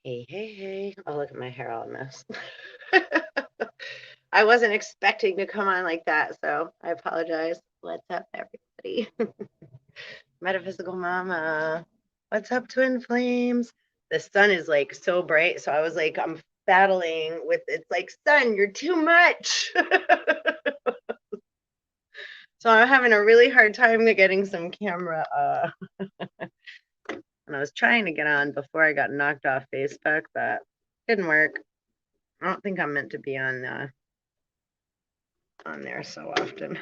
Hey, hey, hey. Oh, look at my hair all a mess. I wasn't expecting to come on like that, so I apologize. What's up, everybody? Metaphysical Mama. What's up, Twin Flames? The sun is like so bright, so I was like, I'm battling with it's like, sun, you're too much. So I'm having a really hard time getting some camera. And I was trying to get on before I got knocked off Facebook, but didn't work. I don't think I'm meant to be on there so often.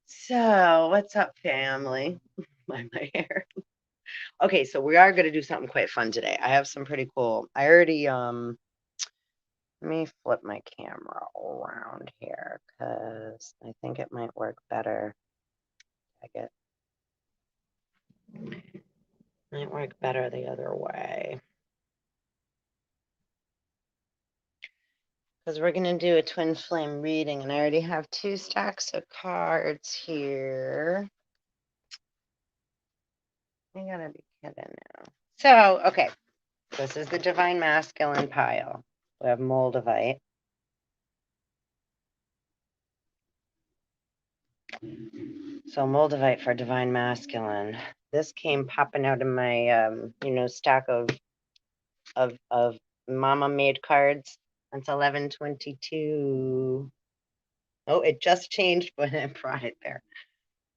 So what's up, family? My hair. Okay, so we are going to do something quite fun today. I have some pretty cool. I already let me flip my camera around here because I think it might work better. Might work better the other way. Because we're going to do a twin flame reading, and I already have 2 stacks of cards here. I gotta be kidding now. So, okay, this is the Divine Masculine pile. We have Moldavite. So Moldavite for Divine Masculine. This came popping out of my, stack of Mama made cards. It's 11/22. Oh, it just changed when I brought it there.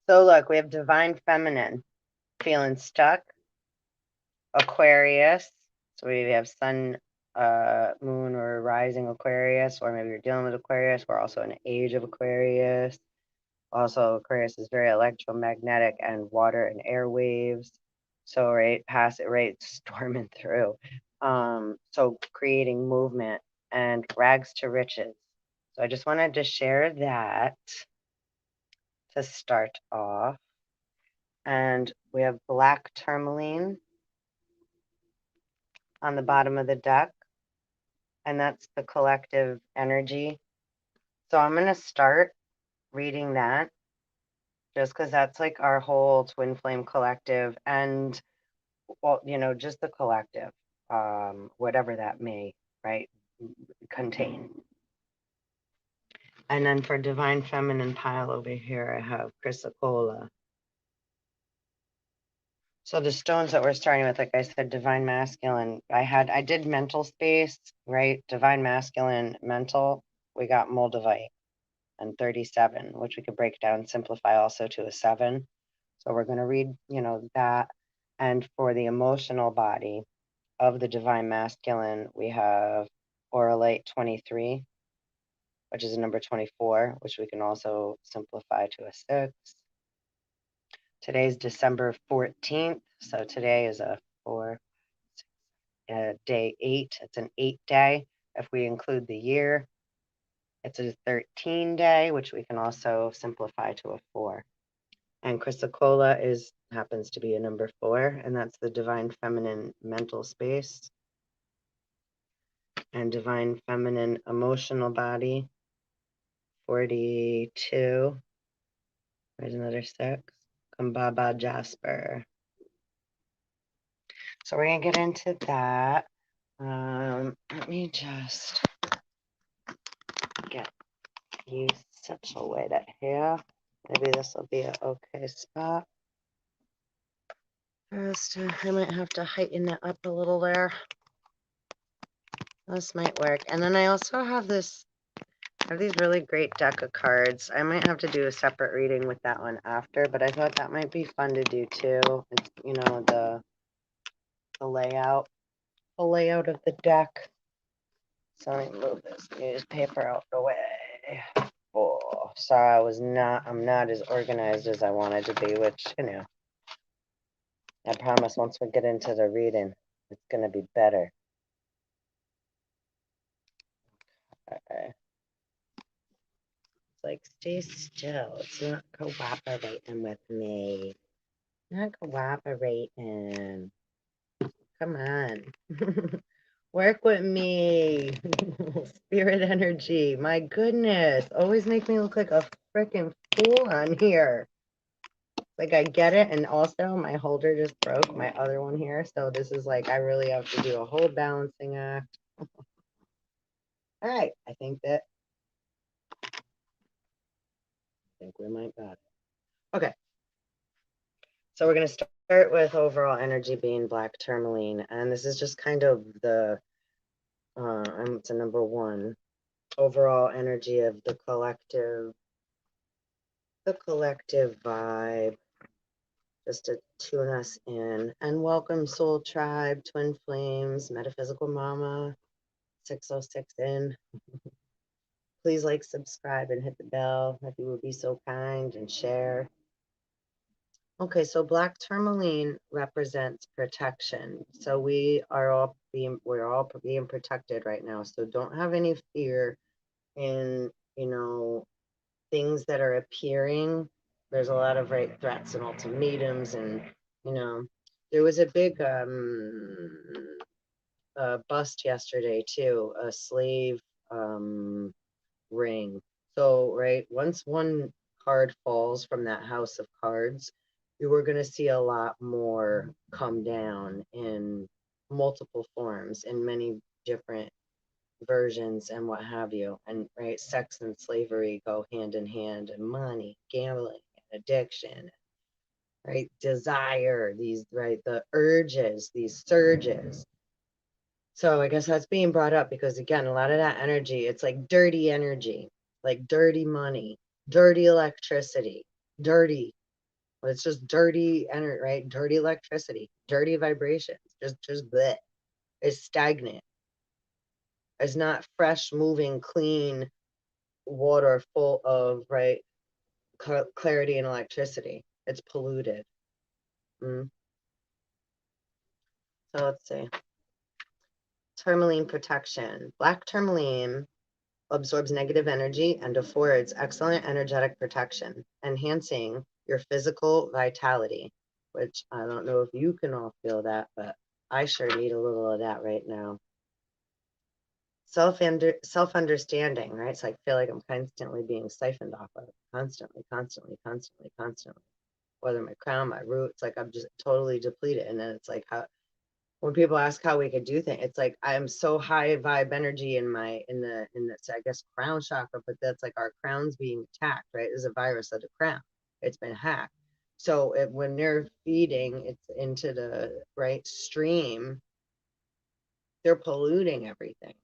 So look, we have Divine Feminine, feeling stuck. Aquarius. So we have Sun, Moon, or rising Aquarius, or maybe you're dealing with Aquarius. We're also in an age of Aquarius. Also, Aquarius is very electromagnetic and water and air waves. So pass it right, storming through. So creating movement and rags to riches. So I just wanted to share that to start off. And we have black tourmaline on the bottom of the deck. And that's the collective energy. So I'm going to start reading that just because that's like our whole twin flame collective and, well, just the collective, whatever that may, right, contain. And then for Divine Feminine pile over here, I have Chrysocolla. So the stones that we're starting with, like I said, Divine Masculine, I did mental space, right? Divine Masculine, mental, we got Moldavite and 37, which we could break down, simplify also to a 7. So we're going to read, that. And for the emotional body of the Divine Masculine, we have Oralite 23, which is a number 24, which we can also simplify to a 6. Today's December 14th. So today is a day 8. It's an 8 day. If we include the year, it's a 13 day, which we can also simplify to a 4. And Chrysocolla happens to be a number 4, and that's the Divine Feminine mental space. And Divine Feminine emotional body, 42. There's another 6. Kumbaba Jasper. So we're going to get into that. Let me just get you situated here. Maybe this will be an okay spot. First, I might have to heighten it up a little there. This might work. And then I also have these really great deck of cards. I might have to do a separate reading with that one after, but I thought that might be fun to do too. It's, the layout of the deck. So let me move this newspaper out the way. Oh, sorry, I'm not as organized as I wanted to be, which, I promise once we get into the reading, it's going to be better. Okay. It's like, stay still. It's not cooperating with me. Not cooperating. Come on. Work with me. Spirit energy. My goodness. Always make me look like a freaking fool on here. Like I get it, and also my holder just broke, my other one here. So this is like I really have to do a whole balancing act. All right, I think we might got it. Okay, so we're gonna start with overall energy being black tourmaline, and this is just kind of the it's a number one overall energy of the collective vibe, just to tune us in. And welcome, Soul Tribe, Twin Flames, Metaphysical Mama, 606 in. Please like, subscribe, and hit the bell if you would be so kind, and share. Okay, so black tourmaline represents protection. So we're all being protected right now. So don't have any fear in, things that are appearing. There's a lot of threats and ultimatums, and there was a big bust yesterday too, a slave ring. So once one card falls from that house of cards, you were going to see a lot more come down in multiple forms, in many different versions and what have you. And sex and slavery go hand in hand, and money, gambling, addiction, desire, these the urges, these surges. So I guess that's being brought up because again, a lot of that energy, it's like dirty energy, like dirty money, dirty electricity, dirty. Well, it's just dirty energy, right? Dirty electricity, dirty vibrations, just bleh. It's stagnant. It's not fresh, moving, clean water full of clarity and electricity. It's polluted. So let's see. Tourmaline protection. Black tourmaline absorbs negative energy and affords excellent energetic protection, enhancing your physical vitality, which I don't know if you can all feel that, but I sure need a little of that right now. Self-understanding, right? So I feel like I'm constantly being siphoned off of, constantly. Whether my crown, my roots, like I'm just totally depleted. And then it's like when people ask how we could do things, it's like I'm so high vibe energy in the I guess crown chakra, but that's like our crown's being attacked, right? There's a virus of the crown. It's been hacked. So when they're feeding it's into the stream, they're polluting everything.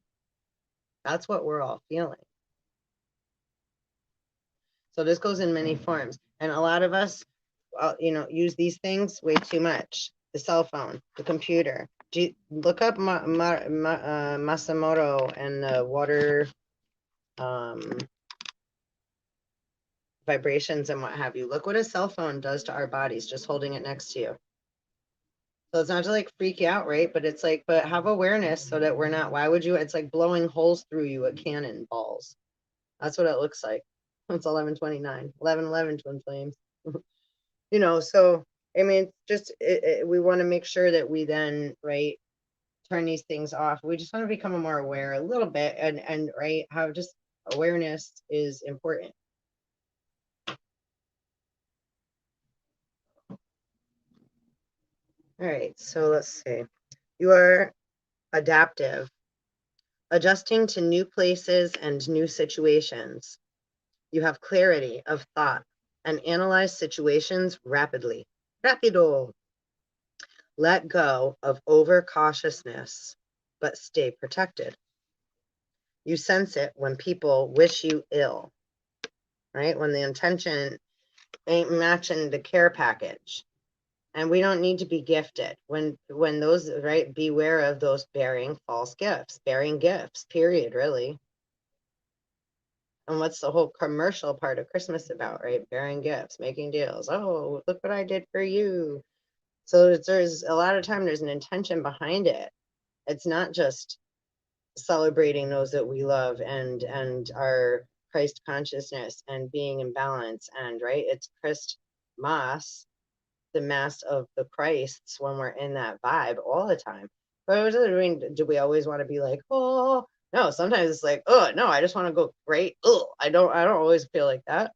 That's what we're all feeling. So this goes in many forms, and a lot of us, use these things way too much. The cell phone, the computer. Look up Masamoto and the water vibrations and what have you. Look what a cell phone does to our bodies, just holding it next to you. So it's not to freak you out, right? But it's but have awareness so that we're not, why would you, it's like blowing holes through you with cannonballs. That's what it looks like. It's 11:29, 11:11 twin flames. So I mean, just we want to make sure that we then turn these things off. We just want to become more aware a little bit, and how just awareness is important. All right, so let's see. You are adaptive, adjusting to new places and new situations. You have clarity of thought and analyze situations rapidly. Rapido. Let go of overcautiousness, but stay protected. You sense it when people wish you ill, right? When the intention ain't matching the care package. And we don't need to be gifted. When those, beware of those bearing false gifts, bearing gifts, period, really. And what's the whole commercial part of Christmas about, right? Bearing gifts, making deals. Oh, look what I did for you. So there's a lot of time, there's an intention behind it. It's not just celebrating those that we love and our Christ consciousness and being in balance, and it's Christ Mass, the Mass of the Christs, when we're in that vibe all the time. But do we always want to be like, oh no? Sometimes it's like, oh no, I just want to go I don't always feel like that.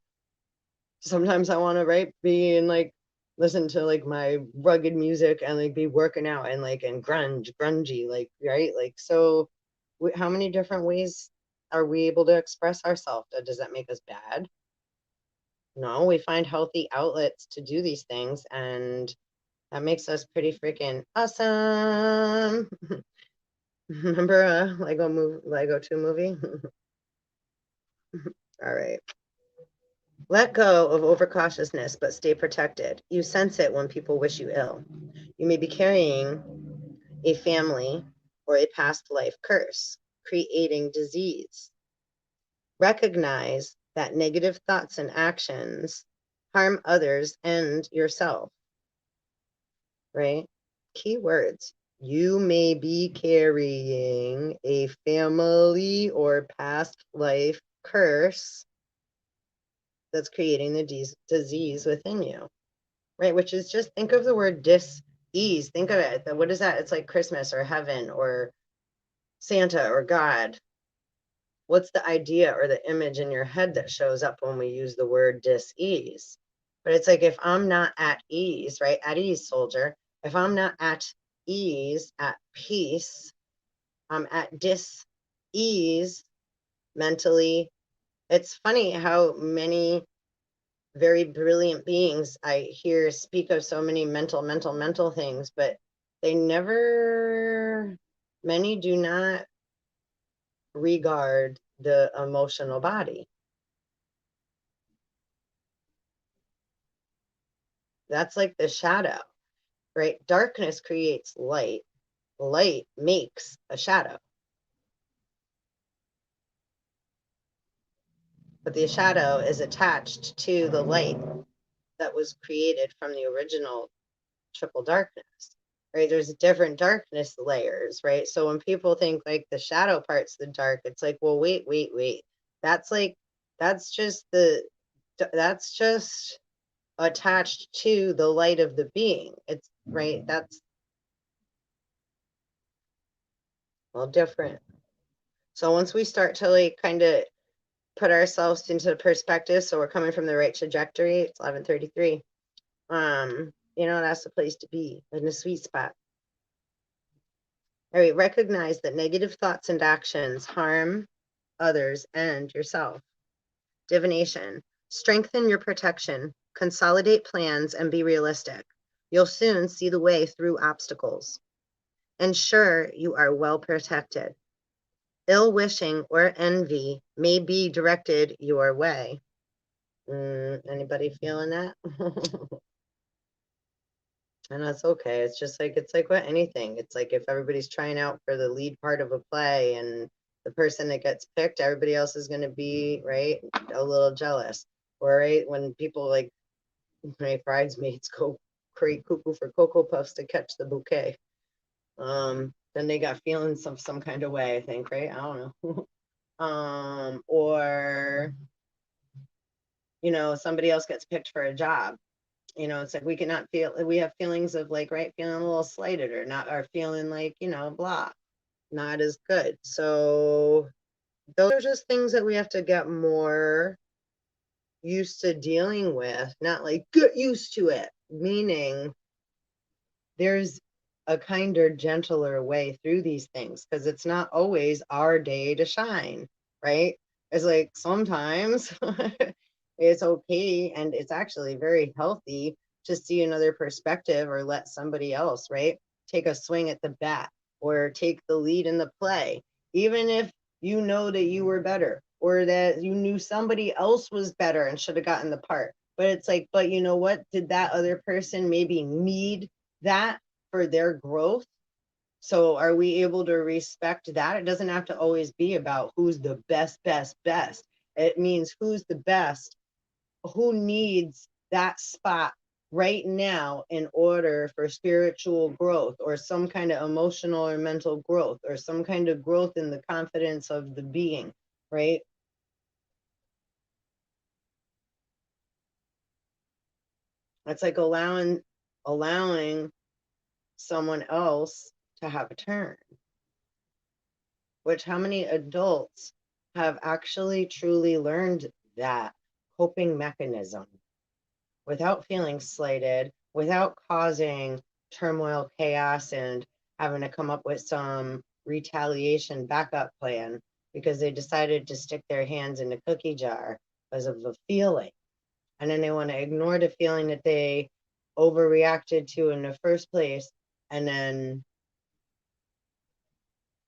Sometimes I want to be in listen to like my rugged music and like be working out and like and grungy, like, right? Like, so how many different ways are we able to express ourselves? Does that make us bad? No, we find healthy outlets to do these things, and that makes us pretty freaking awesome. Remember Lego 2 movie? All right. Let go of overcautiousness, but stay protected. You sense it when people wish you ill. You may be carrying a family or a past life curse, creating disease. Recognize that negative thoughts and actions harm others and yourself, right? Key words. You may be carrying a family or past life curse that's creating the disease within you, right? Which is just, think of the word dis-ease. Think of it. What is that? It's like Christmas or heaven or Santa or God. What's the idea or the image in your head that shows up when we use the word dis-ease? But it's like, if I'm not at ease, right? At ease, soldier. If I'm not at ease, at peace, I'm at dis-ease mentally. It's funny how many very brilliant beings I hear speak of so many mental things, but many do not regard the emotional body. That's like the shadow, right? Darkness creates light. Light makes a shadow. But the shadow is attached to the light that was created from the original triple darkness, right? There's different darkness layers, right? So when people think like the shadow part's the dark, it's like, well, wait. That's like, that's just attached to the light of the being. It's right. That's well different. So once we start to like kind of put ourselves into perspective, so we're coming from the right trajectory, it's 11:33. That's the place to be, in the sweet spot. All right, recognize that negative thoughts and actions harm others and yourself. Divination. Strengthen your protection, consolidate plans, and be realistic. You'll soon see the way through obstacles. Ensure you are well protected. Ill wishing or envy may be directed your way. Anybody feeling that? And that's okay. It's just like, it's like with anything. It's like if everybody's trying out for the lead part of a play and the person that gets picked, everybody else is going to be, right, a little jealous. Or, right, when people like my bridesmaids go create cuckoo for Cocoa Puffs to catch the bouquet. Then they got feelings of some kind of way, I think, right? I don't know. Or, somebody else gets picked for a job. It's like we have feelings of like, right, feeling a little slighted or not, or feeling like, blah, not as good. So those are just things that we have to get more used to dealing with, not like get used to it, meaning there's a kinder, gentler way through these things, because it's not always our day to shine, right? It's like sometimes it's okay, and it's actually very healthy to see another perspective or let somebody else, right, take a swing at the bat or take the lead in the play, even if you know that you were better or that you knew somebody else was better and should have gotten the part. But it's like, but you know what? Did that other person maybe need that for their growth? So are we able to respect that? It doesn't have to always be about who's the best. It means who's the best, who needs that spot right now in order for spiritual growth or some kind of emotional or mental growth or some kind of growth in the confidence of the being, right? It's like allowing someone else to have a turn, which how many adults have actually truly learned that coping mechanism without feeling slighted, without causing turmoil, chaos, and having to come up with some retaliation backup plan because they decided to stick their hands in the cookie jar because of the feeling. And then they want to ignore the feeling that they overreacted to in the first place. And then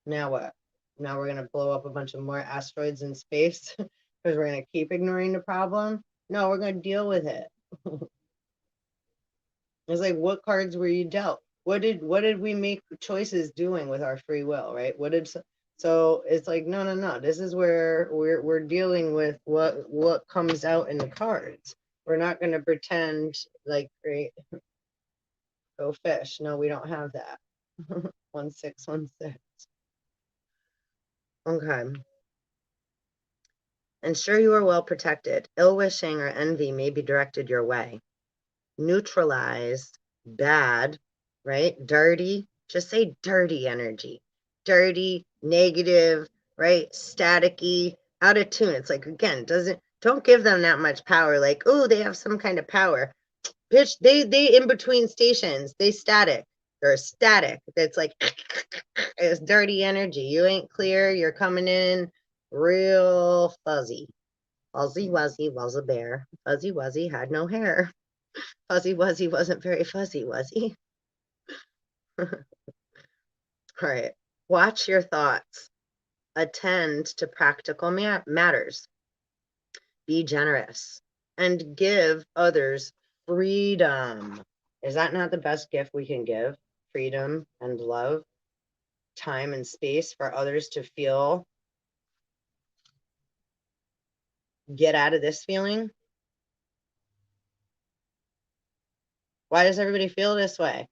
now what? Now we're going to blow up a bunch of more asteroids in space because we're going to keep ignoring the problem? No, we're going to deal with it. It's like, what cards were you dealt? What did we make choices doing with our free will, right? So it's like, no. This is where we're dealing with what comes out in the cards. We're not going to pretend like, right, go fish. No, we don't have that. 1616. Okay. Ensure you are well protected. Ill wishing or envy may be directed your way. Neutralize bad, right? Dirty, just say dirty energy. Dirty, negative, right? Staticky, out of tune. It's like, again, don't give them that much power. Like, oh, they have some kind of power. Bitch, they in between stations. They static. They're static. It's like it's dirty energy. You ain't clear. You're coming in real fuzzy. Fuzzy Wuzzy was a bear. Fuzzy Wuzzy had no hair. Fuzzy Wuzzy wasn't very fuzzy, was he? All right. Watch your thoughts. Attend to practical matters. Be generous and give others freedom. Is that not the best gift we can give? Freedom and love, time and space for others to feel, get out of this feeling. Why does everybody feel this way?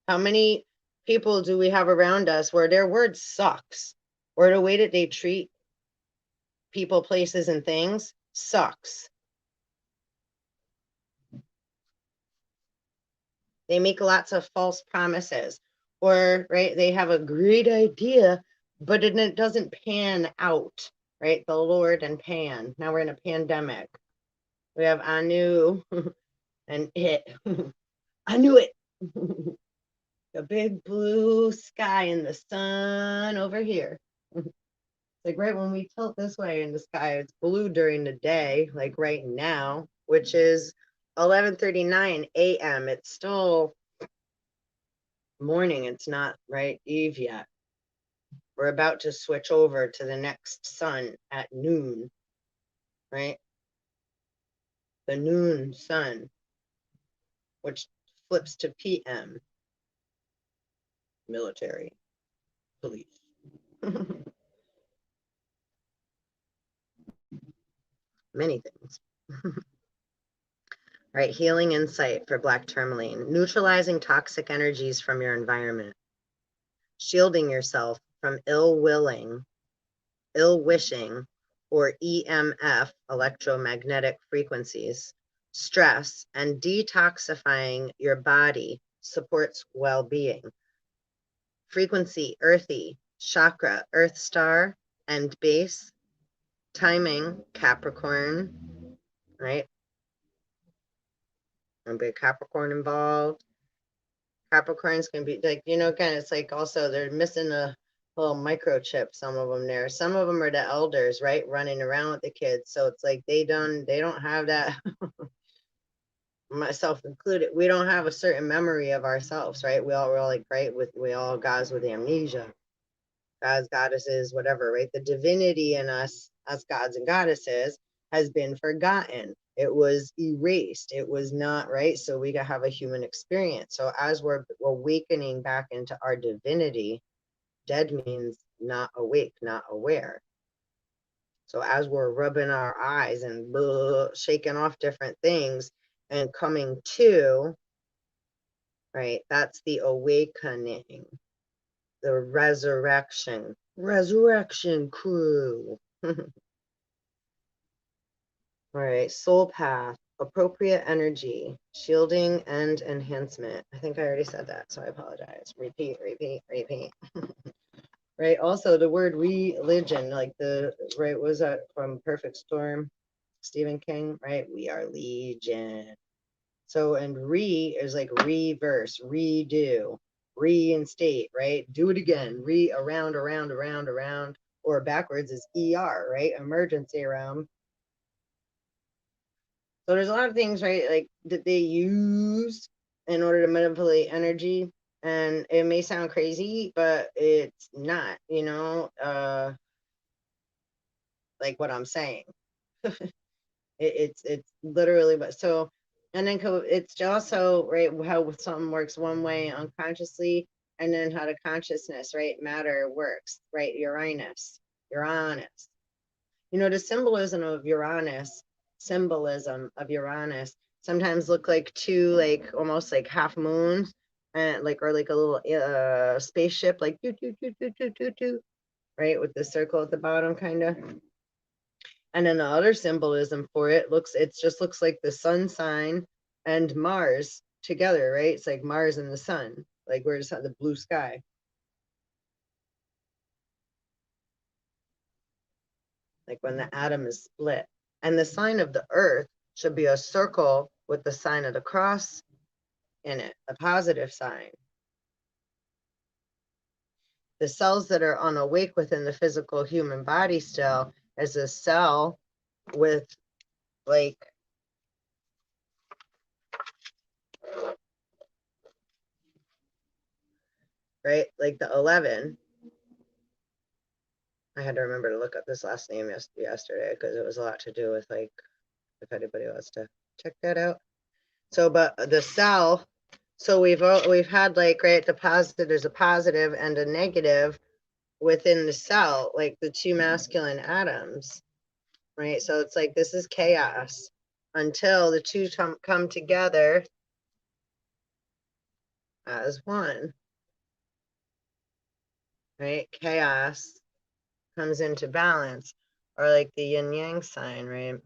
How many people do we have around us where their word sucks, or the way that they treat people, places, and things sucks? They make lots of false promises, or, right, they have a great idea, but then it doesn't pan out, right? The Lord and Pan. Now we're in a pandemic. We have Anu and it. I knew it. The big blue sky and the sun over here. Like right when we tilt this way in the sky, it's blue during the day, like right now, which is 11:39 a.m. It's still morning. It's not right eve yet. We're about to switch over to the next sun at noon, right? The noon sun, which flips to PM. Military, police. Many things. Right, healing insight for Black Tourmaline. Neutralizing toxic energies from your environment. Shielding yourself from ill-wishing, or EMF, electromagnetic frequencies, stress, and detoxifying your body supports well-being. Frequency, earthy, chakra, earth star, and base. Timing, Capricorn, right? And be Capricorn involved. Capricorns can be like, again, it's like also they're missing a little microchip, some of them there. Some of them are the elders, right? Running around with the kids. So it's like they don't have that, myself included. We don't have a certain memory of ourselves, right? We're like, right, we all guys with amnesia. Gods, goddesses, whatever, right? The divinity in us gods and goddesses has been forgotten. It was erased. It was not, right? So we gotta have a human experience. So as we're awakening back into our divinity, dead means not awake, not aware. So as we're rubbing our eyes and shaking off different things and coming to, right? That's the awakening. The resurrection crew. All right, soul path, appropriate energy, shielding and enhancement. I think I already said that, so I apologize. Repeat. Right, also the word religion, like right, was that from Perfect Storm, Stephen King, right? We are legion. So, and is like reverse, redo, reinstate, right? Do it again, around, or backwards is ER, right? Emergency room. So there's a lot of things, right, like that they use in order to manipulate energy. And it may sound crazy, but it's not, like what I'm saying. It's literally, but so, and then it's also right how something works one way unconsciously, and then how the consciousness, right, matter works, right? Uranus. The symbolism of Uranus sometimes look like two, like almost like half moons, and like, or like a little spaceship, like right, with the circle at the bottom, kind of. And then the other symbolism for it just looks like the sun sign and Mars together, right? It's like Mars and the sun, like we're just on the blue sky. Like when the atom is split. And the sign of the earth should be a circle with the sign of the cross in it, a positive sign. The cells that are unawake within the physical human body still is a cell with like right, like the 11. I had to remember to look up this last name yesterday because it was a lot to do with, like, if anybody wants to check that out. So, but the cell, so we've had, like, right, there's a positive and a negative within the cell, like the two masculine atoms, right? So it's like this is chaos until the two come together as one, right? Chaos comes into balance, or like the yin yang sign, right?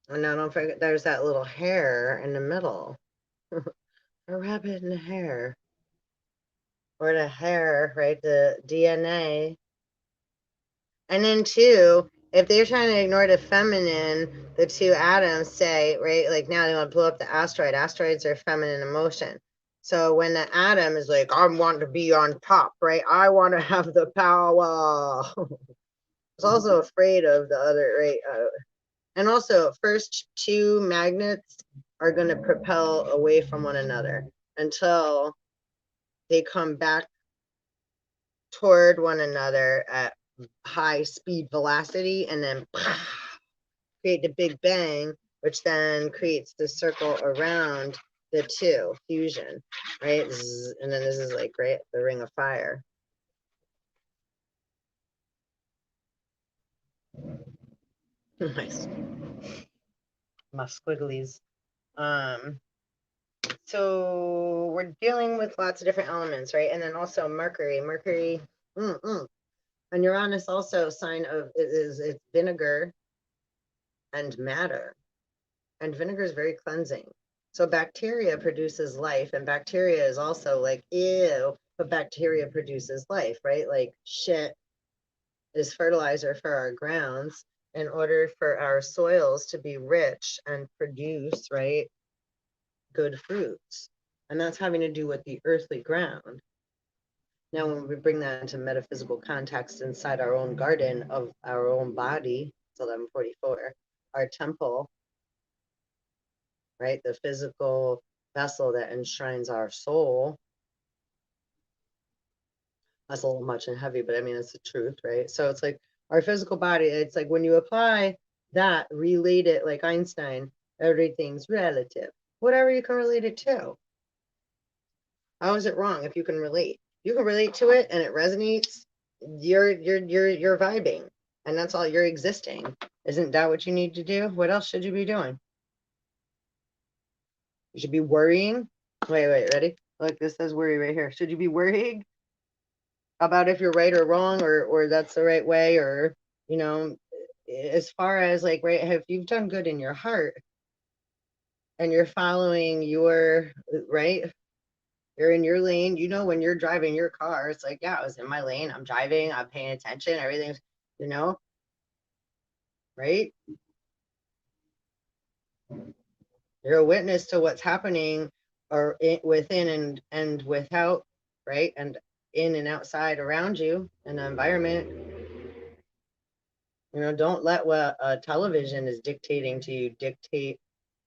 And now don't forget there's that little hair in the middle. A rabbit in the hair. Or the hair, right? The DNA. And then two, if they're trying to ignore the feminine, the two atoms say, right, like now they want to blow up the asteroid. Asteroids are feminine emotion. So when the atom is like, I want to be on top, right? I want to have the power. It's also afraid of the other, right? And also, first two magnets are going to propel away from one another until they come back toward one another at high speed velocity and then create the Big Bang, which then creates the circle around the two, fusion, right? And then this is like, right, the ring of fire. Nice. My squigglies. So we're dealing with lots of different elements, right? And then also Mercury. And Uranus also sign of it's vinegar and matter. And vinegar is very cleansing. So bacteria produces life, and bacteria is also like, ew, but bacteria produces life, right? Like shit is fertilizer for our grounds in order for our soils to be rich and produce, right, good fruits. And that's having to do with the earthly ground. Now, when we bring that into metaphysical context inside our own garden of our own body, it's 1144, our temple, right? The physical vessel that enshrines our soul. That's a little much and heavy, but I mean, it's the truth, right? So it's like our physical body, it's like when you apply that, relate it like Einstein, everything's relative. Whatever you can relate it to. How is it wrong if you can relate? You can relate to it and it resonates, you're vibing. And that's all, you're existing. Isn't that what you need to do? What else should you be doing? You should be worrying. Wait, ready? Look, this says worry right here. Should you be worrying about if you're right or wrong, or that's the right way, or, you know, as far as like, right, if you've done good in your heart and you're following your, right, You're in your lane. You know, when you're driving your car, it's like, yeah, I was in my lane. I'm driving. I'm paying attention. Everything's, you know, right? You're a witness to what's happening or within and without, right? And in and outside around you in the environment. You know, don't let what television is dictating to you dictate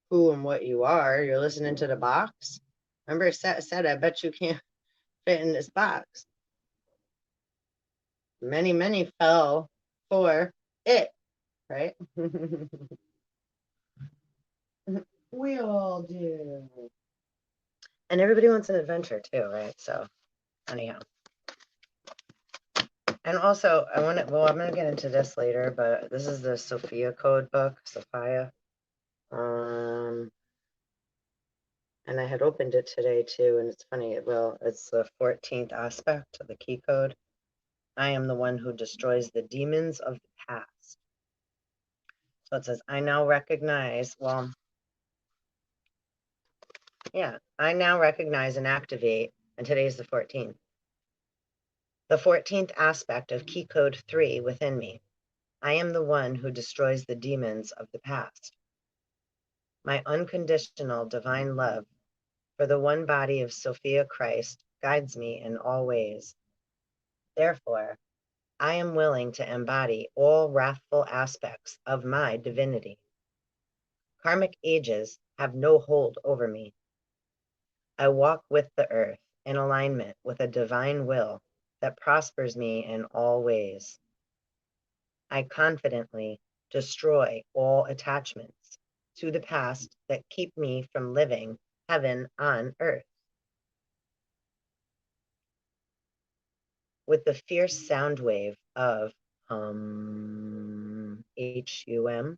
who and what you are. You're listening to the box. Remember, Seth said, I bet you can't fit in this box. Many, many fell for it, right? We all do. And everybody wants an adventure too, right? So, anyhow. And also, I want to, well, I'm going to get into this later, but this is the Sophia Code book, Sophia. And I had opened it today too, and it's funny, well, it's the 14th aspect of the key code. I am the one who destroys the demons of the past. So it says, I now recognize, well, yeah, I now recognize and activate, and today's the 14th. The 14th aspect of key code 3 within me. I am the one who destroys the demons of the past. My unconditional divine love for the one body of Sophia Christ guides me in all ways. Therefore, I am willing to embody all wrathful aspects of my divinity. Karmic ages have no hold over me. I walk with the earth in alignment with a divine will that prospers me in all ways. I confidently destroy all attachments to the past that keep me from living heaven on earth. With the fierce sound wave of H-U-M,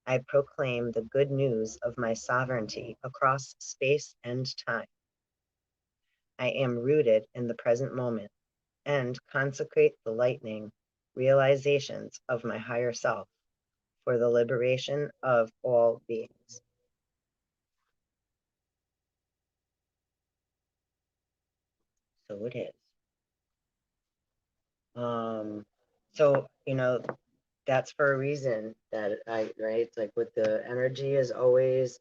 I proclaim the good news of my sovereignty across space and time. I am rooted in the present moment and consecrate the lightning realizations of my higher self for the liberation of all beings. So it is. So, you know, that's for a reason that right? It's like with the energy is always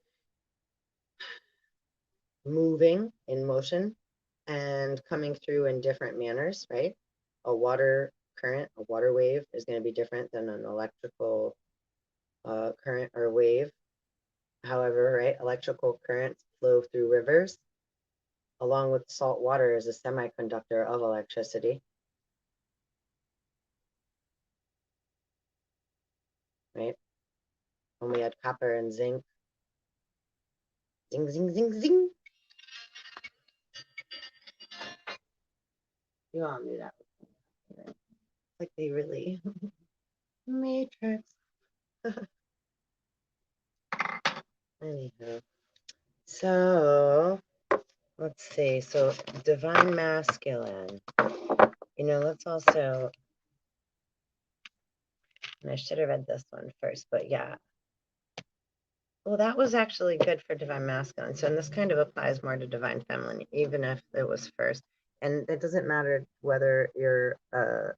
moving in motion and coming through in different manners, right? A water current, a water wave is going to be different than an electrical current or wave. However, right, electrical currents flow through rivers, along with salt water as a semiconductor of electricity. Right? When we had copper and zinc, zing, zing, zing, zing. You all knew that. Right? Like they really Matrix. Anyhow, so let's see. So divine masculine. You know, let's also. And I should have read this one first, but yeah. Well, that was actually good for divine masculine. So, and this kind of applies more to divine feminine, even if it was first. And it doesn't matter whether you're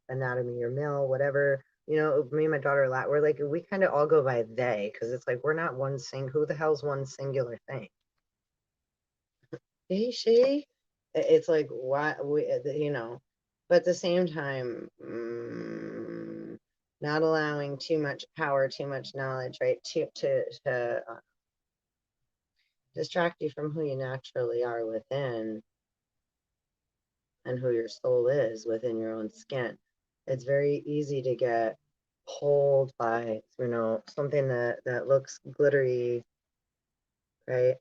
anatomy or male, whatever. You know, me and my daughter, we're like, we kind of all go by they, because it's like, we're not one who the hell's one singular thing? He, she? It's like, why, you know, but at the same time, not allowing too much power, too much knowledge, right? To distract you from who you naturally are within and who your soul is within your own skin. It's very easy to get pulled by, you know, something that looks glittery, right?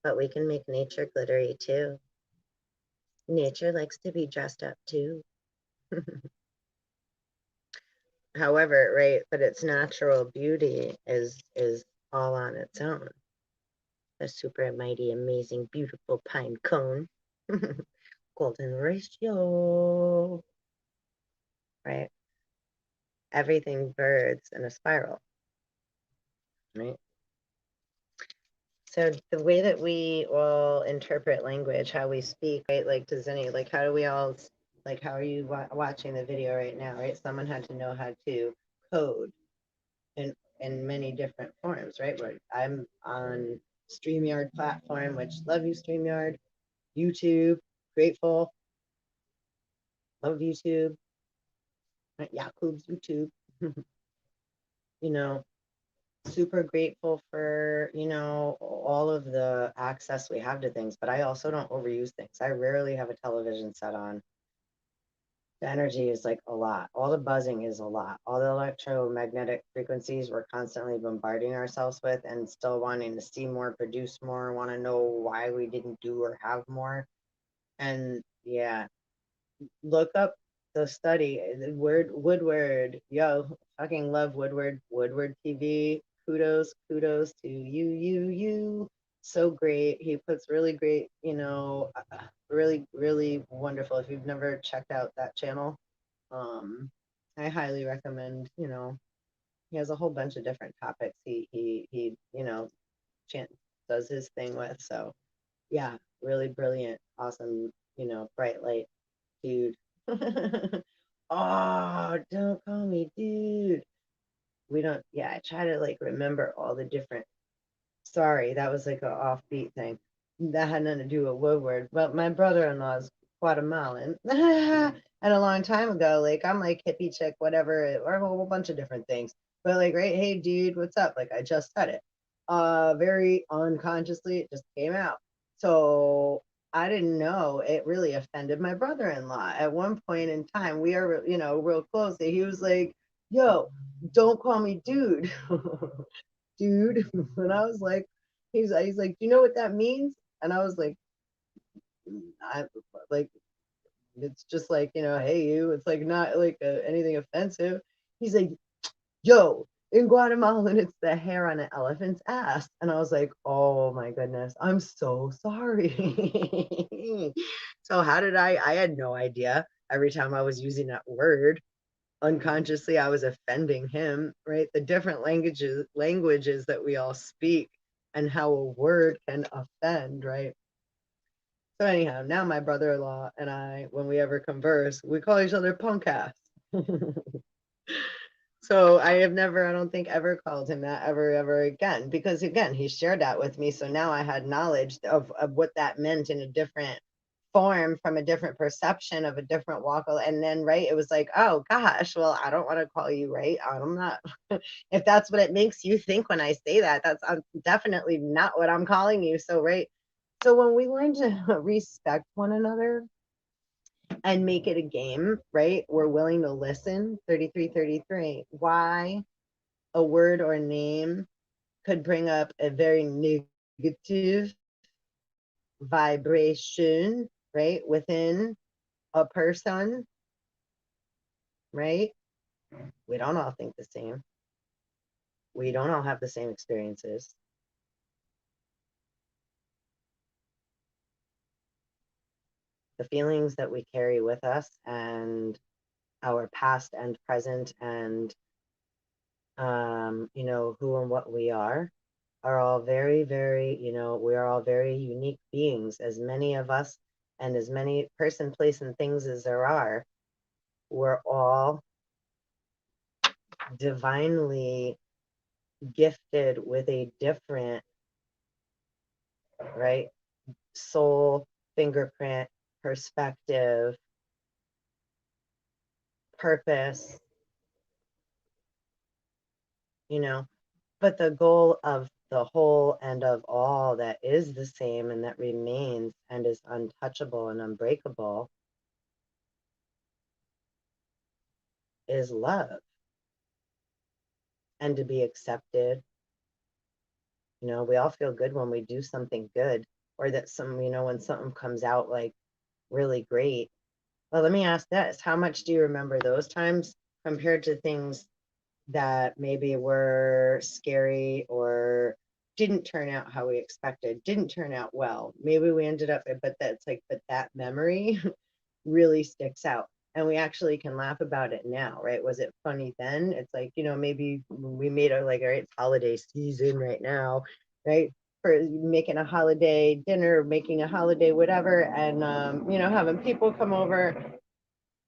But we can make nature glittery too. Nature likes to be dressed up too. However, right, but its natural beauty is all on its own. A super mighty, amazing, beautiful pine cone. Golden ratio. Right? Everything birds in a spiral. Right? So the way that we all interpret language, how we speak, right? Like, does any, like, how do we all, like, how are you watching the video right now, right? Someone had to know how to code in many different forms, right? Where I'm on StreamYard platform, which love you, StreamYard, YouTube, grateful, love YouTube, right? Yakub's YouTube, you know, super grateful for, you know, all of the access we have to things, but I also don't overuse things. I rarely have a television set on. The energy is like a lot. All the buzzing is a lot. All the electromagnetic frequencies we're constantly bombarding ourselves with and still wanting to see more, produce more, want to know why we didn't do or have more. And yeah, look up the study, the word Woodward. Yo, fucking love Woodward TV. Kudos to you. So great. He puts really great, you know, really wonderful. If you've never checked out that channel, I highly recommend. You know, he has a whole bunch of different topics. He you know, does his thing with. So yeah, really brilliant, awesome. You know, bright light dude. Oh, don't call me dude. We don't, yeah, I try to like remember all the different, sorry, that was like an offbeat thing. That had nothing to do with Woodward. But my brother-in-law is Guatemalan. And a long time ago, like I'm like hippie chick, whatever, or a whole bunch of different things. But like, right, hey dude, what's up? Like I just said it. Very unconsciously, it just came out. So I didn't know it really offended my brother-in-law. At one point in time, we are, you know, real close. And he was like, yo, don't call me dude. Dude. And I was like, he's like, do you know what that means? And I was like, I like, it's just like, you know, hey you. It's like not like anything offensive. He's like, yo, in Guatemalan, it's the hair on an elephant's ass. And I was like, oh my goodness, I'm so sorry. So how did I had no idea. Every time I was using that word, unconsciously I was offending him, right? The different languages that we all speak and how a word can offend, right? So anyhow, now my brother-in-law and I, when we ever converse, we call each other punk ass. So I have never, I don't think ever called him that ever again, because again, he shared that with me. So now I had knowledge of what that meant in a different form, from a different perception of a different walk. And then, right, it was like, oh gosh, well, I don't want to call you, right? I'm not, if that's what it makes you think when I say that, that's definitely not what I'm calling you. So, right. So when we learn to respect one another and make it a game, right? We're willing to listen. 3333. Why a word or name could bring up a very negative vibration, right? Within a person, right? We don't all think the same. We don't all have the same experiences. The feelings that we carry with us and our past and present and you know, who and what we are all very, you know, we are all very unique beings. As many of us and as many person, place, and things as there are, we're all divinely gifted with a different, right, soul, fingerprint, perspective, purpose, you know. But the goal of the whole and of all that is the same and that remains and is untouchable and unbreakable is love, and to be accepted. You know, we all feel good when we do something good, or that some, you know, when something comes out like really great. Well, let me ask this. How much do you remember those times compared to things that maybe were scary or didn't turn out how we expected, didn't turn out well? Maybe we ended up, but that's like, but that memory really sticks out. And we actually can laugh about it now, right? Was it funny then? It's like, you know, maybe we made it like, all right, it's holiday season right now, right? for making a holiday dinner, making a holiday whatever, and having people come over.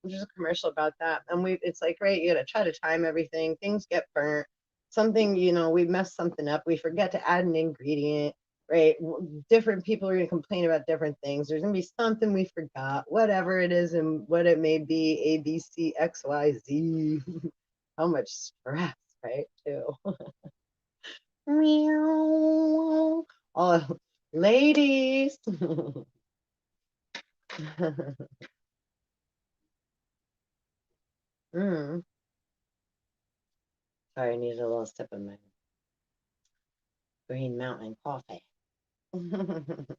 There's a commercial about that, and it's like, right, you gotta try to time everything. Things get burnt. Something, we mess something up. We forget to add an ingredient, right? Different people are gonna complain about different things. There's gonna be something we forgot, whatever it is, and what it may be. A, B, C, X, Y, Z. How much stress, right? Too. Meow. Oh, ladies. Mm. Sorry, I needed a little sip of my Green Mountain coffee. that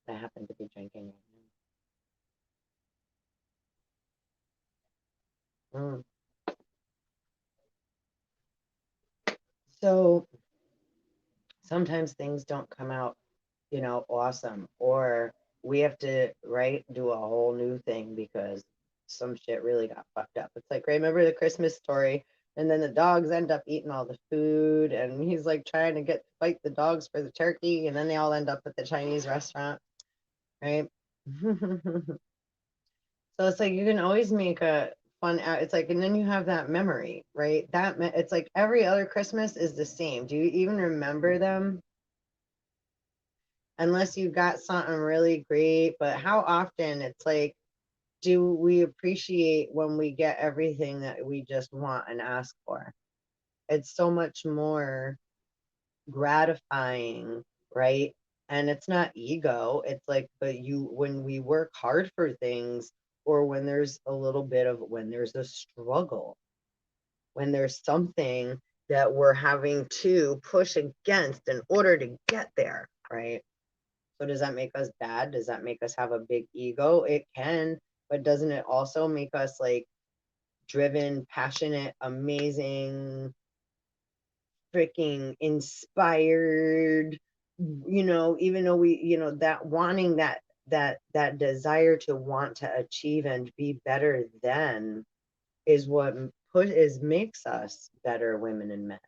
I happen to be drinking right now. So sometimes things don't come out, awesome, or we have to, right, do a whole new thing because some shit really got fucked up. It's like, remember the Christmas story? And then the dogs end up eating all the food, and he's like trying to fight the dogs for the turkey, and then they all end up at the Chinese restaurant, right? So it's like you can always make a fun out. It's like, and then you have that memory, right? It's like every other Christmas is the same. Do you even remember them? Unless you got something really great, but how often it's like, do we appreciate when we get everything that we just want and ask for? It's so much more gratifying, right? And it's not ego. It's like, but when we work hard for things, or when there's when there's a struggle, when there's something that we're having to push against in order to get there, right? So does that make us bad? Does that make us have a big ego? It can, but doesn't it also make us like driven, passionate, amazing, freaking inspired, even though we, that wanting that desire to want to achieve and be better than is what makes us better women and men.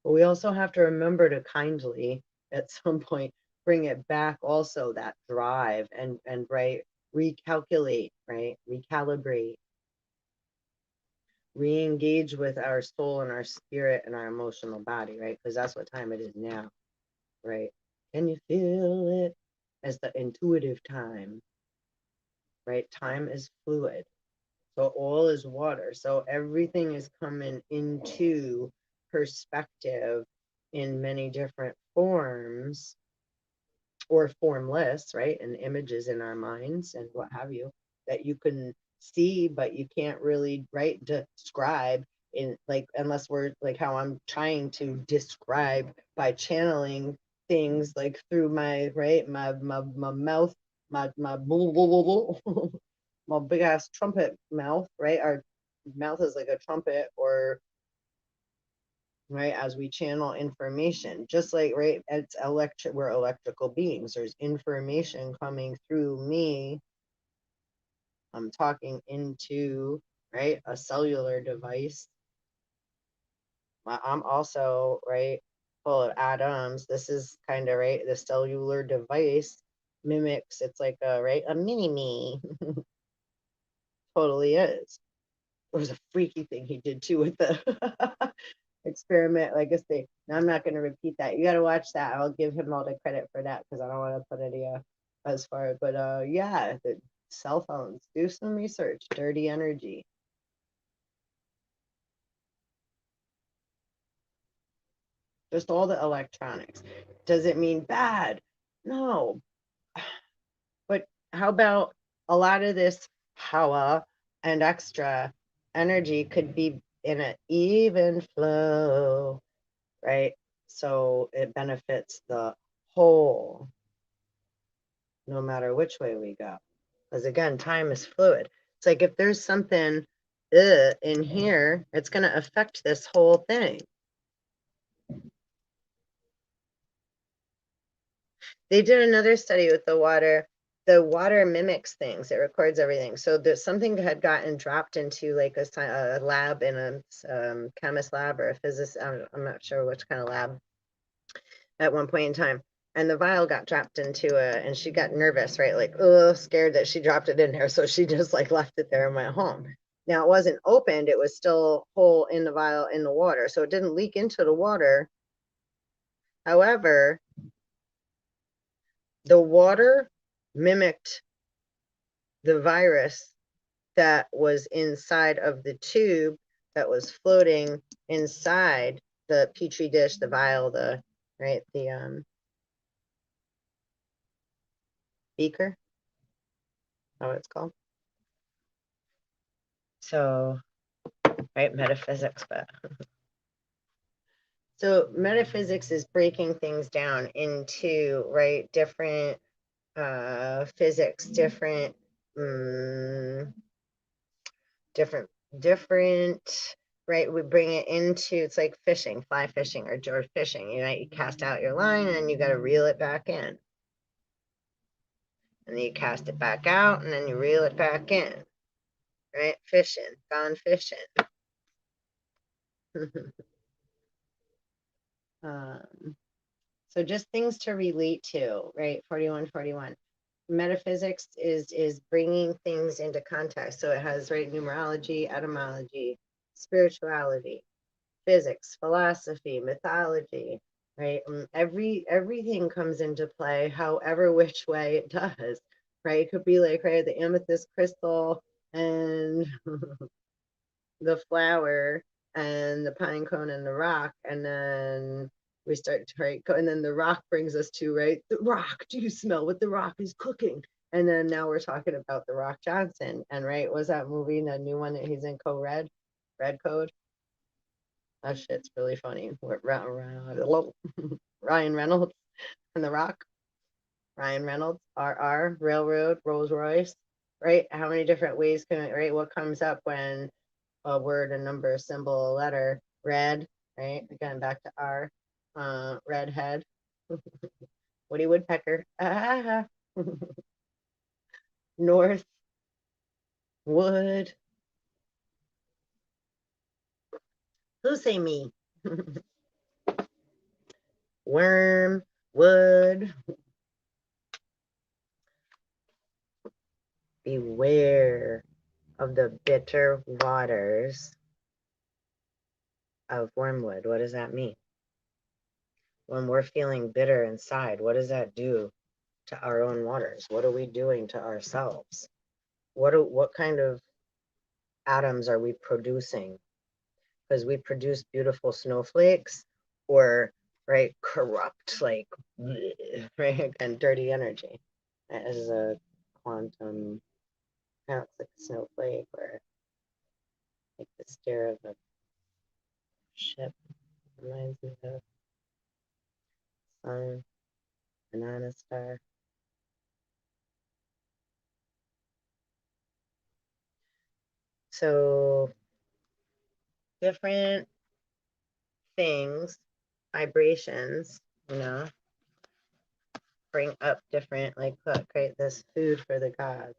But we also have to remember to kindly at some point bring it back also, that drive, and right, recalculate, right, recalibrate, re-engage with our soul and our spirit and our emotional body, right? Because that's what time it is now, right? Can you feel it? As the intuitive time, right? Time is fluid. So all is water. So everything is coming into perspective in many different forms, or formless, right? And images in our minds and what have you, that you can see, but you can't really, right, describe in, like, unless we're like how I'm trying to describe by channeling things like through my, right, my mouth, my blah, blah, blah, blah. My big ass trumpet mouth, right? Our mouth is like a trumpet, or right, as we channel information, just like, right, it's we're electrical beings. There's information coming through me. I'm talking into, right, a cellular device. I'm also, right, full of atoms. This is kind of, right, the cellular device mimics, it's like a, right, a mini me. Totally is. It was a freaky thing he did too with the experiment. Like I say, now I'm not going to repeat that. You got to watch that. I'll give him all the credit for that because I don't want to put any as far. But yeah, the cell phones. Do some research. Dirty energy. Just all the electronics. Does it mean bad? No. But how about a lot of this power and extra energy could be in an even flow, right? So it benefits the whole, no matter which way we go. Because again, time is fluid. It's like if there's something in here, it's going to affect this whole thing. They did another study with the water. The water mimics things. It records everything. So there's something had gotten dropped into like a lab, in a chemist lab or a physicist. I'm not sure which kind of lab. at one point in time. And the vial got dropped into and she got nervous, right? Like, oh, scared that she dropped it in there. So she just like left it there and went home. Now it wasn't opened, it was still whole in the vial in the water. So it didn't leak into the water. However, the water mimicked the virus that was inside of the tube that was floating inside the petri dish, the vial, the beaker, how it's called. So, right, metaphysics, but so metaphysics is breaking things down into, right, different physics, different different, right? We bring it into, it's like fishing, fly fishing or fishing. You know, you cast out your line and you got to reel it back in. And then you cast it back out and then you reel it back in, right? Fishing, gone fishing. So just things to relate to, right? 4141. Metaphysics is bringing things into context. So it has, right, numerology, etymology, spirituality, physics, philosophy, mythology, right? Everything comes into play, however which way it does, right? It could be like, right, the amethyst crystal and the flower and the pine cone and the rock, and then we start to, right, and then the rock brings us to, right, the rock. Do you smell what the rock is cooking? And then now we're talking about the Rock Johnson, and right, was that movie, the new one that he's in, Red Code? That shit's really funny. Ryan Reynolds and The Rock. Ryan Reynolds, RR, Railroad, Rolls Royce, right? How many different ways can it, right? What comes up when a word, a number, a symbol, a letter, red, right? Again, back to R, redhead, Woody Woodpecker, north, wood. Who say me? Worm, wood. Beware of the bitter waters of wormwood. What does that mean? When we're feeling bitter inside, what does that do to our own waters? What are we doing to ourselves? What kind of atoms are we producing? Because we produce beautiful snowflakes or, right, corrupt, like, right, and dirty energy. That is a quantum, it's like a snowflake or like the stare of a ship. Reminds me of sun, banana star. So different things, vibrations, bring up different, like, look, right, this food for the gods.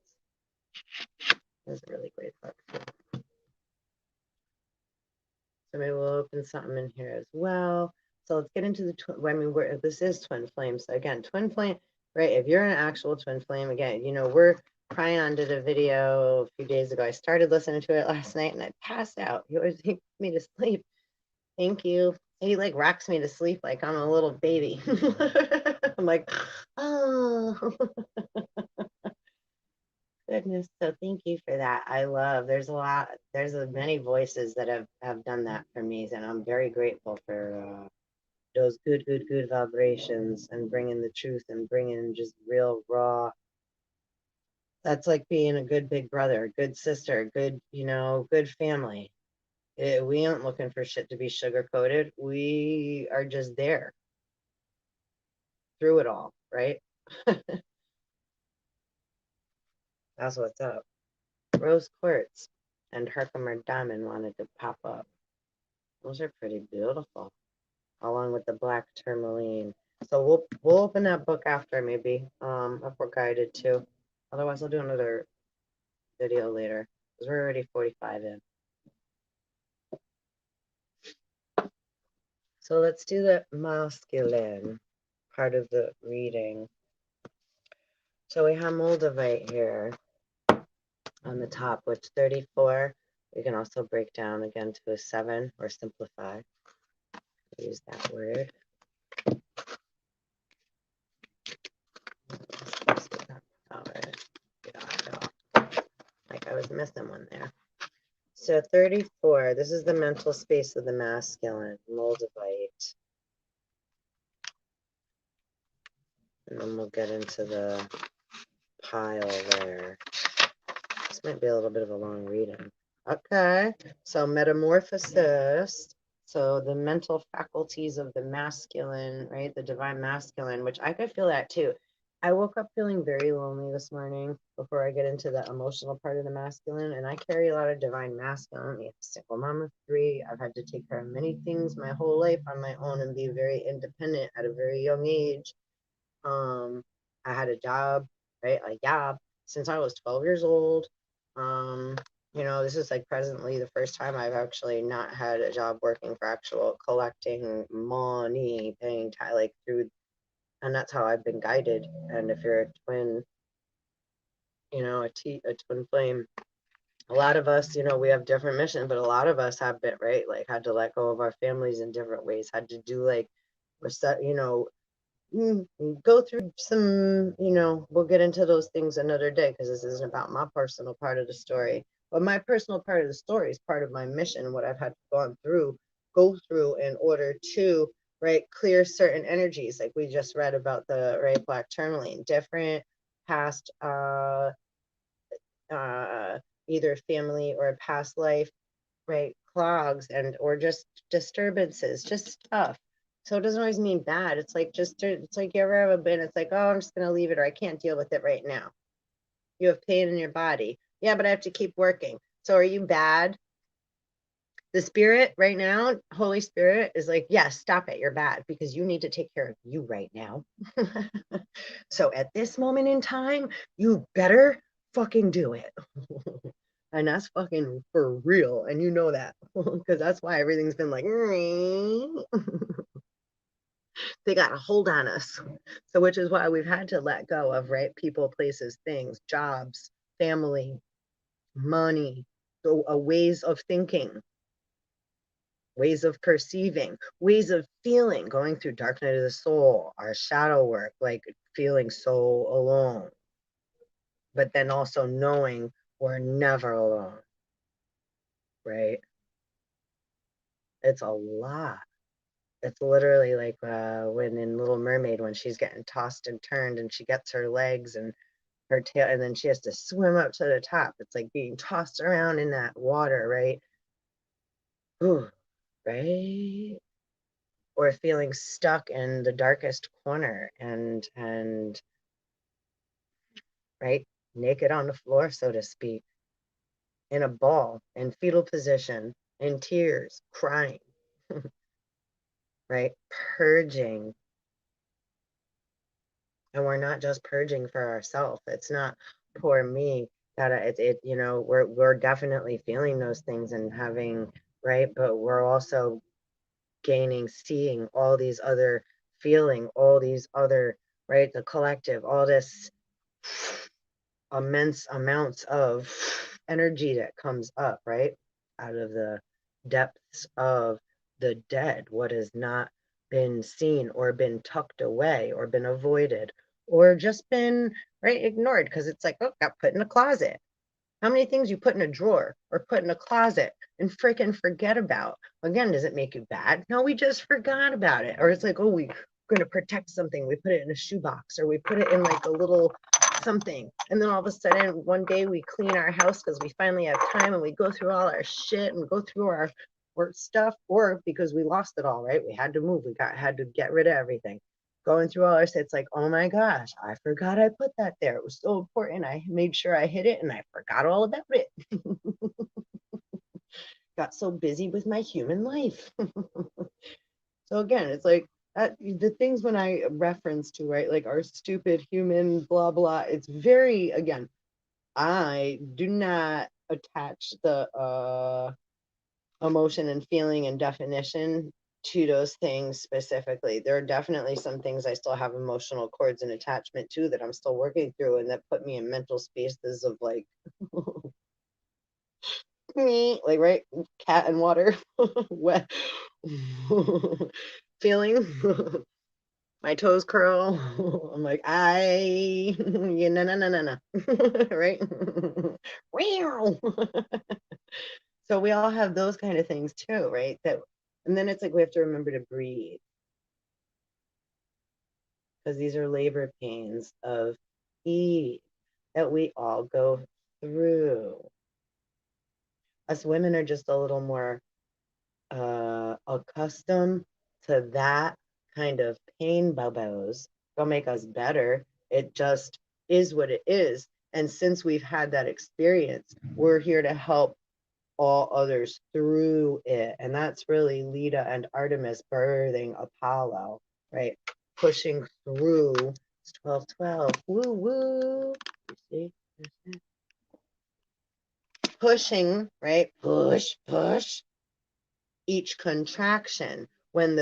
This is a really great book. So maybe we'll open something in here as well. So let's get into the this is twin flames. So again, twin flame, right? If you're an actual twin flame, again, Cryon did a video a few days ago. I started listening to it last night and I passed out. He always takes me to sleep. Thank you. He like rocks me to sleep like I'm a little baby. I'm like, oh. Goodness. So thank you for that. There's many voices that have done that for me, and I'm very grateful for those good vibrations and bringing the truth and bringing just real raw. That's like being a good big brother, good sister, good, good family. We aren't looking for shit to be sugar coated. We are just there through it all, right? That's what's up. Rose quartz and Herkimer diamond wanted to pop up. Those are pretty beautiful, along with the black tourmaline. So we'll open that book after, maybe, if we're guided to. Otherwise, I'll do another video later because we're already 45 in. So let's do the masculine. part of the reading. So we have Moldavite here on the top, which 34, we can also break down again to a 7 or simplify. Use that word. All right. Like I was missing one there. So 34, this is the mental space of the masculine, Moldavite. And then we'll get into the pile there. This might be a little bit of a long reading. Okay, so metamorphosis. So the mental faculties of the masculine, right? The divine masculine, which I could feel that too. I woke up feeling very lonely this morning before I get into the emotional part of the masculine, and I carry a lot of divine masculine. I'm a single mom of 3. I've had to take care of many things my whole life on my own and be very independent at a very young age. I had a job, right? A job since I was 12 years old. You know, this is like presently the first time I've actually not had a job working for actual collecting money, paying like through, and that's how I've been guided. And if you're a twin, you know, a twin flame, a lot of us, you know, we have different missions, but a lot of us have been, right, like had to let go of our families in different ways, had to do like, you know, go through some, you know, we'll get into those things another day because this isn't about my personal part of the story. But my personal part of the story is part of my mission, what I've had go through in order to, right, clear certain energies. Like we just read about the, right, black tourmaline, different past, either family or past life, right, clogs and or just disturbances, just stuff. So it doesn't always mean bad. It's like it's like you ever have been, it's like, oh, I'm just gonna leave it, or I can't deal with it right now. You have pain in your body. Yeah, but I have to keep working. So are you bad? The spirit right now, Holy Spirit, is like, yes, stop it. You're bad because you need to take care of you right now. So at this moment in time, you better fucking do it. And that's fucking for real. And you know that because that's why everything's been like, they got a hold on us. So, which is why we've had to let go of, right, people, places, things, jobs, family, money, ways of thinking, ways of perceiving, ways of feeling, going through dark night of the soul, our shadow work, like feeling so alone, but then also knowing we're never alone, right? It's a lot. It's literally like when in Little Mermaid, when she's getting tossed and turned and she gets her legs and her tail, and then she has to swim up to the top. It's like being tossed around in that water, right? Ooh, right? Or feeling stuck in the darkest corner and right, naked on the floor, so to speak, in a ball, in fetal position, in tears, crying, right? Purging. And we're not just purging for ourselves. It's not poor me that you know, we're definitely feeling those things and having, right? But we're also gaining, seeing all these other feeling, all these other, right? The collective, all this immense amounts of energy that comes up, right? Out of the depths of the dead, what has not been seen or been tucked away or been avoided or just been, right, ignored because it's like, oh, got put in a closet. How many things you put in a drawer or put in a closet and freaking forget about? Again, does it make you bad? No, we just forgot about it. Or it's like, oh, we're going to protect something. We put it in a shoebox or we put it in like a little something. And then all of a sudden, one day we clean our house because we finally have time and we go through all our shit and go through our work stuff, or because we lost it all, right? We had to move. Had to get rid of everything. Going through all our sets, like, oh my gosh, I forgot I put that there. It was so important. I made sure I hid it and I forgot all about it. Got so busy with my human life. So again, it's like the things when I reference to, right, like our stupid human blah blah, it's very, again, I do not attach the emotion and feeling and definition to those things specifically. There are definitely some things I still have emotional cords and attachment to that I'm still working through, and that put me in mental spaces of like me, like right, cat and water, wet feeling. My toes curl. I'm like, yeah, no, right? So we all have those kind of things too, right? That, and then it's like we have to remember to breathe, because these are labor pains of Eve that we all go through. Us women are just a little more accustomed to that kind of pain, bubbles. Don't make us better. It just is what it is. And since we've had that experience, we're here to help all others through it. And that's really Leda and Artemis birthing Apollo, right? Pushing through. It's 1212. Woo woo. You see? Pushing, right? Push, push. Each contraction when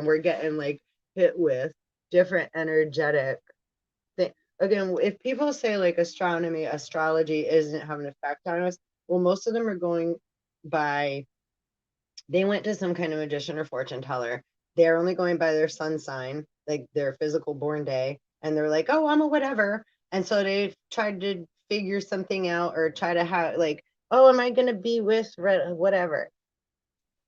we're getting like hit with different energetic thing. Again, if people say like astrology isn't having an effect on us, well, most of them are going by, they went to some kind of magician or fortune teller. They're only going by their sun sign, like their physical born day, and they're like, oh, I'm a whatever. And so they tried to figure something out or try to have like, oh, am I going to be with whatever?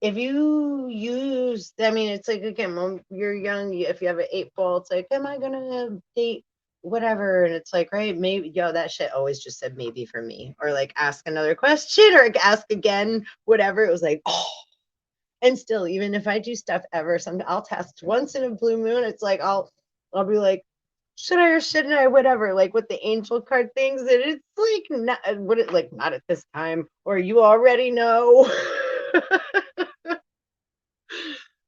If you use, I mean, it's like, again, when you're young, if you have an 8 ball, it's like, am I going to date whatever? And it's like, right, maybe, yo, that shit always just said maybe for me, or like ask another question or ask again, whatever. It was like, oh, and still, even if I do stuff ever, I'll test once in a blue moon. It's like, I'll be like, should I or shouldn't I, whatever, like with the angel card things. And it's like, not, what it like, not at this time, or you already know.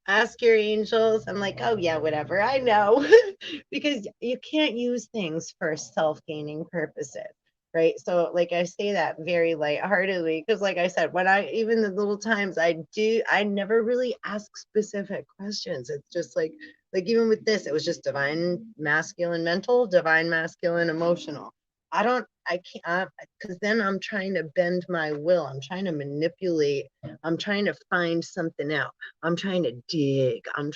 Ask your angels. I'm like, oh yeah, whatever, I know. Because you can't use things for self-gaining purposes, right? So like I say that very lightheartedly, because like I said, when I, even the little times I do, I never really ask specific questions. It's just like even with this, it was just divine masculine mental, divine masculine emotional. I can't, because then I'm trying to bend my will. I'm trying to manipulate. I'm trying to find something out. I'm trying to dig. I'm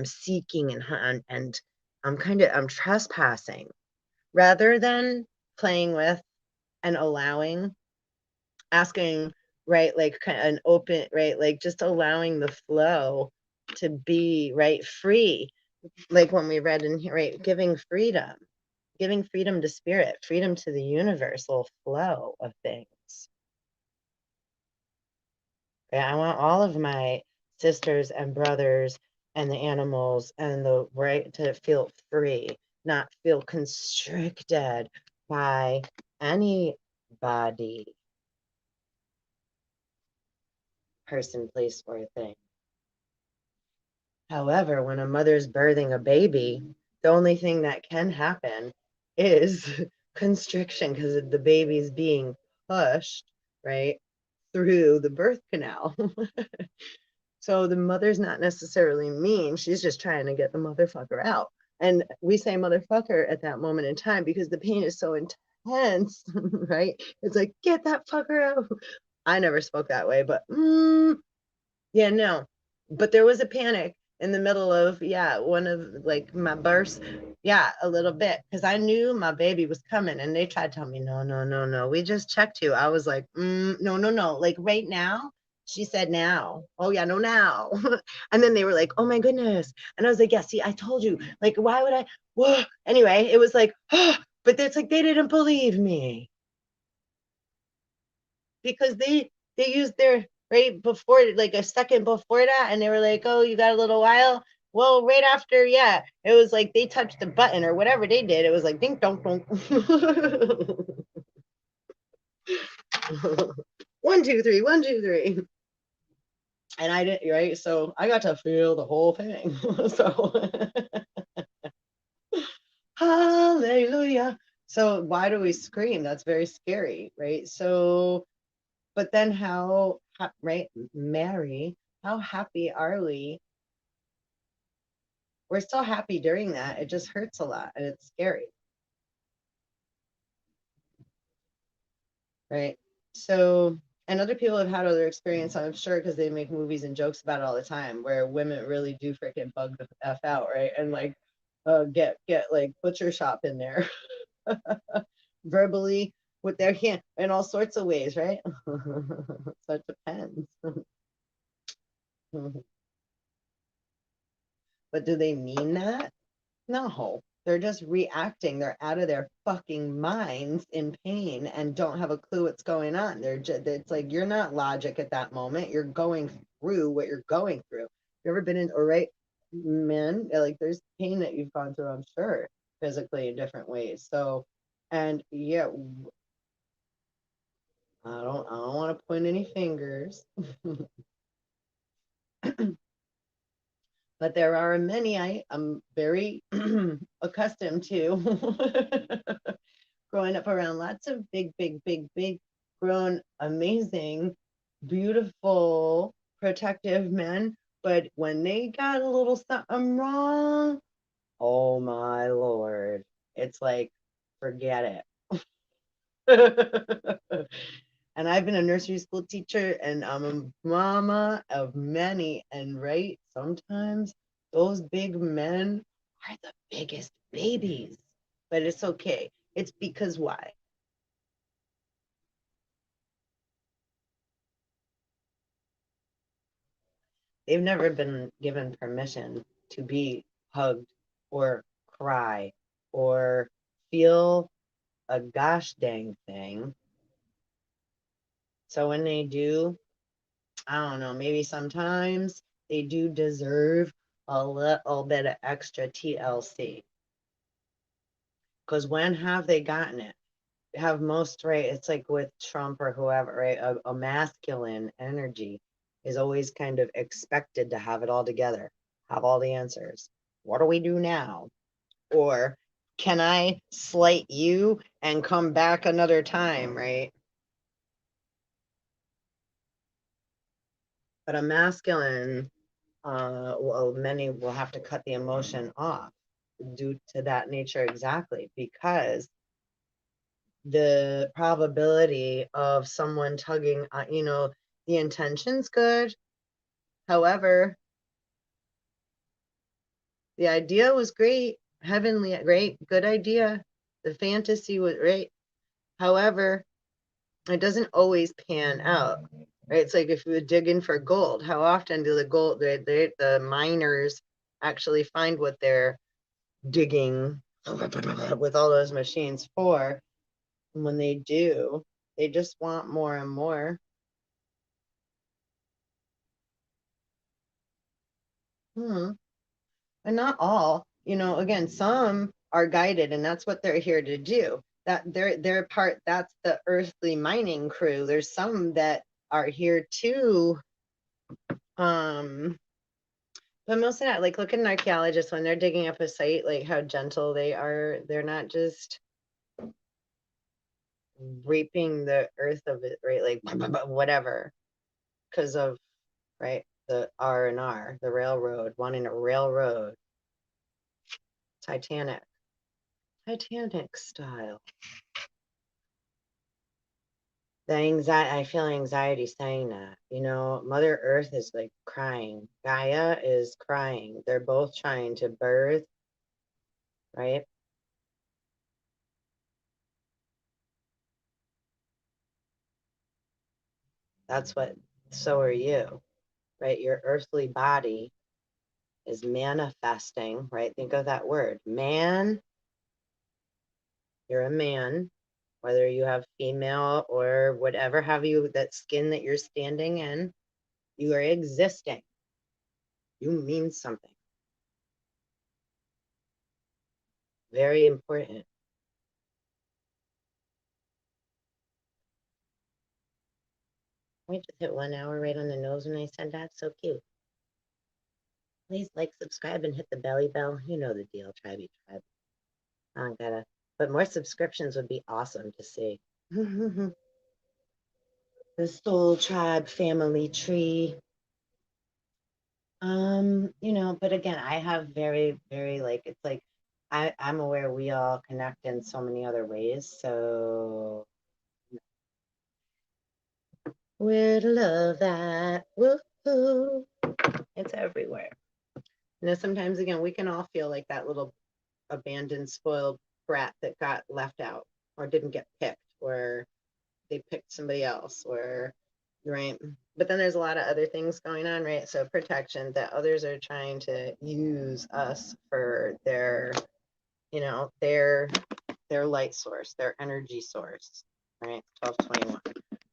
seeking and I'm trespassing rather than playing with and allowing, asking, right? Like kind of an open, right? Like just allowing the flow to be right, free. Like when we read in here, right? Giving freedom to spirit, freedom to the universal flow of things. I want all of my sisters and brothers and the animals and the right to feel free, not feel constricted by anybody, person, place, or thing. However, when a mother's birthing a baby, the only thing that can happen is constriction, because the baby's being pushed, right, through the birth canal. So the mother's not necessarily mean. She's just trying to get the motherfucker out. And we say motherfucker at that moment in time because the pain is so intense, right? It's like, get that fucker out. I never spoke that way, but yeah, no. But there was a panic in the middle of, yeah, one of like my births. Yeah, a little bit. Because I knew my baby was coming and they tried to tell me, no, no, no, no. We just checked you. I was like, no, no, no. Like right now. She said now. Oh yeah, no, now. And then they were like, oh my goodness. And I was like, yeah, see, I told you. Like, why would I? Whoa. Anyway, it was like, oh, but it's like they didn't believe me. Because they used their right before, like a second before that, and they were like, oh, you got a little while. Well, right after, yeah, it was like they touched the button or whatever they did. It was like ding dong dong. 1 2 3 1 2 3, and I didn't, right, so I got to feel the whole thing. So hallelujah. So why do we scream? That's very scary, right? So but then how right? Mary, how happy are we? We're still happy during that. It just hurts a lot and it's scary, right? So, and other people have had other experience, I'm sure, because they make movies and jokes about it all the time, where women really do freaking bug the f out, right? And like, get like butcher shop in there, verbally with their hand in all sorts of ways, right? So it depends. But do they mean that? No, they're just reacting. They're out of their fucking minds in pain and don't have a clue what's going on. They're just, it's like you're not logic at that moment. You're going through what you're going through. You ever been in, or right, men, like there's pain that you've gone through, I'm sure, physically in different ways. So, and yeah, I don't want to point any fingers, but there are many I'm very accustomed to growing up around lots of big grown, amazing, beautiful, protective men. But when they got a little something wrong, oh my Lord, it's like, forget it. And I've been a nursery school teacher and I'm a mama of many. And right, sometimes those big men are the biggest babies, but it's okay. It's because why? They've never been given permission to be hugged or cry or feel a gosh dang thing. So when they do, I don't know, maybe sometimes they do deserve a little bit of extra TLC. Because when have they gotten it? Have most, right? It's like with Trump or whoever, right? A masculine energy is always kind of expected to have it all together, have all the answers. What do we do now? Or can I slight you and come back another time, right? But a masculine, well, many will have to cut the emotion off due to that nature exactly because the probability of someone tugging, the intention's good. However, the idea was great, heavenly, great, good idea. The fantasy was great. However, it doesn't always pan out, right? It's like if you were digging for gold, how often do the miners actually find what they're digging with all those machines for? And when they do, they just want more and more. Hmm. And not all, again, some are guided and that's what they're here to do. That their part, that's the earthly mining crew. There's some that are here to but most of that, like look at an archaeologist when they're digging up a site, like how gentle they are. They're not just raping the earth of it, right? Like whatever, because of right the R&R, the railroad, wanting a railroad, Titanic, Titanic style. The anxiety, I feel anxiety saying that. Mother Earth is like crying. Gaia is crying. They're both trying to birth, right? That's what, so are you, right? Your earthly body is manifesting, right? Think of that word, man. You're a man, whether you have female or whatever have you, that skin that you're standing in, you are existing. You mean something. Very important. I just hit 1 hour right on the nose when I said that. So cute. Please like, subscribe, and hit the belly bell. You know the deal, Tribe Tribe. I don't gotta, but more subscriptions would be awesome to see. the soul tribe family tree. You know, but again, I have very, very like it's like I'm aware we all connect in so many other ways. So where to love that? Woohoo! It's everywhere. You know, sometimes again, we can all feel like that little abandoned, spoiled brat that got left out or didn't get picked, or they picked somebody else, or right. But then there's a lot of other things going on, right? So protection that others are trying to use us for their, you know, their light source, their energy source, right? 1221.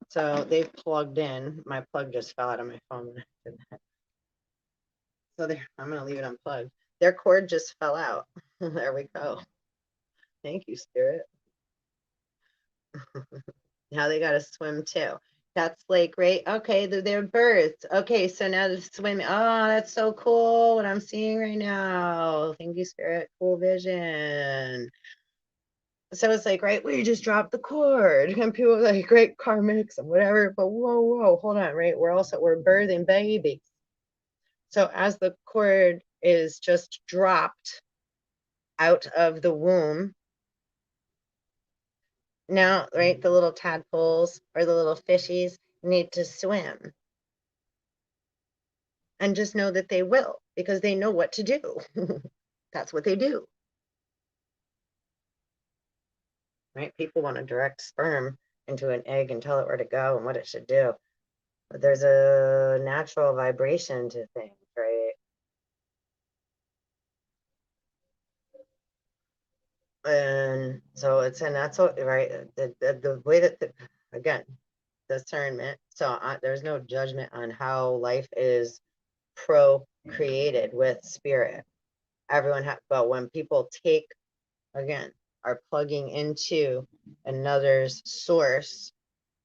So they've plugged in. My plug just fell out of my phone when I did that. So there, I'm gonna leave it unplugged. Their cord just fell out. There we go. Thank you, Spirit. Now they gotta swim too. That's like, right? Okay, they're birds. Okay, so now the swimming. Oh, that's so cool what I'm seeing right now. Thank you, Spirit. Cool vision. So it's like, right, we just dropped the cord. And people are like, great karmics and whatever. But whoa, hold on, right? We're birthing babies. So as the cord is just dropped out of the womb, now, right, the little tadpoles or the little fishies need to swim. And just know that they will, because they know what to do. That's what they do. Right? People want to direct sperm into an egg and tell it where to go and what it should do. But there's a natural vibration to things, right? And so and that's what, right? The way that, again, discernment. So there's no judgment on how life is procreated with spirit. Everyone but when people take, again, are plugging into another's source,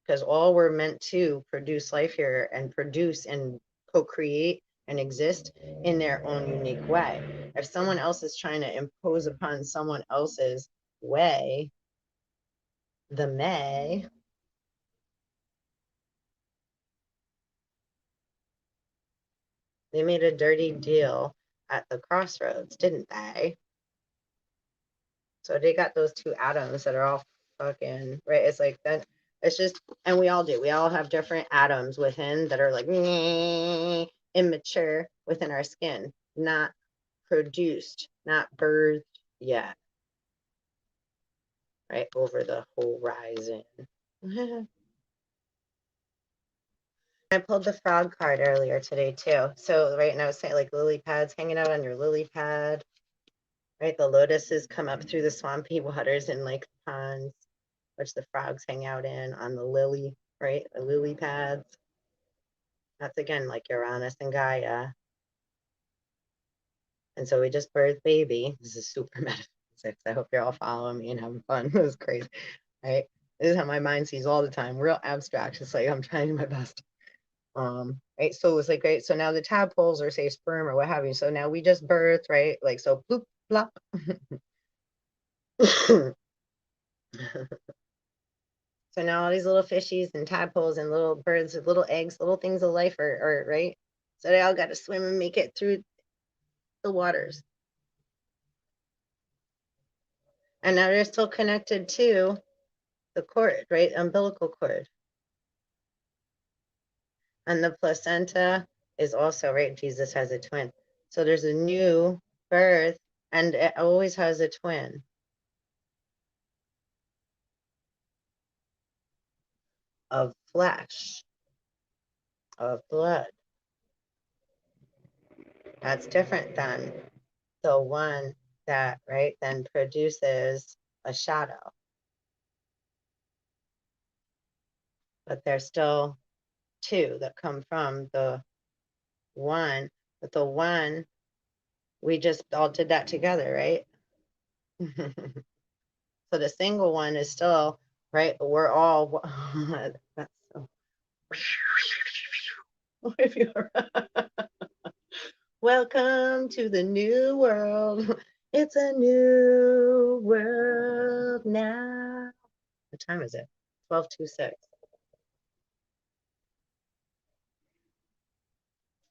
because all we're meant to produce life here and produce and co-create and exist in their own unique way. If someone else is trying to impose upon someone else's way, the may, they made a dirty deal at the crossroads, didn't they? So they got those two atoms that are all fucking right. It's like that. It's just, and we all do. We all have different atoms within that are like immature within our skin, not produced, not birthed yet, right? Over the horizon. I pulled the frog card earlier today too. So right now, it's saying like lily pads hanging out on your lily pad, right? The lotuses come up through the swampy waters and like ponds, which the frogs hang out in on the lily, right? The lily pads. That's again like Uranus and Gaia. And so we just birthed baby. This is super metaphysics. I hope you're all following me and having fun. This is crazy, right? This is how my mind sees all the time. Real abstract. It's like I'm trying my best. Right. So it was like, right. So now the tadpoles or say sperm or what have you. So now we just birth, right? Like so bloop blop. So now all these little fishies and tadpoles and little birds with little eggs, little things of life are right. So they all got to swim and make it through the waters. And now they're still connected to the cord, right? Umbilical cord. And the placenta is also, right? Jesus has a twin. So there's a new birth and it always has a twin. Of flesh, of blood. That's different than the one that, right, then produces a shadow. But there's still two that come from the one, but the one, we just all did that together, right? So the single one is still, right, we're all, that's so, welcome to the new world. It's a new world now. What time is it? 12:26.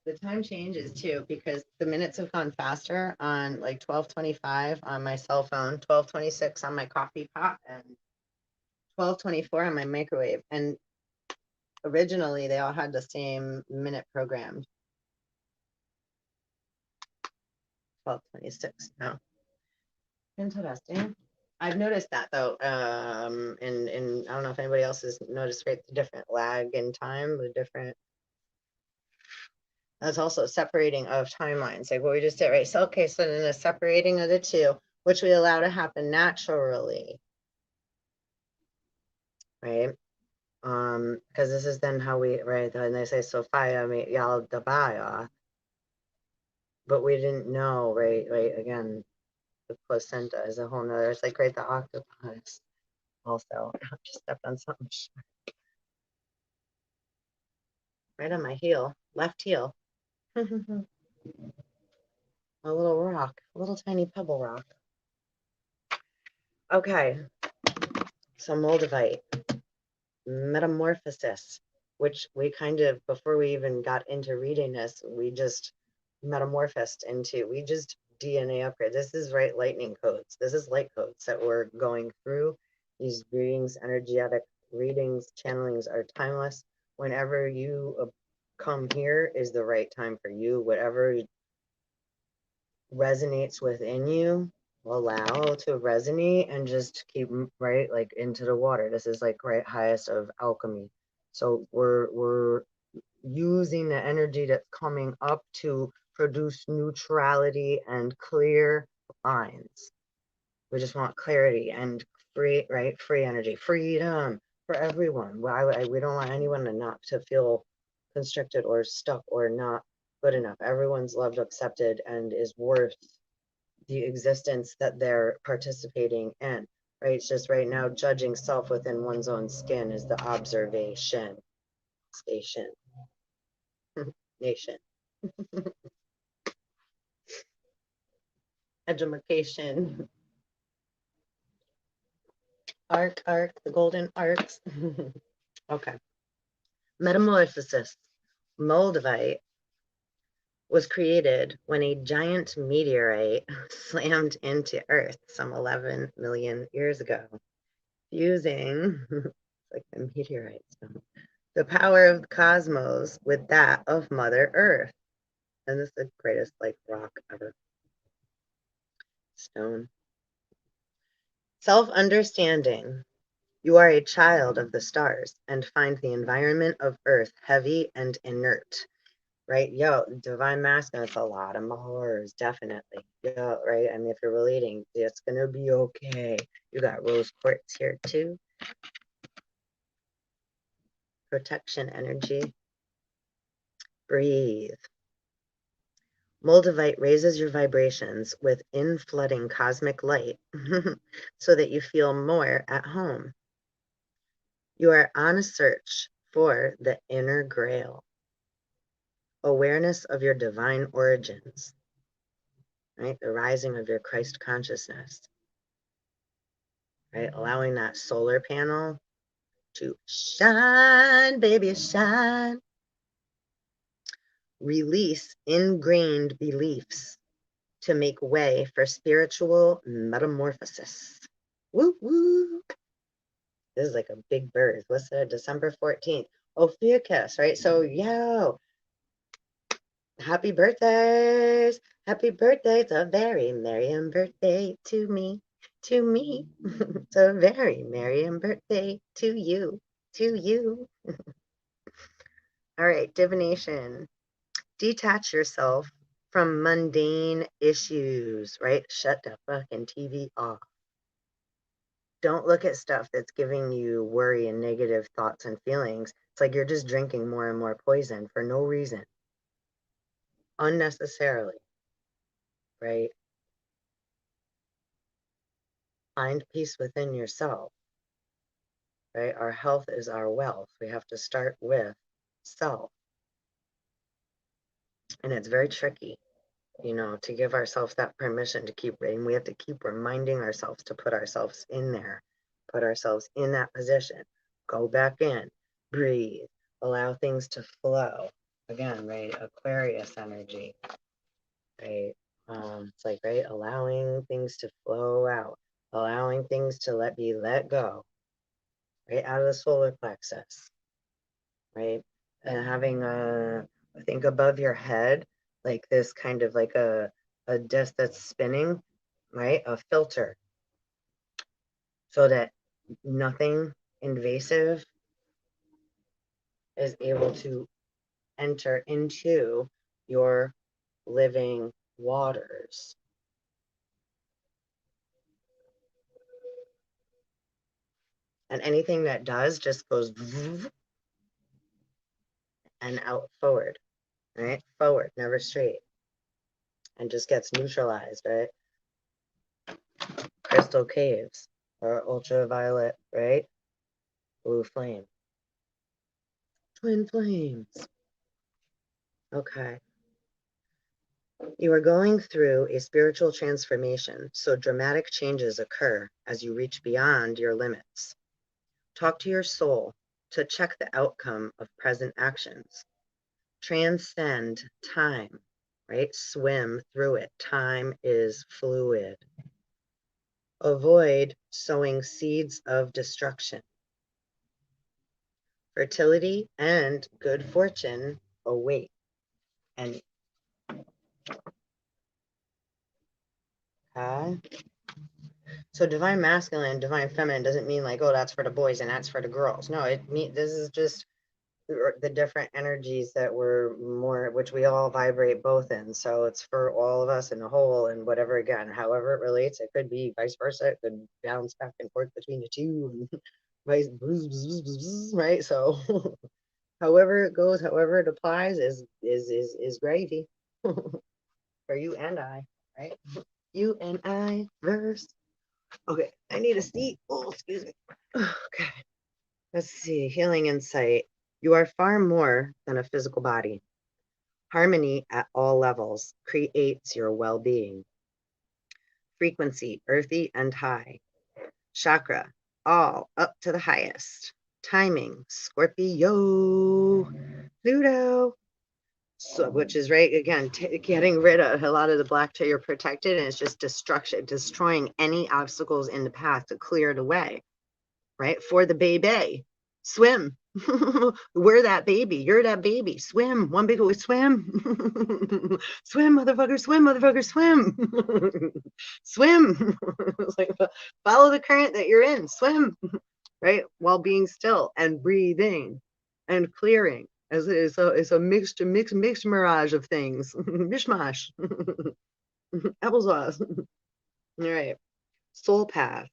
The time changes too because the minutes have gone faster on like 12:25 on my cell phone, 12:26 on my coffee pot, and 12:24 on my microwave. And originally they all had the same minute programmed. 12:26 now. Interesting. I've noticed that though. In I don't know if anybody else has noticed, right, the different lag in time, the different. That's also separating of timelines, like what we just did, right? So okay, so then the separating of the two, which we allow to happen naturally, right? Because this is then how we, right? When they say Sophia yal dabaya, but we didn't know, right? Right, again, the placenta is a whole nother. It's like, right, the octopus also. I just stepped on something right on my heel, left heel. A little rock, a little tiny pebble rock. Okay, so Moldavite, Metamorphosis, which we kind of, before we even got into reading this, we just metamorphosed into, we just DNA upgrade. This is, right, lightning codes. This is light codes that we're going through. These readings, energetic readings, channelings are timeless. Whenever you come here is the right time for you. Whatever resonates within you, allow to resonate and just keep, right, like into the water. This is like, right, highest of alchemy. So we're using the energy that's coming up to produce neutrality and clear lines. We just want clarity and free, right, free energy, freedom for everyone. We don't want anyone to feel constricted or stuck or not good enough. Everyone's loved, accepted, and is worth the existence that they're participating in, right? It's just right now judging self within one's own skin is the observation station. Nation. Education. Arc, the golden arcs. Okay. Metamorphosis Moldavite was created when a giant meteorite slammed into Earth some 11 million years ago, fusing like the meteorite stone, the power of the cosmos with that of Mother Earth. And this is the greatest, like, rock ever. Stone. Self-understanding. You are a child of the stars and find the environment of Earth heavy and inert. Right? Yo, divine masculine, it's a lot of Mars, definitely. Yo, right? I mean, if you're relating, it's gonna be okay. You got rose quartz here too. Protection energy. Breathe. Moldavite raises your vibrations with in-flooding cosmic light so that you feel more at home. You are on a search for the inner grail. Awareness of your divine origins, right? The rising of your Christ consciousness, right? Allowing that solar panel to shine, baby, shine. Release ingrained beliefs to make way for spiritual metamorphosis. Woo woo. This is like a big birth. What's that? December 14th. Ophiuchus, right? So, yo, happy birthdays. Happy birthday. It's a very merry birthday to me. To me. It's a very merry birthday to you. To you. All right, divination. Detach yourself from mundane issues, right? Shut the fucking TV off. Don't look at stuff that's giving you worry and negative thoughts and feelings. It's like you're just drinking more and more poison for no reason, unnecessarily, right? Find peace within yourself, right? Our health is our wealth. We have to start with self. And it's very tricky, you know, to give ourselves that permission to keep reading. We have to keep reminding ourselves to put ourselves in there, put ourselves in that position, go back in, breathe, allow things to flow. again, right? Aquarius energy, right? It's like, right, allowing things to flow out, allowing things to be let go, right, out of the solar plexus, right? And having I think above your head, like this kind of like a disc that's spinning, right? A filter, so that nothing invasive is able to enter into your living waters. And anything that does just goes and out forward, right? Forward, never straight, and just gets neutralized, right? Crystal caves or ultraviolet, right? Blue flame. Twin flames. Okay. You are going through a spiritual transformation, so dramatic changes occur as you reach beyond your limits. Talk to your soul to check the outcome of present actions. Transcend time, right? Swim through it. Time is fluid. Avoid sowing seeds of destruction. Fertility and good fortune await. And so divine masculine, divine feminine doesn't mean like, oh, that's for the boys and that's for the girls. No, this is just the different energies that we're more, which we all vibrate both in. So it's for all of us in the whole, and whatever, again, however it relates, it could be vice versa. It could bounce back and forth between the two, vice, right? So however it goes, however it applies is gravy for you and I, right? You and I verse. Okay, I need a seat. Oh, excuse me. Okay, let's see. Healing insight. You are far more than a physical body. Harmony at all levels creates your well-being. Frequency, earthy and high. Chakra, all up to the highest. Timing, Scorpio, Pluto. So, which is right again, getting rid of a lot of the black till you're protected, and it's just destruction, destroying any obstacles in the path to clear the way, right? For the baby, swim. We're that baby. You're that baby. Swim. One big swim. Swim, motherfucker. Swim, motherfucker. Swim. Swim. It's like follow the current that you're in. Swim, right? While being still and breathing and clearing. As it's a mixed mirage of things. Mishmash. Applesauce. All right. Soul path.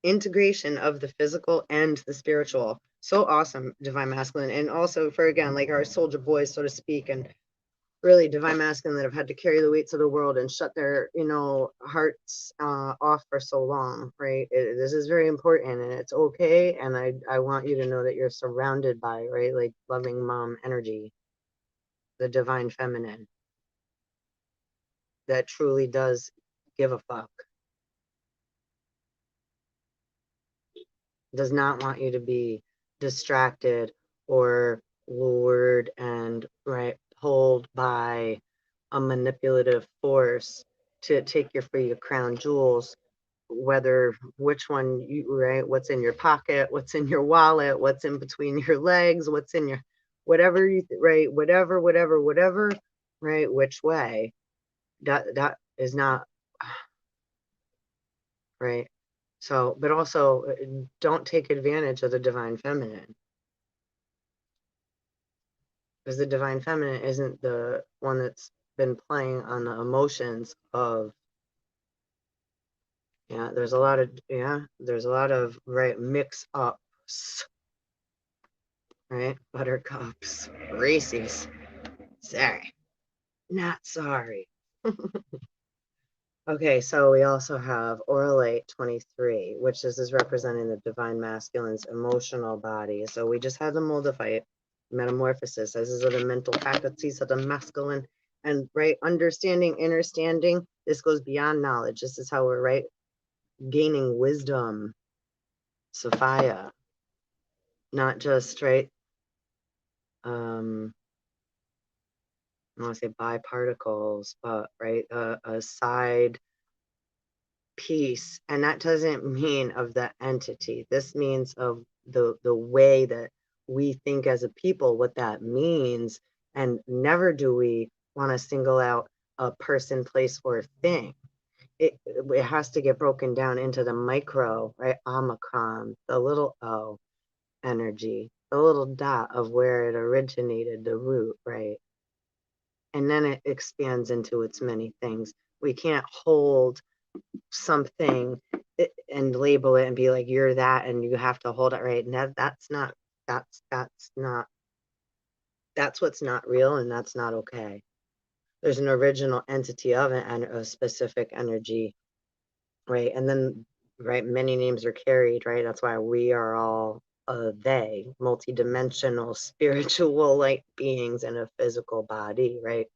Integration of the physical and the spiritual. So awesome, divine masculine. And also for, again, like our soldier boys, so to speak, and really divine masculine that have had to carry the weights of the world and shut their, hearts off for so long, right? This is very important, and it's okay. And I want you to know that you're surrounded by, right, like loving mom energy, the divine feminine that truly does give a fuck, does not want you to be distracted or lured and, right, pulled by a manipulative force to take your crown jewels, whether which one you, right, what's in your pocket, what's in your wallet, what's in between your legs, what's in your whatever you right, whatever, right, which way, that is not right. So, but also don't take advantage of the divine feminine, because the divine feminine isn't the one that's been playing on the emotions of, there's a lot of right mix ups, right? Buttercups, Reese's. Sorry, not sorry. Okay, so we also have Oralite 23, which is representing the divine masculine's emotional body. So we just had the Moldavite metamorphosis. This is the mental faculties of the masculine, and right, understanding, understanding. This goes beyond knowledge. This is how we're right gaining wisdom, Sophia, not just right I want to say biparticles, but right, a side piece, and that doesn't mean of the entity. This means of the way that we think as a people, what that means, and never do we want to single out a person, place, or thing. It has to get broken down into the micro, right? Omicron, the little O energy, the little dot of where it originated, the root, right? And then it expands into its many things. We can't hold something and label it and be like, you're that and you have to hold it, right? And that's not, that's not, that's what's not real, and that's not okay. There's an original entity of it and a specific energy, right? And then, right, many names are carried, right? That's why we are all they, multidimensional, spiritual light beings in a physical body, right?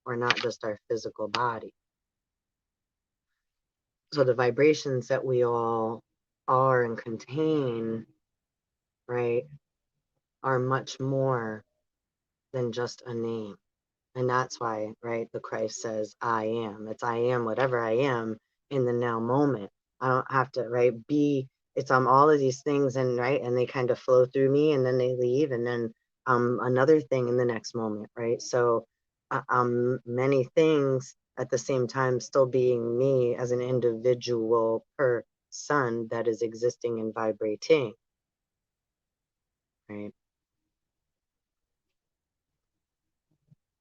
We're not just our physical body. So the vibrations that we all are and contain, right, are much more than just a name. And that's why, right, the Christ says, I am. It's I am whatever I am in the now moment. I don't have to, right, be, it's all of these things, and right, and they kind of flow through me and then they leave, and then another thing in the next moment, right? So many things at the same time, still being me as an individual person that is existing and vibrating, right?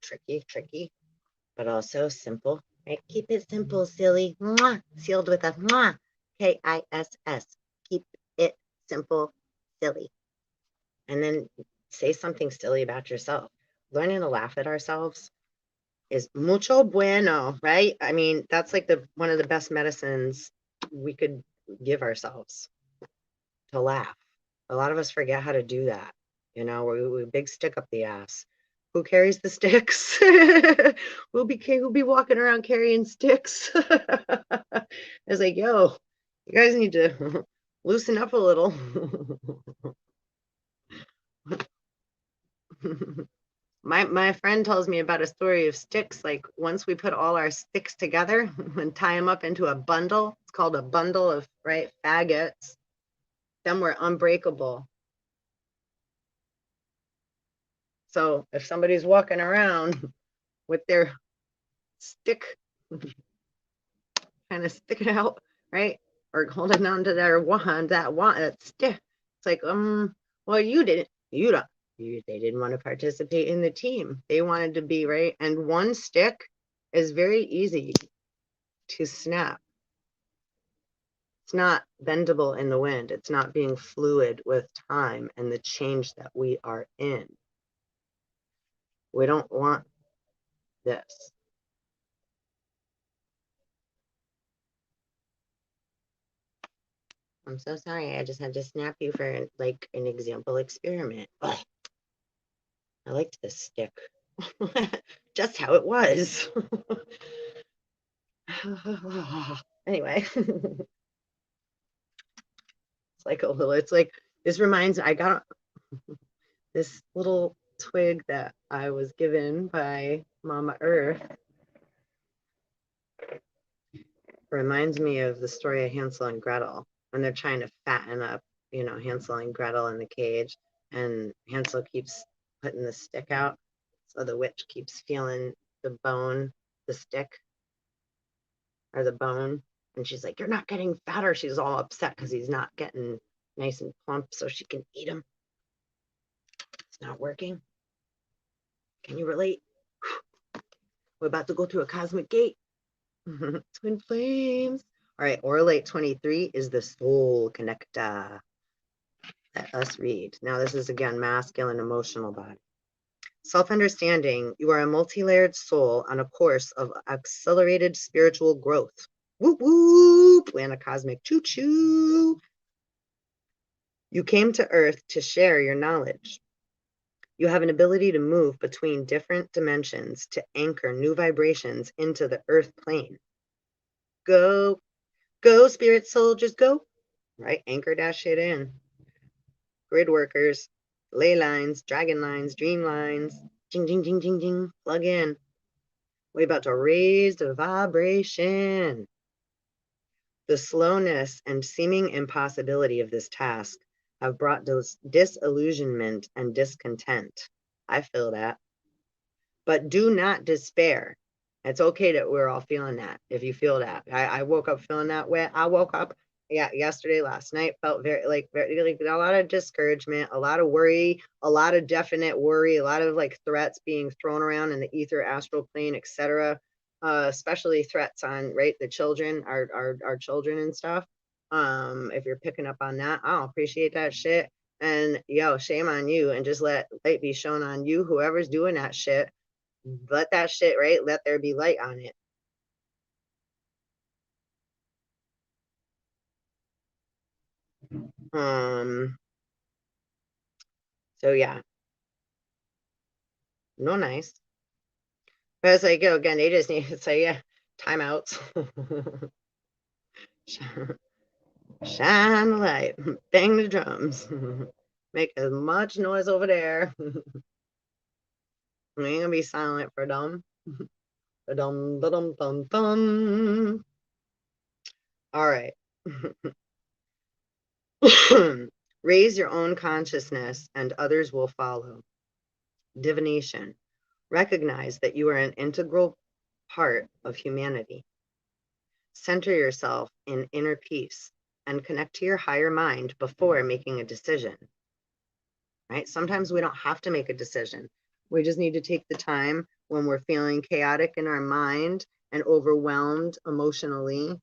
Tricky, but also simple, right? Keep it simple, silly. Mwah! Sealed with a mwah. Kiss. Keep it simple, silly. And then say something silly about yourself. Learning to laugh at ourselves is mucho bueno, right? I mean, that's like one of the best medicines we could give ourselves, to laugh. A lot of us forget how to do that. You know, we big stick up the ass. Who carries the sticks? Who'll be walking around carrying sticks? It's like, yo, you guys need to loosen up a little. My friend tells me about a story of sticks. Like, once we put all our sticks together and tie them up into a bundle, it's called a bundle of, right, faggots, then we're unbreakable. So if somebody's walking around with their stick kind of sticking out, right, or holding on to their wand, that stick, it's like, well, they didn't want to participate in the team. They wanted to be, right, and one stick is very easy to snap. It's not bendable in the wind. It's not being fluid with time and the change that we are in. We don't want this. I'm so sorry. I just had to snap you for like an example experiment. Ugh, I liked this stick. Just how it was. Anyway, it's like this reminds, I got this little twig that I was given by Mama Earth. Reminds me of the story of Hansel and Gretel when they're trying to fatten up, Hansel and Gretel in the cage, and Hansel keeps putting the stick out, so the witch keeps feeling the stick or the bone, and she's like, "You're not getting fatter." She's all upset because he's not getting nice and plump so she can eat him. It's not working. Can you relate? We're about to go through a cosmic gate. Twin flames. All right, Oralite 23 is the soul connector. Let us read. Now, this is again masculine emotional body. Self-understanding, you are a multi-layered soul on a course of accelerated spiritual growth. Whoop whoop, Lana Cosmic choo-choo. You came to Earth to share your knowledge. You have an ability to move between different dimensions to anchor new vibrations into the Earth plane. Go, go, spirit soldiers, go. Right, anchor that shit in. Grid workers, ley lines, dragon lines, dream lines, jing, jing, jing, jing, jing, plug in. We're about to raise the vibration. The slowness and seeming impossibility of this task have brought disillusionment and discontent. I feel that. But do not despair. It's okay that we're all feeling that. If you feel that, I woke up feeling that way. I woke up, yeah, yesterday, last night, felt very like a lot of discouragement, a lot of worry, a lot of definite worry, a lot of like threats being thrown around in the ether, astral plane, etc. Especially threats on the children, our children and stuff. If you're picking up on that, I don't appreciate that shit. And yo, shame on you, and just let light be shown on you, whoever's doing that shit. Let that shit, let there be light on it. So yeah, no nice. But it's like, again, they just need to say, yeah, timeouts. Shine the light, bang the drums, make as much noise over there. We ain't gonna be silent for them. Dum dum dum dum. All right. Raise your own consciousness and others will follow. Divination. Recognize that you are an integral part of humanity. Center yourself in inner peace and connect to your higher mind before making a decision. Right? Sometimes we don't have to make a decision. We just need to take the time when we're feeling chaotic in our mind and overwhelmed emotionally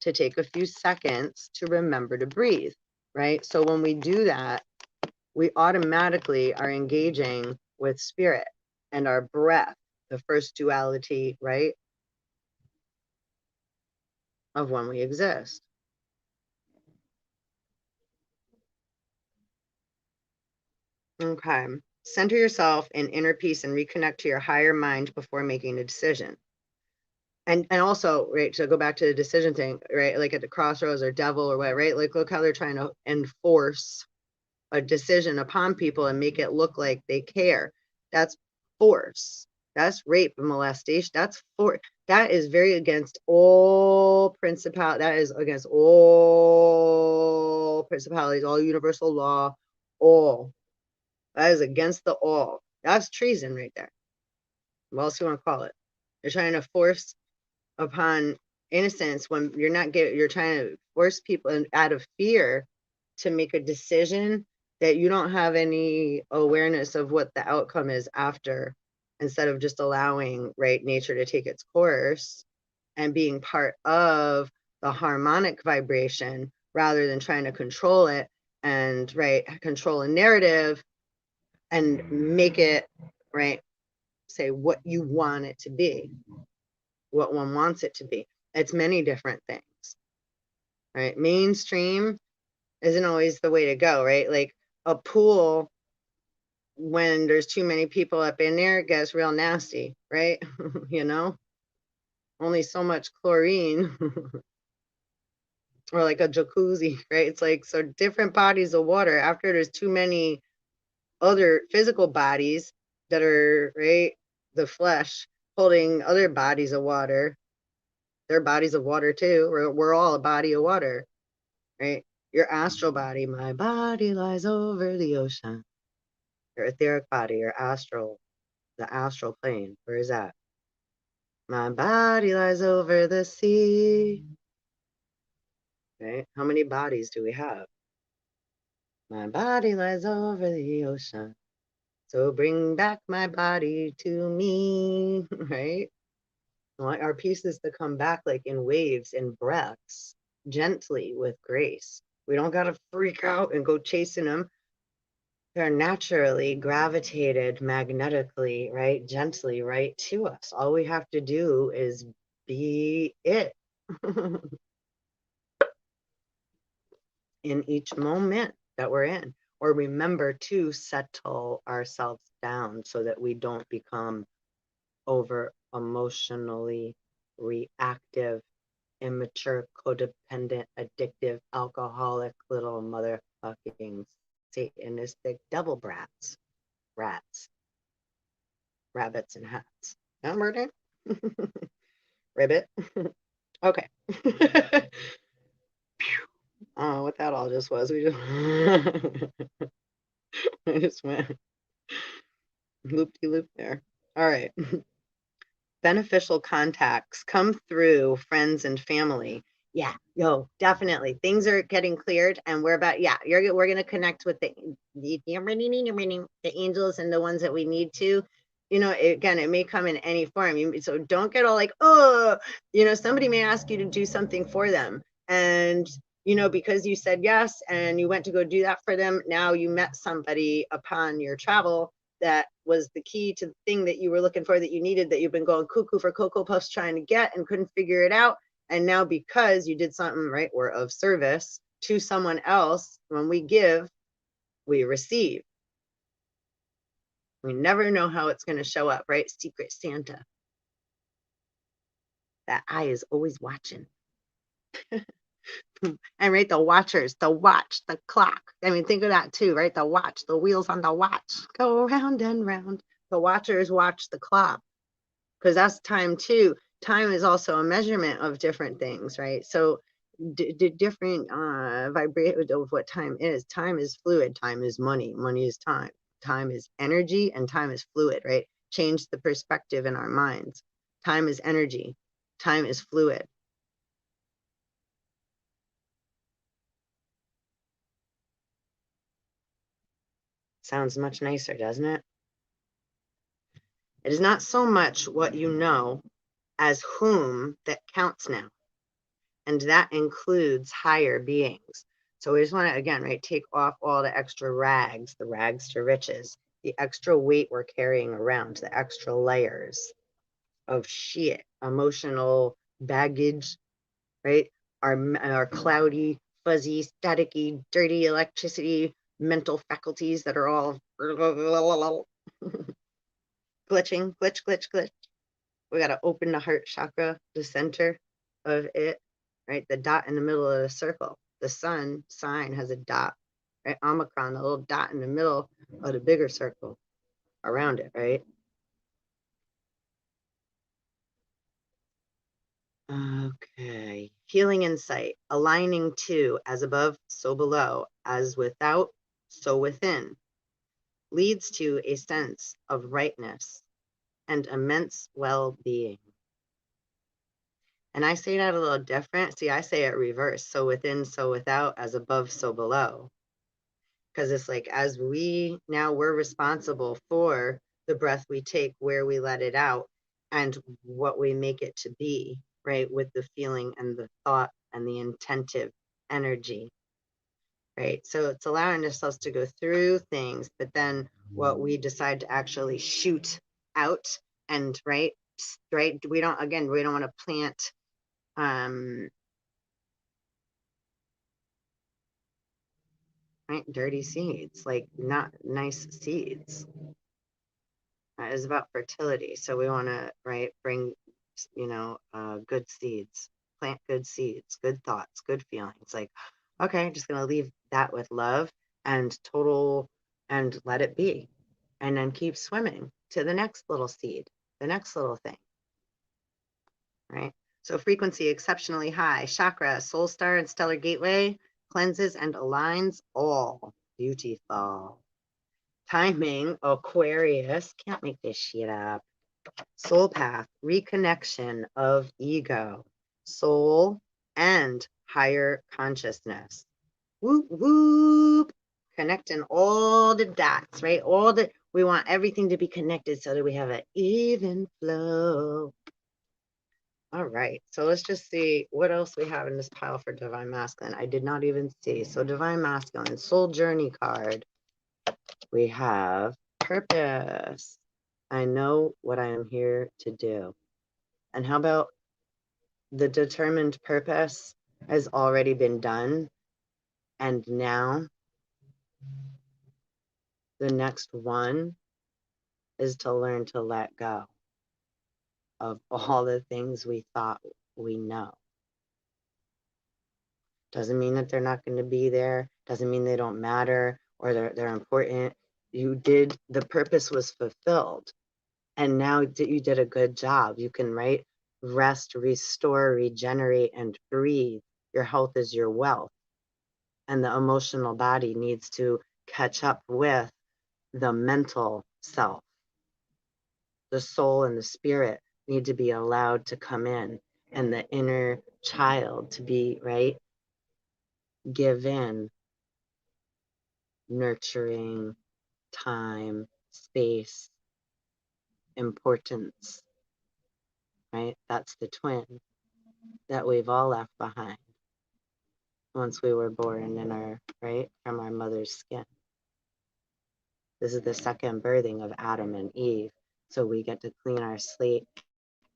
to take a few seconds to remember to breathe. Right? So when we do that, we automatically are engaging with spirit and our breath, the first duality, right, of when we exist. Okay. Center yourself in inner peace and reconnect to your higher mind before making a decision. And also, right, to go back to the decision thing, right, like at the crossroads or devil or what, right, like look how they're trying to enforce a decision upon people and make it look like they care. That's force. That's rape and molestation. That's force. That is very against all principality. That is against all principalities, all universal law, all. That is against the all. That's treason right there. What else you want to call it? You're trying to force upon innocence when you're trying to force people out of fear to make a decision that you don't have any awareness of what the outcome is after, instead of just allowing nature to take its course and being part of the harmonic vibration rather than trying to control it and control a narrative and make it say what you want it to be, what one wants it to be. It's many different things, right? Mainstream isn't always the way to go, right? Like a pool, when there's too many people up in there, it gets real nasty, right? Only so much chlorine. Or like a jacuzzi, right? It's like, so different bodies of water. After there's too many other physical bodies that are, the flesh holding other bodies of water, they're bodies of water too. We're all a body of water, right? Your astral body, my body lies over the ocean. Your etheric body, your astral, the astral plane, where is that? My body lies over the sea. Right? How many bodies do we have? My body lies over the ocean. So bring back my body to me, right? I want our pieces to come back like in waves, in breaths, gently with grace. We don't got to freak out and go chasing them. They're naturally gravitated magnetically, gently right to us. All we have to do is be it in each moment that we're in, or remember to settle ourselves down so that we don't become over emotionally reactive, immature, codependent, addictive, alcoholic little motherfucking satanistic devil rats, rabbits and hats. Remember that? Ribbit. Okay. Oh, what that all just was. We just, I just went loop-de-loop there. All right. Beneficial contacts come through friends and family. Yeah, yo, definitely. Things are getting cleared, and we're about, yeah, we're gonna connect with the angels and the ones that we need to. You know, again, it may come in any form. So don't get all like, oh, you know, somebody may ask you to do something for them. And, you know, because you said yes and you went to go do that for them, now you met somebody upon your travel that was the key to the thing that you were looking for, that you needed, that you've been going cuckoo for Cocoa Puffs trying to get and couldn't figure it out. And now because you did something right, or of service to someone else, when we give, we receive. We never know how it's going to show up, right? Secret Santa. That eye is always watching. And right, the watchers, the watch, the clock. I mean, think of that too, right? The watch, the wheels on the watch go round and round. The watchers watch the clock, because that's time too. Time is also a measurement of different things, right? So different vibration of what time is. Time is fluid. Time is money. Money is time. Time is energy, and time is fluid, right? Change the perspective in our minds. Time is energy. Time is fluid. Sounds much nicer, doesn't it? It is not so much what you know as whom that counts now. And that includes higher beings. So we just want to, again, right, take off all the extra rags, the rags to riches, the extra weight we're carrying around, the extra layers of shit, emotional baggage, right? Our cloudy, fuzzy, staticky, dirty electricity, mental faculties that are all glitching, glitch. We got to open the heart chakra, the center of it, right? The dot in the middle of the circle. The sun sign has a dot, right? Omicron, the little dot in the middle of the bigger circle around it, right? Okay. Healing insight, aligning to as above, so below, as without, so within, leads to a sense of rightness and immense well-being. And I say that a little different. See, I say it reverse. So within, so without, as above, so below. Because it's like, as we're responsible for the breath we take, where we let it out, and what we make it to be, right? With the feeling and the thought and the intentive energy, right? So it's allowing ourselves to go through things, but then what we decide to actually shoot out, and right, we don't want to plant right, dirty seeds, like not nice seeds. Is about fertility. So we want to, right, bring, good seeds, plant good seeds, good thoughts, good feelings. Like, okay, just going to leave that with love and total, and let it be. And then keep swimming to the next little seed, the next little thing, right? So frequency exceptionally high, chakra, soul star, and stellar gateway cleanses and aligns all. Beautiful. Timing, Aquarius, can't make this shit up. Soul path, reconnection of ego, soul, and higher consciousness. Whoop, whoop. Connecting all the dots, right? We want everything to be connected so that we have an even flow. All right, so let's just see what else we have in this pile for Divine Masculine. I did not even see. So Divine Masculine, Soul Journey card. We have purpose. I know what I am here to do. And how about the determined purpose has already been done, and now the next one is to learn to let go of all the things we thought we know. Doesn't mean that they're not going to be there. Doesn't mean they don't matter or they're important. The purpose was fulfilled. And now you did a good job. You can, right? Rest, restore, regenerate, and breathe. Your health is your wealth. And the emotional body needs to catch up with the mental self. The soul and the spirit need to be allowed to come in, and the inner child to be, right, given nurturing, time, space, importance, right? That's the twin that we've all left behind once we were born in our, right, from our mother's skin. This is the second birthing of Adam and Eve. So we get to clean our slate.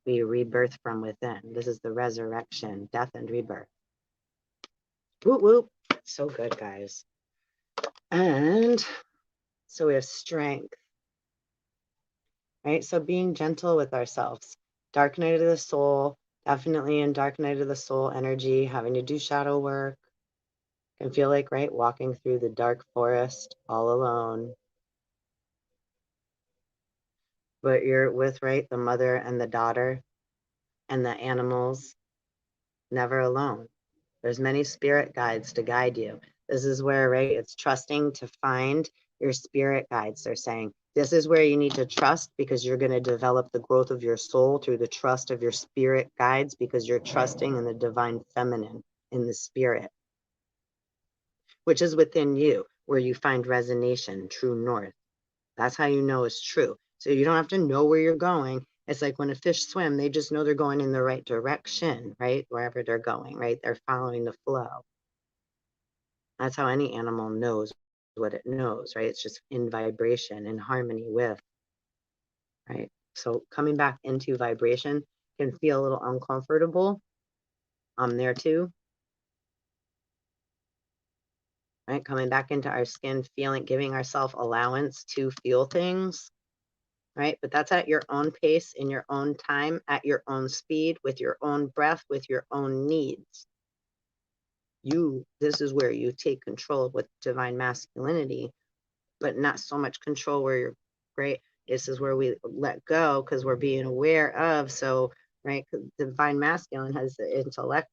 We rebirth from within. This is the resurrection, death and rebirth. Whoop, whoop. So good, guys. And so we have strength, right? So being gentle with ourselves. Dark night of the soul, definitely in dark night of the soul energy, having to do shadow work. Can feel like, right, walking through the dark forest all alone. But you're with, right, the mother and the daughter and the animals, never alone. There's many spirit guides to guide you. This is where, right, it's trusting to find your spirit guides. They're saying, this is where you need to trust because you're going to develop the growth of your soul through the trust of your spirit guides because you're trusting in the divine feminine, in the spirit, which is within you, where you find resonation, true north. That's how you know it's true. So you don't have to know where you're going. It's like when a fish swim, they just know they're going in the right direction, right? Wherever they're going, right? They're following the flow. That's how any animal knows what it knows, right? It's just in vibration, in harmony with, right? So coming back into vibration can feel a little uncomfortable. I'm there too, right? Coming back into our skin, feeling, giving ourselves allowance to feel things, right? But that's at your own pace, in your own time, at your own speed, with your own breath, with your own needs. This is where you take control with divine masculinity, but not so much control where you're great. This is where we let go because we're being aware of. So, right, divine masculine has the intellect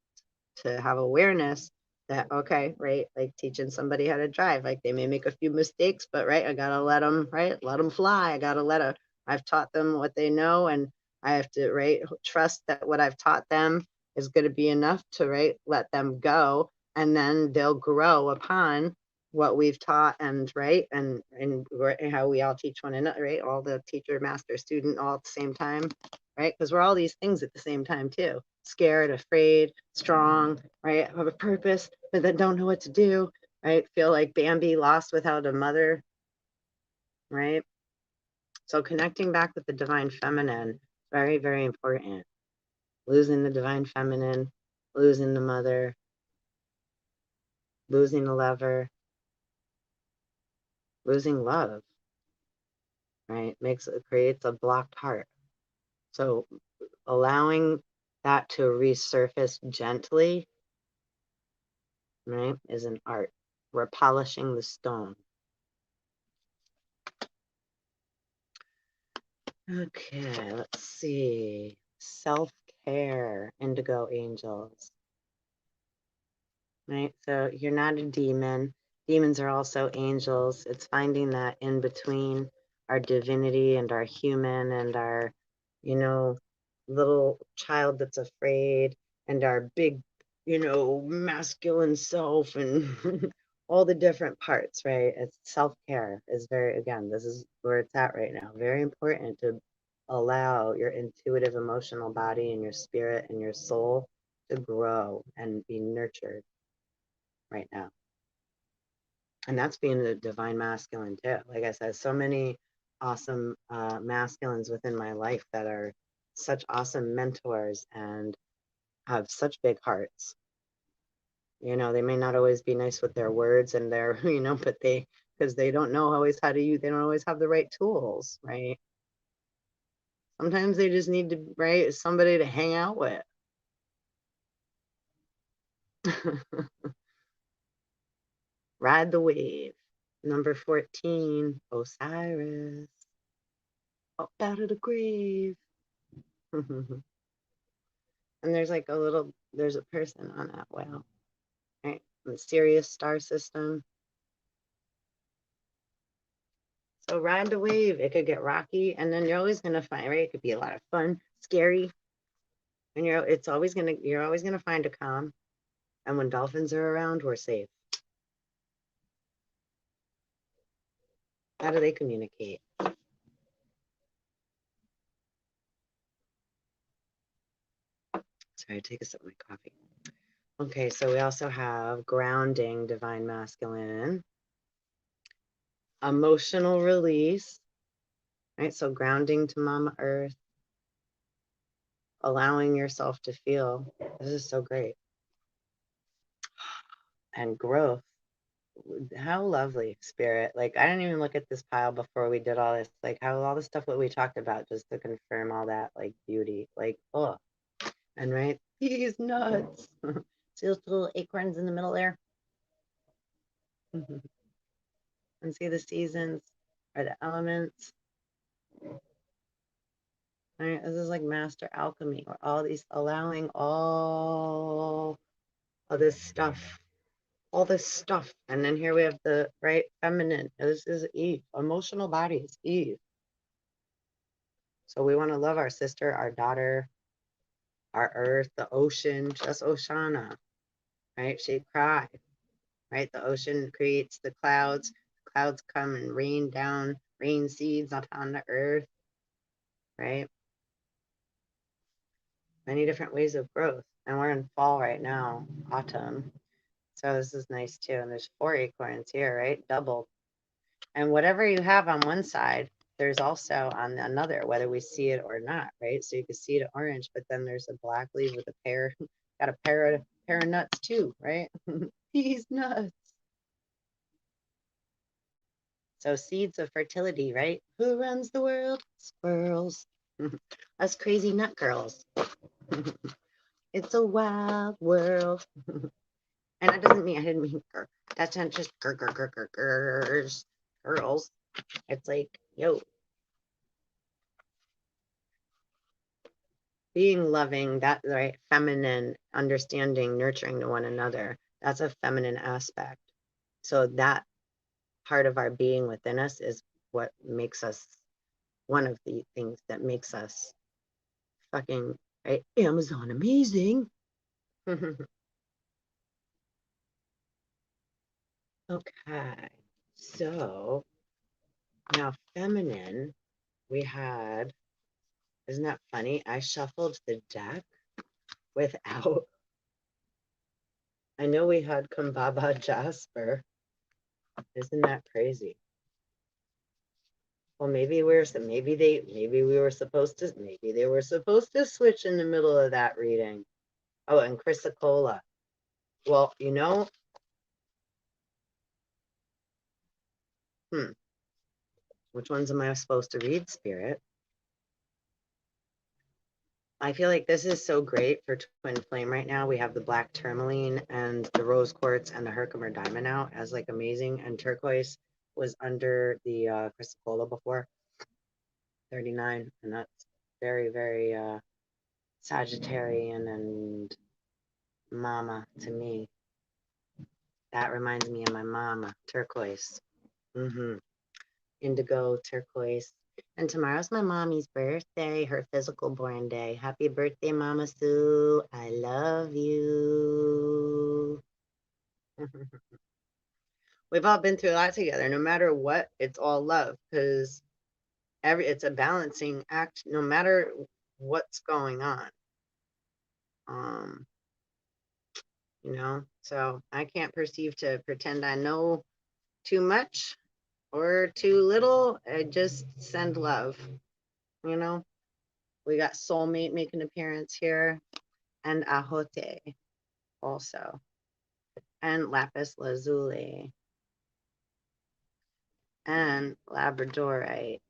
to have awareness that, okay, right, like teaching somebody how to drive, like they may make a few mistakes, but right, I gotta let them, right, let them fly. I gotta I've taught them what they know, and I have to, right, trust that what I've taught them is going to be enough to, right, let them go, and then they'll grow upon what we've taught, and right, and how we all teach one another, right, all the teacher, master, student, all at the same time, right, because we're all these things at the same time too. Scared, afraid, strong, right, have a purpose, but then don't know what to do, right, feel like Bambi lost without a mother, right? So connecting back with the divine feminine, very, very important. Losing the divine feminine, losing the mother, losing the lover, losing love, right? Creates a blocked heart. So allowing that to resurface gently, right, is an art. We're polishing the stone. Okay, let's see. Self-care, indigo angels. Right? So you're not a demon. Demons are also angels. It's finding that in between our divinity and our human and our, little child that's afraid and our big, masculine self and all the different parts, right? It's self-care is very, again, this is where it's at right now. Very important to allow your intuitive emotional body and your spirit and your soul to grow and be nurtured right now. And that's being the divine masculine too. Like I said, so many awesome masculines within my life that are such awesome mentors and have such big hearts. They may not always be nice with their words and their, but because they don't know always how to use, they don't always have the right tools, right? Sometimes they just need to, right, somebody to hang out with. Ride the wave. Number 14, Osiris. Up out of the grave. And there's like there's a person on that whale, right? Mysterious star system. So ride the wave. It could get rocky, and then you're always gonna find, right? It could be a lot of fun, scary, and you're always gonna find a calm. And when dolphins are around, we're safe. How do they communicate? Sorry, take a sip of my coffee. Okay, so we also have grounding, divine masculine, emotional release, right? So grounding to Mama Earth, allowing yourself to feel. This is so great. And growth. How lovely, Spirit. Like, I didn't even look at this pile before we did all this. Like, how all the stuff that we talked about just to confirm all that, like, beauty. Like, oh. And right, he's nuts. See those little acorns in the middle there? And see the seasons or the elements. All right, this is like master alchemy, or all these, allowing all of this stuff, all this stuff. And then here we have the right feminine. This is Eve, emotional bodies, Eve. So we want to love our sister, our daughter, our earth, the ocean. That's Oshana, right? She cried, right? The ocean creates the clouds. Clouds come and rain down, rain seeds upon the earth, right? Many different ways of growth. And we're in fall right now, autumn. So this is nice too. And there's 4 acorns here, right? Doubled. And whatever you have on one side, there's also on another, whether we see it or not, right? So you can see the orange, but then there's a black leaf with a pear, got a pair of nuts too, right? These nuts. So seeds of fertility, right? Who runs the world? Squirrels. Us crazy nut girls. It's a wild world. And that doesn't mean, I didn't mean that's not just girls. It's like, yo, being loving, that right, feminine, understanding, nurturing to one another. That's a feminine aspect. So that part of our being within us is what makes us, one of the things that makes us fucking, right, Amazon amazing. Okay, so now feminine, we had, isn't that funny? I shuffled the deck without, I know we had Kumbaba Jasper. Isn't that crazy? Well, maybe we were supposed to switch in the middle of that reading. Oh, and Chrysicola. Well, which ones am I supposed to read, Spirit? I feel like this is so great for Twin Flame right now. We have the black tourmaline and the rose quartz and the Herkimer diamond out as like amazing. And turquoise was under the Chrysicola before, 39. And that's very, very Sagittarian and mama to me. That reminds me of my mama, turquoise. Indigo, turquoise. And tomorrow's my mommy's birthday, her physical born day. Happy birthday, Mama Sue. I love you. We've all been through a lot together. No matter what, it's all love, because it's a balancing act no matter what's going on. So I can't pretend I know too much or too little. I just send love. We got soulmate making an appearance here, and Ahote also, and lapis lazuli, and labradorite,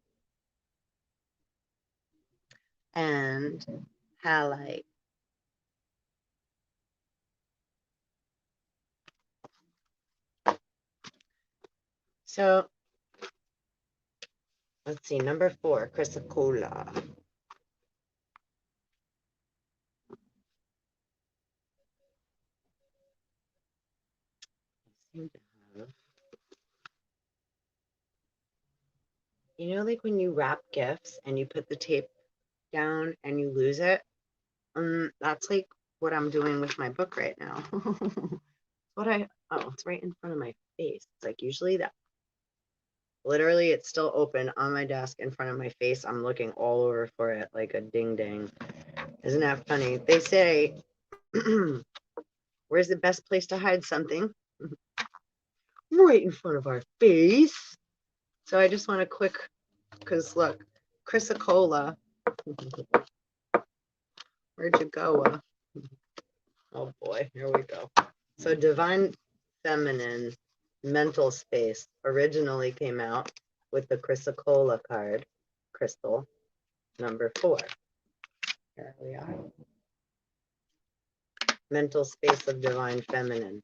and halite. So Let's see, number 4, chrysocolla. I seem to have, you know, like when you wrap gifts and you put the tape down and you lose it? That's like what I'm doing with my book right now. It's right in front of my face. It's like usually that, literally, it's still open on my desk in front of my face. I'm looking all over for it like a ding ding. Isn't that funny? They say, where's the best place to hide something? Right in front of our face. So I just want to quick, because look, chrysocolla. Where'd you go? Oh boy, here we go. So divine feminine mental space originally came out with the chrysocolla card, crystal number 4. Here we are. Mental space of divine feminine.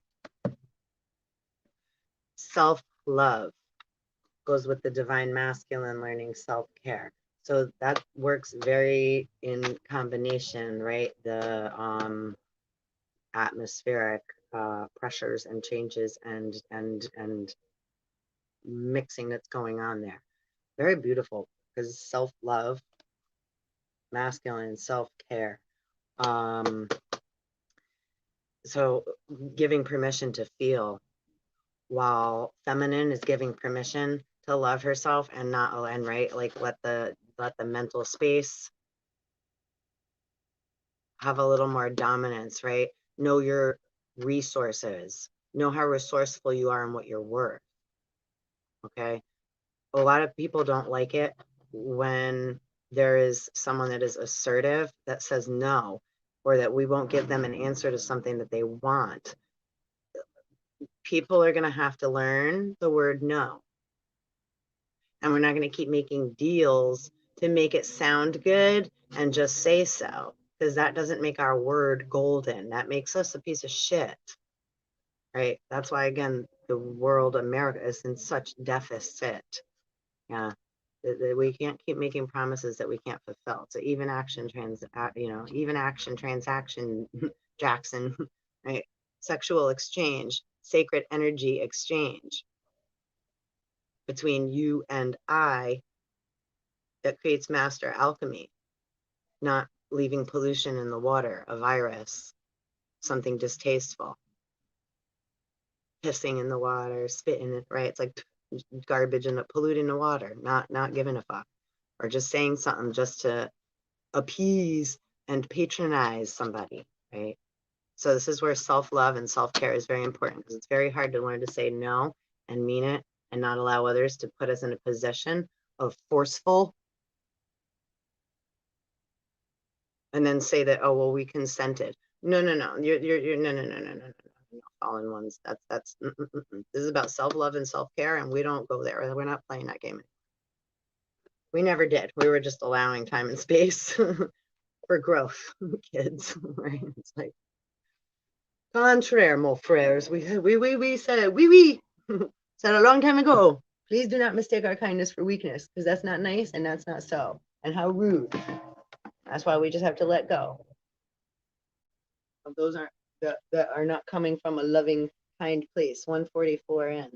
Self-love goes with the divine masculine, learning self-care. So that works very in combination, right? The atmospheric pressures and changes and mixing that's going on there. Very beautiful, because self-love, masculine, self-care. So giving permission to feel, while feminine is giving permission to love herself and not, and right, like let the mental space have a little more dominance, right? Know your resources, know how resourceful you are and what you're worth. Okay. A lot of people don't like it when there is someone that is assertive that says no, or that we won't give them an answer to something that they want. People are going to have to learn the word no. And we're not going to keep making deals to make it sound good and just say so, because that doesn't make our word golden. That makes us a piece of shit. Right? That's why, again, the world, America, is in such deficit. Yeah. We can't keep making promises that we can't fulfill. So even action transaction, Jackson, right? Sexual exchange, sacred energy exchange between you and I that creates master alchemy, not leaving pollution in the water, a virus, something distasteful, pissing in the water, spitting it, right? It's like garbage and polluting the water, not giving a fuck, or just saying something just to appease and patronize somebody, right? So this is where self-love and self-care is very important, because it's very hard to learn to say no and mean it and not allow others to put us in a position of forceful, and then say that, oh well, we consented. No, you're no. Fallen ones. That's This is about self-love and self-care, and we don't go there. We're not playing that game. We never did. We were just allowing time and space for growth, kids. Right? It's like, contraire, mon frères. We said we said a long time ago. Please do not mistake our kindness for weakness, because that's not nice and that's not so. And how rude. That's why we just have to let go of those that are not coming from a loving, kind place. 144 in,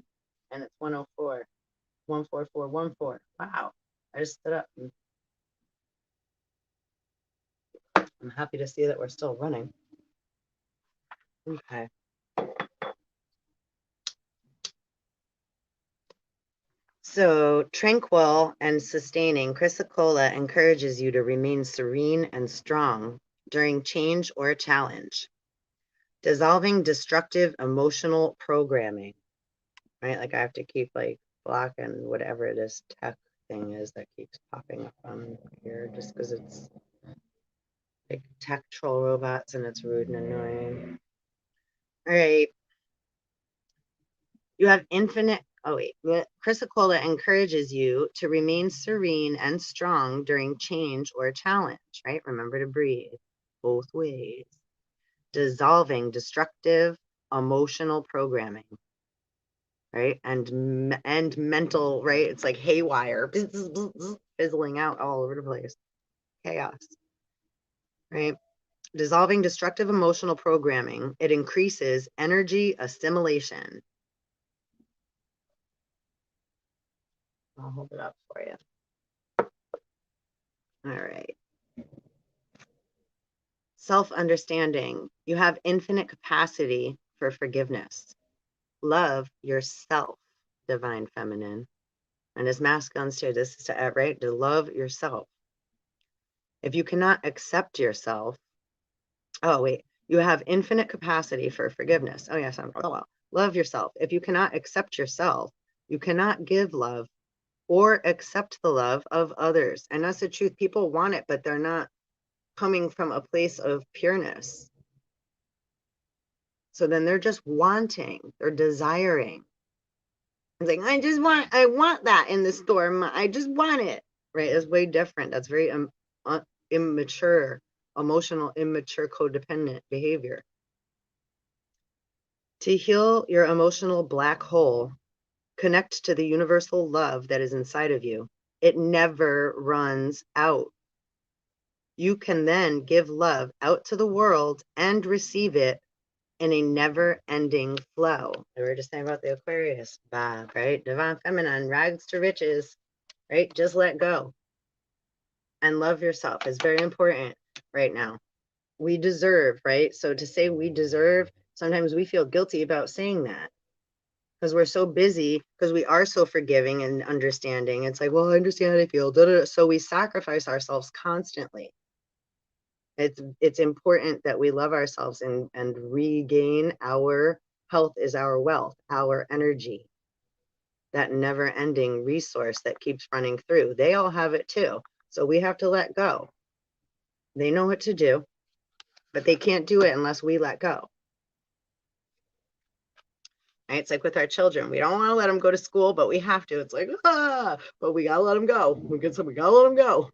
and it's 104. 14414. Wow. I just stood up. I'm happy to see that we're still running. Okay. So, tranquil and sustaining, chrysocolla encourages you to remain serene and strong during change or challenge. Dissolving destructive emotional programming, right? Like I have to keep like blocking whatever this tech thing is that keeps popping up on here, just because it's like tech troll robots and it's rude and annoying. All right. You have infinite. Oh, wait. Chrysocolla encourages you to remain serene and strong during change or challenge, right? Remember to breathe both ways. Dissolving destructive emotional programming. right? And mental, right? It's like haywire, fizzling out all over the place, chaos, right? Dissolving destructive emotional programming, it increases energy assimilation. I'll hold it up for you. All right. Self-understanding. You have infinite capacity for forgiveness. Love yourself, divine feminine. And as masculines too, this is to, right? To love yourself. If you cannot accept yourself, oh, wait, you have infinite capacity for forgiveness. Oh, yes, love yourself. If you cannot accept yourself, you cannot give love or accept the love of others. And that's the truth. People want it, but they're not coming from a place of pureness. So then they're just wanting, they're desiring. It's like, I want that in the store. I just want it, right? It's way different. That's very immature, emotional, immature, codependent behavior. To heal your emotional black hole, connect to the universal love that is inside of you. It never runs out. You can then give love out to the world and receive it in a never-ending flow. We were just saying about the Aquarius vibe, right? Divine feminine, rags to riches, right? Just let go and love yourself is very important right now. We deserve, right? So to say we deserve, sometimes we feel guilty about saying that because we're so busy, because we are so forgiving and understanding. It's like, well, I understand how I feel. So we sacrifice ourselves constantly. It's important that we love ourselves and regain our health is our wealth, our energy, that never ending resource that keeps running through. They all have it too. So we have to let go. They know what to do, but they can't do it unless we let go. Right? It's like with our children. We don't want to let them go to school, but we have to. It's like, but we got to let them go. We got to let them go.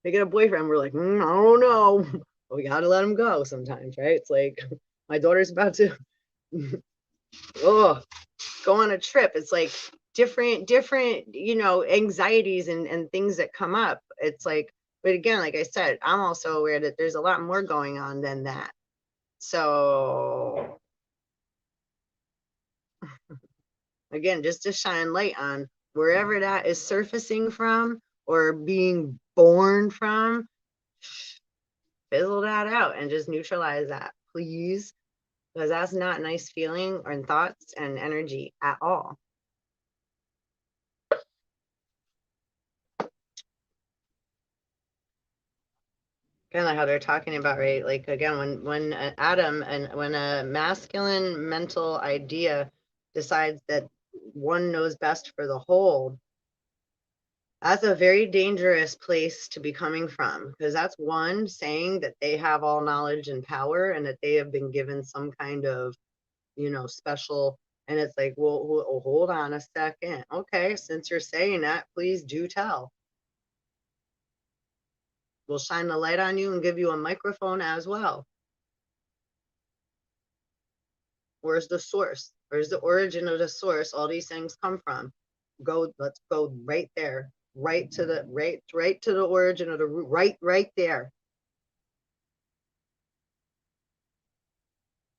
They get a boyfriend. We're like, I don't know. But we got to let them go sometimes, right? It's like my daughter's about to go on a trip. It's like different, anxieties and things that come up. It's like, but again, like I said, I'm also aware that there's a lot more going on than that. So again, just to shine light on wherever that is surfacing from or being born from, fizzle that out and just neutralize that, please, because that's not nice feeling or thoughts and energy at all. Kind of like how they're talking about, right? Like again, when Adam and when a masculine mental idea decides that one knows best for the whole, that's a very dangerous place to be coming from, because that's one saying that they have all knowledge and power and that they have been given some kind of, special. And it's like, well, hold on a second. Okay, since you're saying that, please do tell. We'll shine the light on you and give you a microphone as well. Where's the source? Where's the origin of the source? All these things come from. Let's go right there, right to the origin of the root, right there.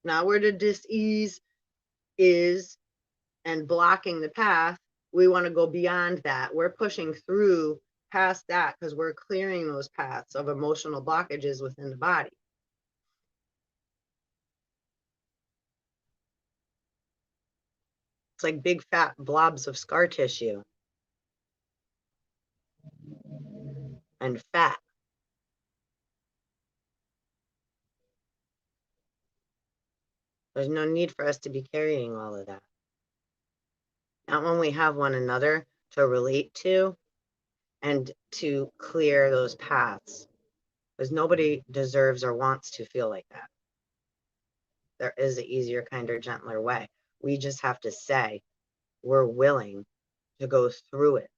Now where the dis-ease is and blocking the path, we want to go beyond that. We're pushing through past that because we're clearing those paths of emotional blockages within the body. It's like big fat blobs of scar tissue and fat. There's no need for us to be carrying all of that. Not when we have one another to relate to and to clear those paths, because nobody deserves or wants to feel like that. There is an easier, kinder, gentler way. We just have to say we're willing to go through it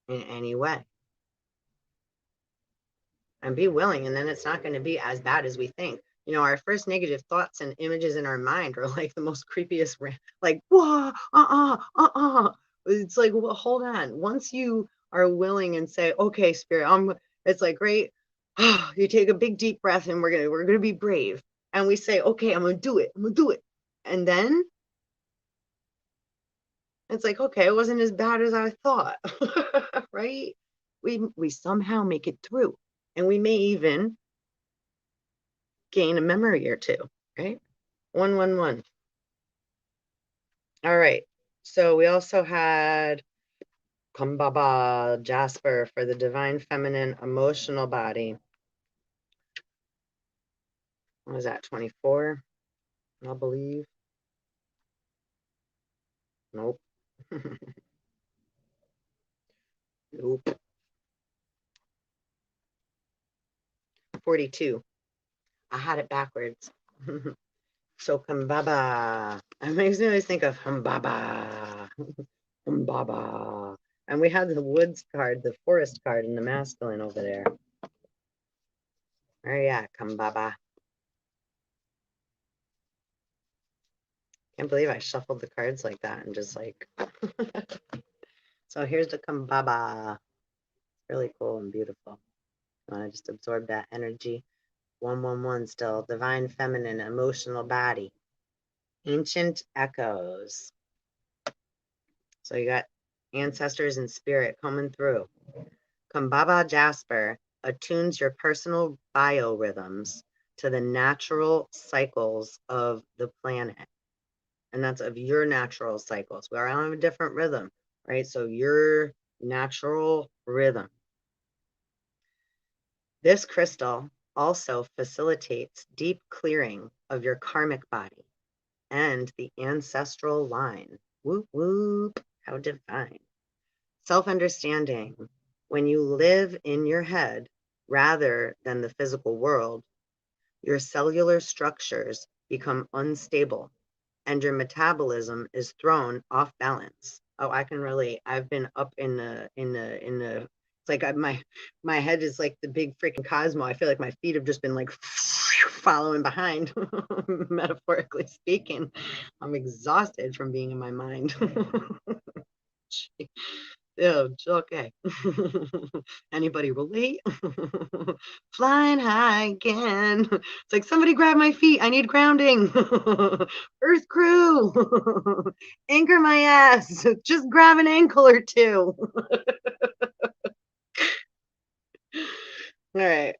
in any way. And be willing, and then it's not going to be as bad as we think. You know, our first negative thoughts and images in our mind are like the most creepiest, like, whoa, It's like, well, hold on. Once you are willing and say, okay, spirit, it's like, great. You take a big deep breath and we're gonna be brave. And we say, okay, I'm gonna do it. I'm gonna do it. And then it's like, okay, it wasn't as bad as I thought. Right? We somehow make it through. And we may even gain a memory or two, right? 111. All right. So we also had Kumbaba Jasper for the divine feminine emotional body. What was that? 24, I believe. Nope. Nope. 42. I had it backwards. So Kumbaba. It makes me always think of Humbaba. Humbaba. And we had the woods card, the forest card in the masculine over there. Oh yeah, Kumbaba. Can't believe I shuffled the cards like that and just like. So here's the Kumbaba. Really cool and beautiful. I want to just absorb that energy. 111 still. Divine feminine emotional body. Ancient echoes. So you got ancestors and spirit coming through. Kumbaba Jasper attunes your personal biorhythms to the natural cycles of the planet. And that's of your natural cycles. We all have a different rhythm, right? So your natural rhythm. This crystal also facilitates deep clearing of your karmic body and the ancestral line. Whoop, whoop, how divine. Self-understanding. When you live in your head rather than the physical world, your cellular structures become unstable and your metabolism is thrown off balance. Oh, I can relate. I've been up it's like my head is like the big freaking Cosmo. I feel like my feet have just been like following behind, metaphorically speaking. I'm exhausted from being in my mind. Yeah, okay. Anybody relate? Flying high again. It's like somebody grab my feet. I need grounding. Earth crew. Anchor my ass. Just grab an ankle or two. All right.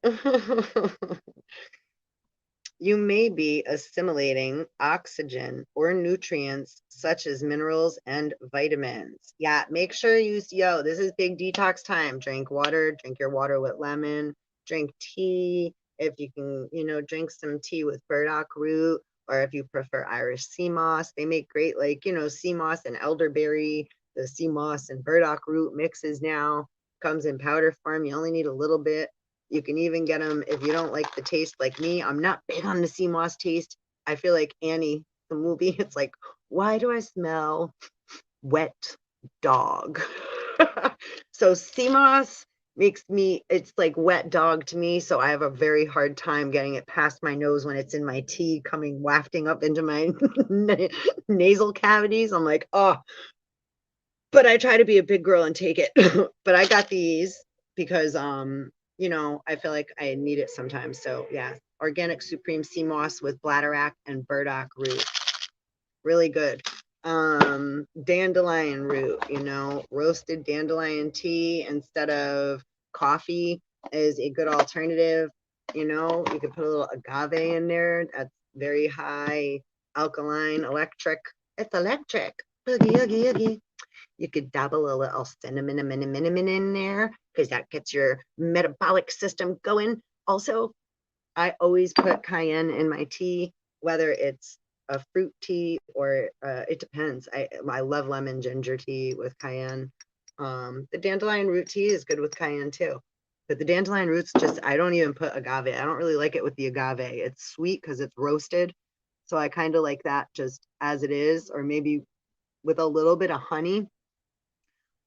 You may be assimilating oxygen or nutrients such as minerals and vitamins. Yeah, make sure this is big detox time. Drink water, drink your water with lemon, drink tea. If you can, drink some tea with burdock root, or if you prefer Irish sea moss, they make great, sea moss and elderberry, the sea moss and burdock root mixes now. Comes in powder form. You only need a little bit. You can even get them if you don't like the taste like me. I'm not big on the sea moss taste. I feel like Annie, the movie, it's like, why do I smell wet dog? So sea moss it's like wet dog to me. So I have a very hard time getting it past my nose when it's in my tea, coming wafting up into my nasal cavities. I'm like, oh, but I try to be a big girl and take it. But I got these because I feel like I need it sometimes. So yeah, organic supreme sea moss with bladderwrack and burdock root. Really good. Dandelion root, roasted dandelion tea instead of coffee is a good alternative. You could put a little agave in there. That's very high alkaline, electric. It's electric. Boogie, oogie, oogie. You could dabble a little cinnamon in there because that gets your metabolic system going. Also, I always put cayenne in my tea, whether it's a fruit tea or it depends. I love lemon ginger tea with cayenne. The dandelion root tea is good with cayenne too. But the dandelion roots, I don't even put agave. I don't really like it with the agave. It's sweet because it's roasted. So I kind of like that just as it is, or maybe with a little bit of honey.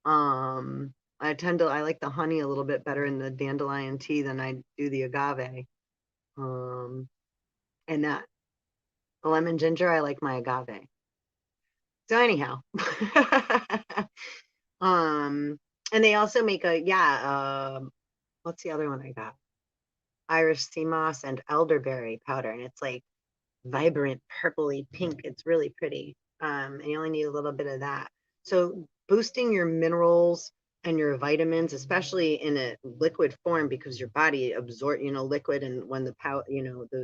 I like the honey a little bit better in the dandelion tea than I do the agave. and that. The lemon ginger, I like my agave. So anyhow, um, and they also make what's the other one I got? Irish sea moss and elderberry powder, and it's like vibrant purpley pink. It's really pretty. And you only need a little bit of that. So boosting your minerals and your vitamins, especially in a liquid form, because your body absorb, liquid, and when the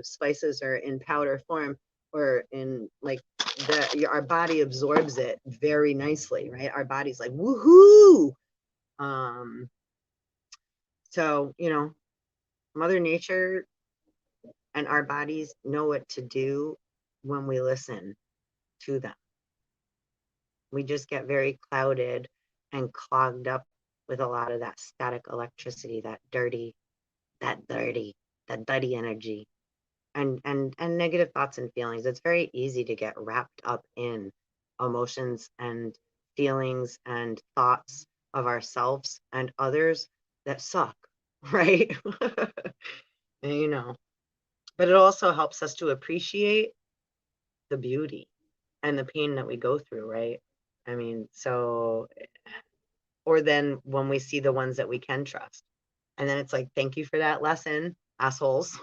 spices are in powder form or in like our body absorbs it very nicely, right? Our body's like woohoo. Um, so Mother Nature and our bodies know what to do when we listen to them. We just get very clouded and clogged up with a lot of that static electricity, that dirty, that dirty energy, and negative thoughts and feelings. It's very easy to get wrapped up in emotions and feelings and thoughts of ourselves and others that suck, right? and, but it also helps us to appreciate the beauty and the pain that we go through, right? I mean, or then when we see the ones that we can trust. And then it's like, thank you for that lesson, assholes.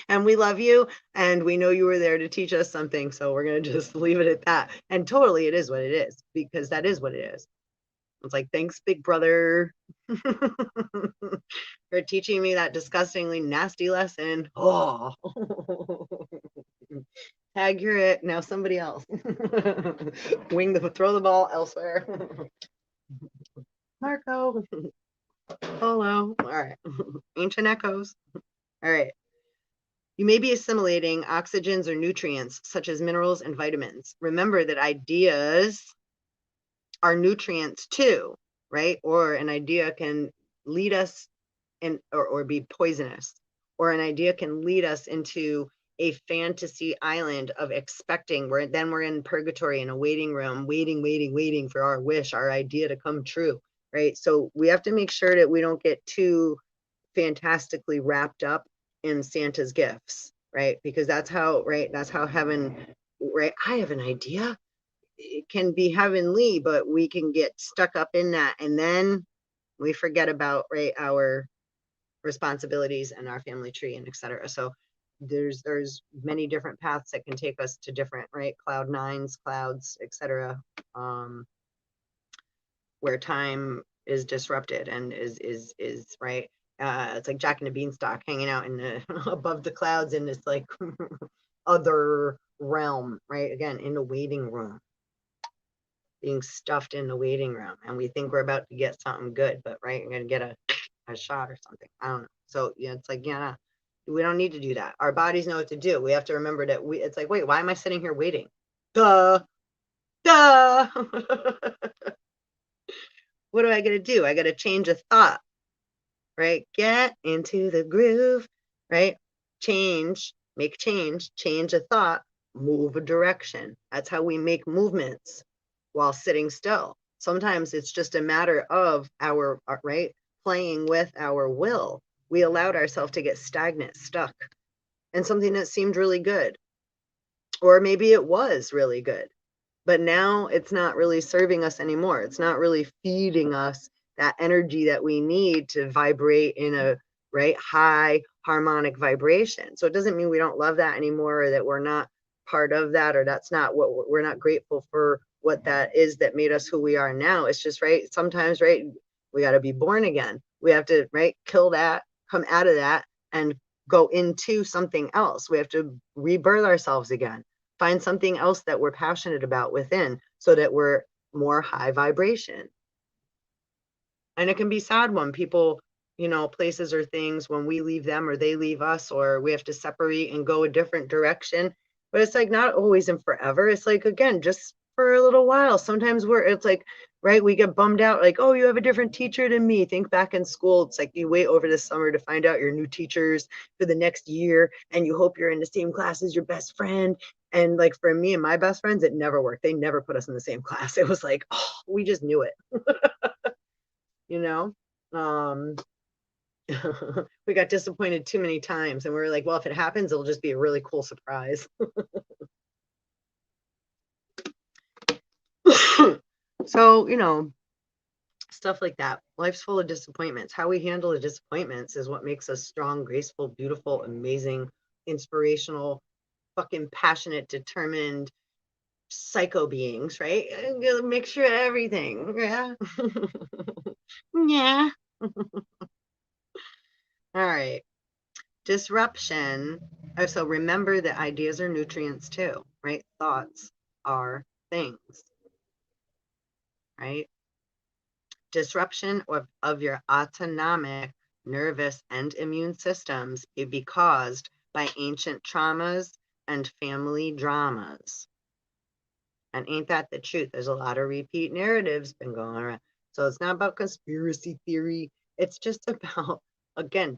And we love you. And we know you were there to teach us something. So we're going to just leave it at that. And totally, it is what it is, because that is what it is. It's like, thanks, big brother, for teaching me that disgustingly nasty lesson. Oh, tag, you're it. Now somebody else. Throw the ball elsewhere. Marco. Polo. All right. Ancient echoes. All right. You may be assimilating oxygens or nutrients such as minerals and vitamins. Remember that ideas are nutrients too, right? Or an idea can lead us or be poisonous, or an idea can lead us into a fantasy island of expecting, where then we're in purgatory in a waiting room, waiting for our wish, our idea to come true, right? So we have to make sure that we don't get too fantastically wrapped up in Santa's gifts, right? Because that's how heaven, right? I have an idea. It can be heavenly, but we can get stuck up in that, and then we forget about, right, our responsibilities and our family tree and etc. So there's many different paths that can take us to different, right, cloud nines, clouds, etc. Where time is disrupted and is right. It's like Jack and the Beanstalk hanging out in the above the clouds in this like other realm, right? Again, in the waiting room, being stuffed in the waiting room, and we think we're about to get something good, but right, you're gonna get a shot or something. I don't know. So yeah, it's like, yeah, we don't need to do that. Our bodies know what to do. We have to remember that it's like, wait, why am I sitting here waiting? Duh. What do I gotta do? I gotta change a thought, right? Get into the groove, right? Make change a thought, move a direction. That's how we make movements while sitting still. Sometimes it's just a matter of our, right, playing with our will. We allowed ourselves to get stagnant, stuck, and something that seemed really good, or maybe it was really good, but now it's not really serving us anymore. It's not really feeding us that energy that we need to vibrate in a right high harmonic vibration. So it doesn't mean we don't love that anymore, or that we're not part of that, or that's not what we're not grateful for what that is that made us who we are now. It's just, right, sometimes, right, we got to be born again. We have to, right, kill that, come out of that, and go into something else. We have to rebirth ourselves again, find something else that we're passionate about within, so that we're more high vibration. And it can be sad when people, places or things, when we leave them or they leave us, or we have to separate and go a different direction. But it's like not always and forever. It's like, again, just for a little while. Sometimes it's like, right, we get bummed out, like, oh, you have a different teacher than me. Think back in school. It's like you wait over the summer to find out your new teachers for the next year, and you hope you're in the same class as your best friend. And like for me and my best friends, it never worked. They never put us in the same class. It was like, oh, we just knew it. you know um We got disappointed too many times, and we were like, well, if it happens, it'll just be a really cool surprise. So, stuff like that. Life's full of disappointments. How we handle the disappointments is what makes us strong, graceful, beautiful, amazing, inspirational, fucking passionate, determined psycho beings, right? Mixture of everything. Yeah. Yeah. All right. Disruption. Oh, so remember that ideas are nutrients too, right? Thoughts are things, right? Disruption of your autonomic nervous and immune systems may be caused by ancient traumas and family dramas. And ain't that the truth? There's a lot of repeat narratives been going around. So it's not about conspiracy theory. It's just about, again,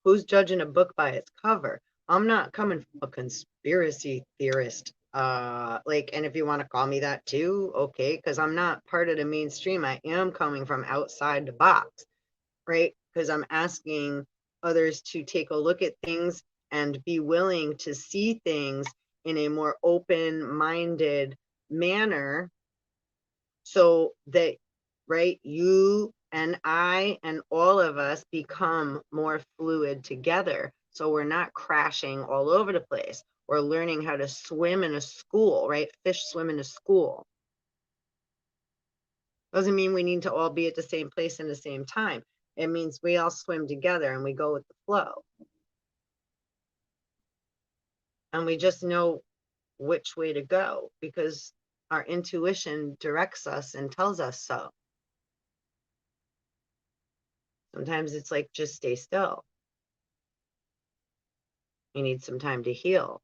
who's judging a book by its cover? I'm not coming from a conspiracy theorist. And if you want to call me that too, okay, because I'm not part of the mainstream. I am coming from outside the box, right? Because I'm asking others to take a look at things and be willing to see things in a more open-minded manner so that, right, you and I and all of us become more fluid together. So we're not crashing all over the place. We're learning how to swim in a school, right? Fish swim in a school. Doesn't mean we need to all be at the same place in the same time. It means we all swim together and we go with the flow. And we just know which way to go because our intuition directs us and tells us so. Sometimes it's like, just stay still. You need some time to heal.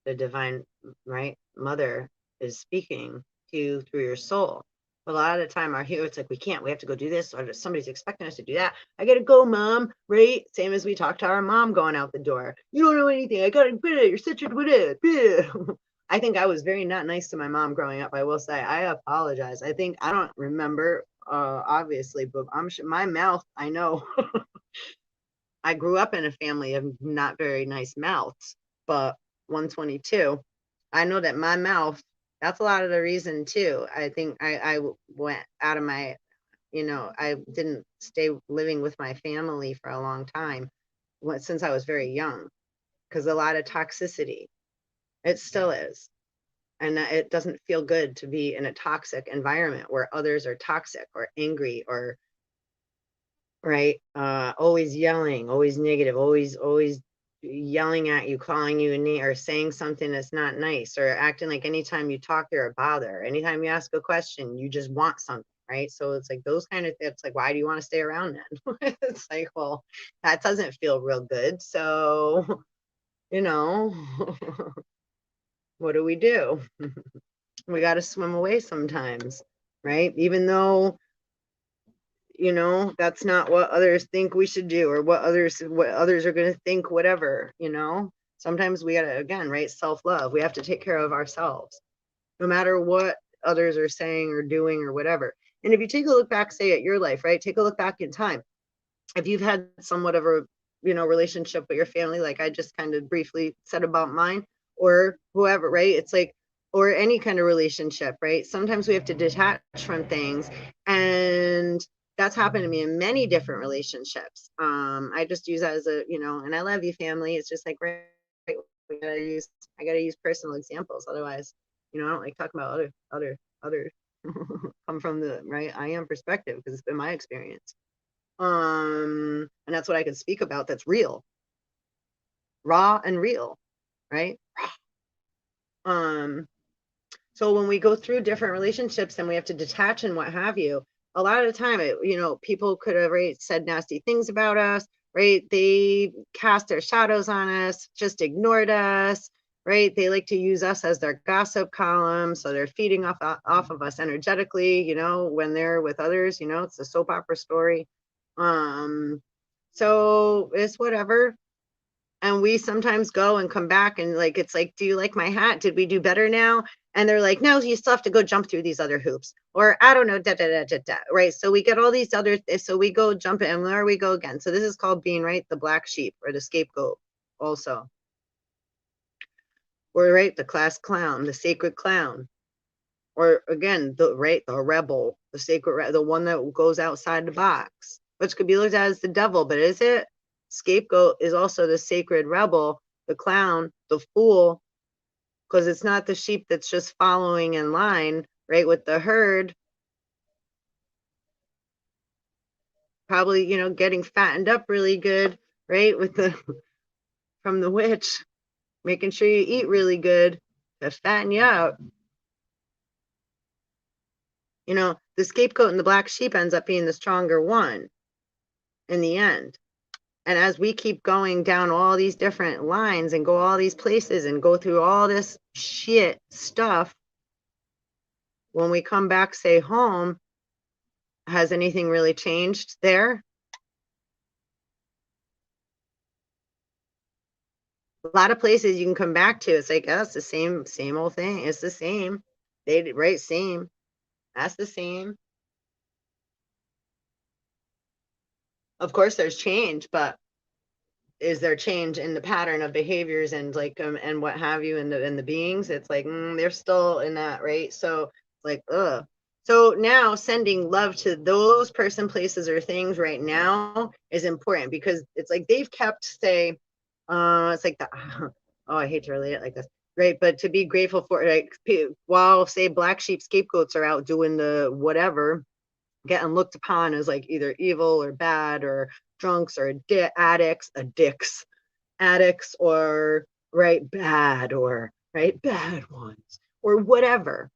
The divine, right, mother is speaking to you through your soul. But a lot of the time our here, it's like, we have to go do this, or somebody's expecting us to do that. I gotta go, mom, right? Same as we talk to our mom going out the door. You don't know anything. I gotta quit it. You're such a it. I think I was very not nice to my mom growing up. I will say, I apologize. I don't remember, obviously, but I'm sure my mouth, I know. I grew up in a family of not very nice mouths, but 122, I know that my mouth, that's a lot of the reason too. I think I went out of my, I didn't stay living with my family for a long time since I was very young, because a lot of toxicity, it still is. And it doesn't feel good to be in a toxic environment where others are toxic or angry or, right, always yelling, always negative, always yelling at you, calling you a name, or saying something that's not nice, or acting like anytime you talk you're a bother, anytime you ask a question you just want something, right? So it's like those kind of, it's like, why do you want to stay around then? It's like, well, that doesn't feel real good, so you know. What do? We got to swim away sometimes, right? Even though, that's not what others think we should do, or what others are going to think, whatever. Sometimes we gotta, again, right, self-love. We have to take care of ourselves no matter what others are saying or doing or whatever. And if you take a look back, say, at your life, right, take a look back in time, if you've had somewhat of a relationship with your family, like I just kind of briefly said about mine, or whoever, right, it's like, or any kind of relationship, right, sometimes we have to detach from things. And that's happened to me in many different relationships. I just use that as a, and I love you, family. It's just like, right, I gotta use personal examples, otherwise, I don't like talking about other come from the right I am perspective, because it's been my experience. And that's what I can speak about. That's real, raw and real, right? So when we go through different relationships and we have to detach and what have you, a lot of the time, people could have, right, said nasty things about us, right? They cast their shadows on us, just ignored us, right? They like to use us as their gossip column, so they're feeding off of us energetically, when they're with others. It's a soap opera story. So it's whatever. And we sometimes go and come back and like, it's like, do you like my hat? Did we do better now? And they're like, no, you still have to go jump through these other hoops. Or I don't know, da, da, da, da, da, right? So we get all these other, so we go jump in and there we go again. So this is called being, right, the black sheep or the scapegoat also. Or, right, the class clown, the sacred clown. Or again, the rebel, the sacred, the one that goes outside the box, which could be looked at as the devil, but is it? Scapegoat is also the sacred rebel, the clown, the fool, because it's not the sheep that's just following in line, right, with the herd, probably, getting fattened up really good, right, with the from the witch, making sure you eat really good to fatten you out. The scapegoat and the black sheep ends up being the stronger one in the end. And as we keep going down all these different lines and go all these places and go through all this shit stuff, when we come back, say, home, has anything really changed there? A lot of places you can come back to, it's like, oh, it's the same old thing. It's the same. Right, same. That's the same. Of course, there's change, but is there change in the pattern of behaviors and like and what have you in the beings? It's like they're still in that, right? So like so now sending love to those person, places, or things right now is important because it's like they've kept, say, it's like the oh, I hate to relate it like this, right? But to be grateful for, like, while, say, black sheep scapegoats are out doing the whatever, getting looked upon as like either evil or bad or drunks or addicts, or right, bad, or right, bad ones, or whatever,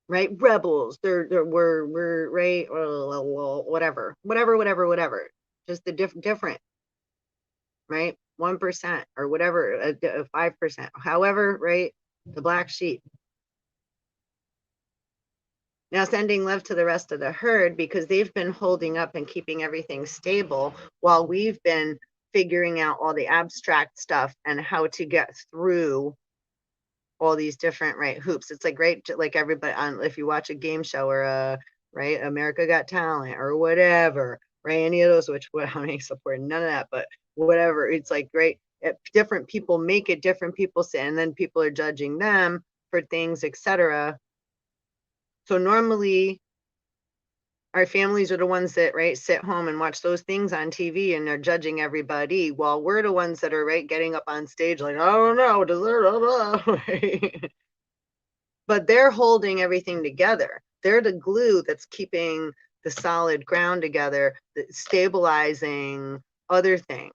right, rebels, we're right, or whatever, just the different, right, 1% or whatever, 5%, however, right, the black sheep. Now sending love to the rest of the herd because they've been holding up and keeping everything stable while we've been figuring out all the abstract stuff and how to get through all these different, right, hoops. It's like, right, like everybody on, if you watch a game show or right, America Got Talent or whatever, right, any of those, which I ain't supporting none of that, but whatever, it's like, right, different people make it, different people say, and then people are judging them for things, etc. So normally our families are the ones that, right, sit home and watch those things on TV and they're judging everybody while we're the ones that are, right, getting up on stage like, I don't know, right? But they're holding everything together. They're the glue that's keeping the solid ground together, stabilizing other things.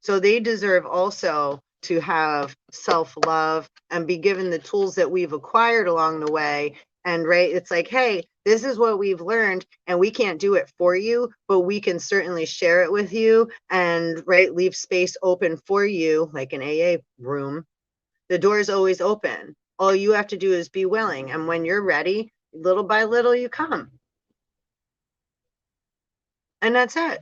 So they deserve also to have self-love and be given the tools that we've acquired along the way. And right, it's like, hey, this is what we've learned and we can't do it for you, but we can certainly share it with you and, right, leave space open for you, like an AA room. The door is always open. All you have to do is be willing. And when you're ready, little by little, you come. And that's it.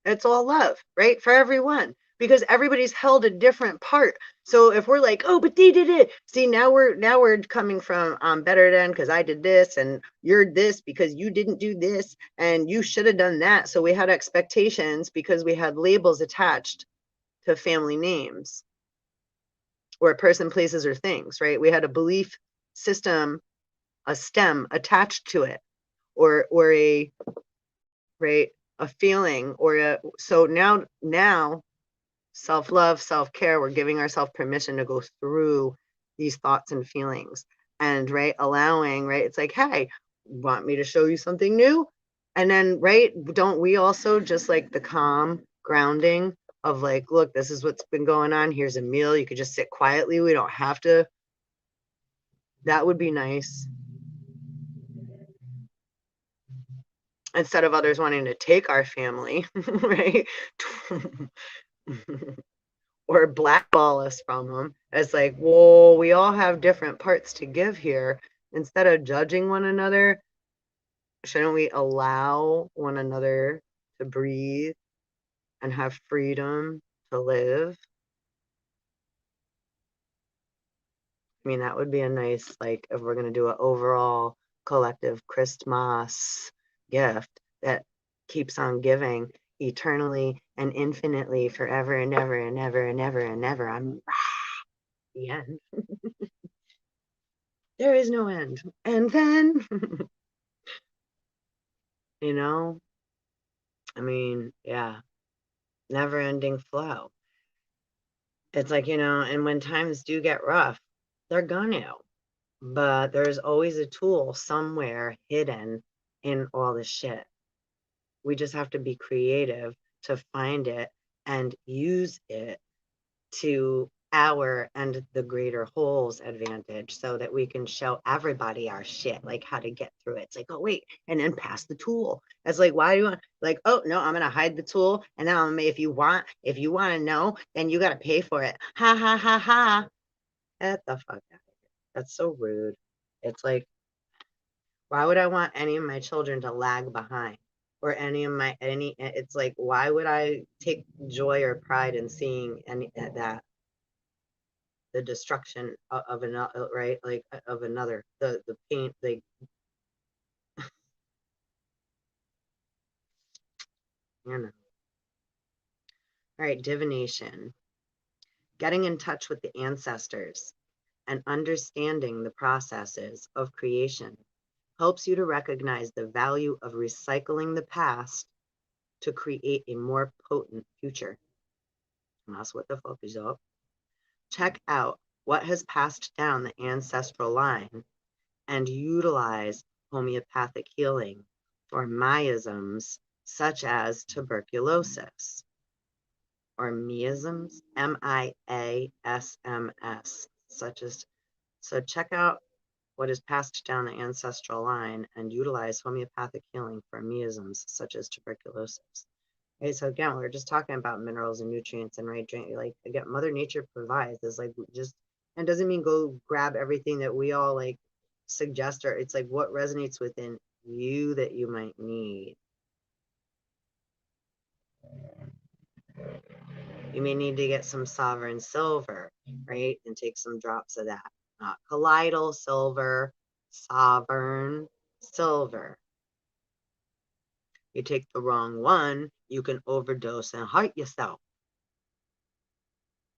It's all love, right? For everyone, because everybody's held a different part. So if we're like, oh, but they did it. See, now we're coming from better than because I did this and you're this because you didn't do this and you should have done that. So we had expectations because we had labels attached to family names or person, places, or things, right? We had a belief system, a stem attached to it, or a, right, a feeling, or a, so now self-love, self-care, we're giving ourselves permission to go through these thoughts and feelings and, right, allowing, right, it's like, hey, want me to show you something new? And then, right, don't we also just like the calm grounding of like, look, this is what's been going on, here's a meal, you could just sit quietly, we don't have to. That would be nice, instead of others wanting to take our family, right? Or blackball us from them. It's like, whoa, we all have different parts to give here. Instead of judging one another, shouldn't we allow one another to breathe and have freedom to live. I mean, that would be a nice, like, if we're going to do an overall collective Christmas gift that keeps on giving eternally and infinitely forever and ever and ever and ever and ever. I'm the end. There is no end. And then, you know, I mean, yeah, never ending flow. It's like, you know, and when times do get rough, they're gonna. But there's always a tool somewhere hidden in all the shit. We just have to be creative to find it and use it to our and the greater whole's advantage so that we can show everybody our shit, like how to get through it. It's like, oh, wait, and then pass the tool. It's like, why do you want, like, oh, no, I'm going to hide the tool. And then if you want to know, then you got to pay for it. Ha, ha, ha, ha. Get the fuck out of here. That's so rude. It's like, why would I want any of my children to lag behind? Or it's like, why would I take joy or pride in seeing any that the destruction of another, right? Like of another, the pain, like, you know. All right, divination, getting in touch with the ancestors and understanding the processes of creation helps you to recognize the value of recycling the past to create a more potent future. And that's what the fuck is up. Check out what has passed down the ancestral line and utilize homeopathic healing for miasms such as tuberculosis or miasms, miasms, such as. So check out what is passed down the ancestral line and utilize homeopathic healing for miasms such as tuberculosis. Okay, so again, we're just talking about minerals and nutrients and right drink. Like again, Mother Nature provides. Is like just, and doesn't mean go grab everything that we all like suggest, or it's like what resonates within you that you might need. You may need to get some sovereign silver, right? And take some drops of that. Not colloidal silver, sovereign silver. You take the wrong one, you can overdose and hurt yourself.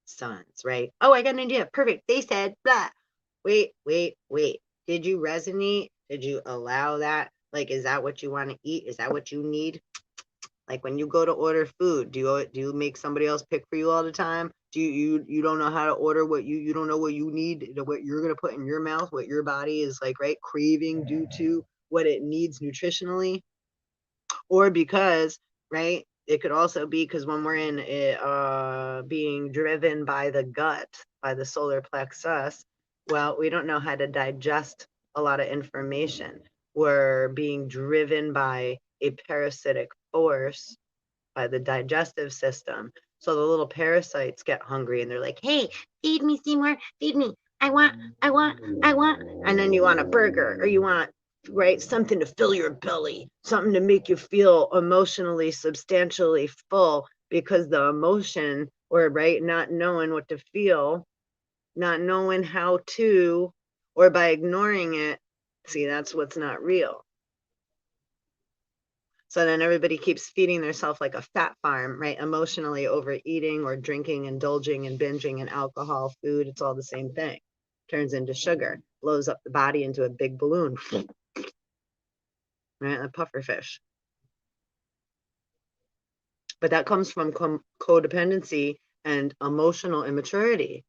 Sons, right? Oh, I got an idea. Perfect. They said blah. Wait. Did you resonate? Did you allow that? Like, is that what you want to eat? Is that what you need? Like when you go to order food, do you make somebody else pick for you all the time? Do you don't know how to order what you don't know what you need, what you're gonna put in your mouth, what your body is like, right? Craving due to what it needs nutritionally, or because, right? It could also be because when we're in being driven by the gut, by the solar plexus, well, we don't know how to digest a lot of information. We're being driven by a parasitic force by the digestive system. So the little parasites get hungry and they're like, hey, feed me, Seymour, feed me. I want. And then you want a burger or you want, right, something to fill your belly, something to make you feel emotionally, substantially full because the emotion or, right, not knowing what to feel, not knowing how to, or by ignoring it, see, that's what's not real. So then everybody keeps feeding themselves like a fat farm, right? Emotionally overeating or drinking, indulging and binging in alcohol, food. It's all the same thing. Turns into sugar, blows up the body into a big balloon, right? A puffer fish. But that comes from codependency and emotional immaturity,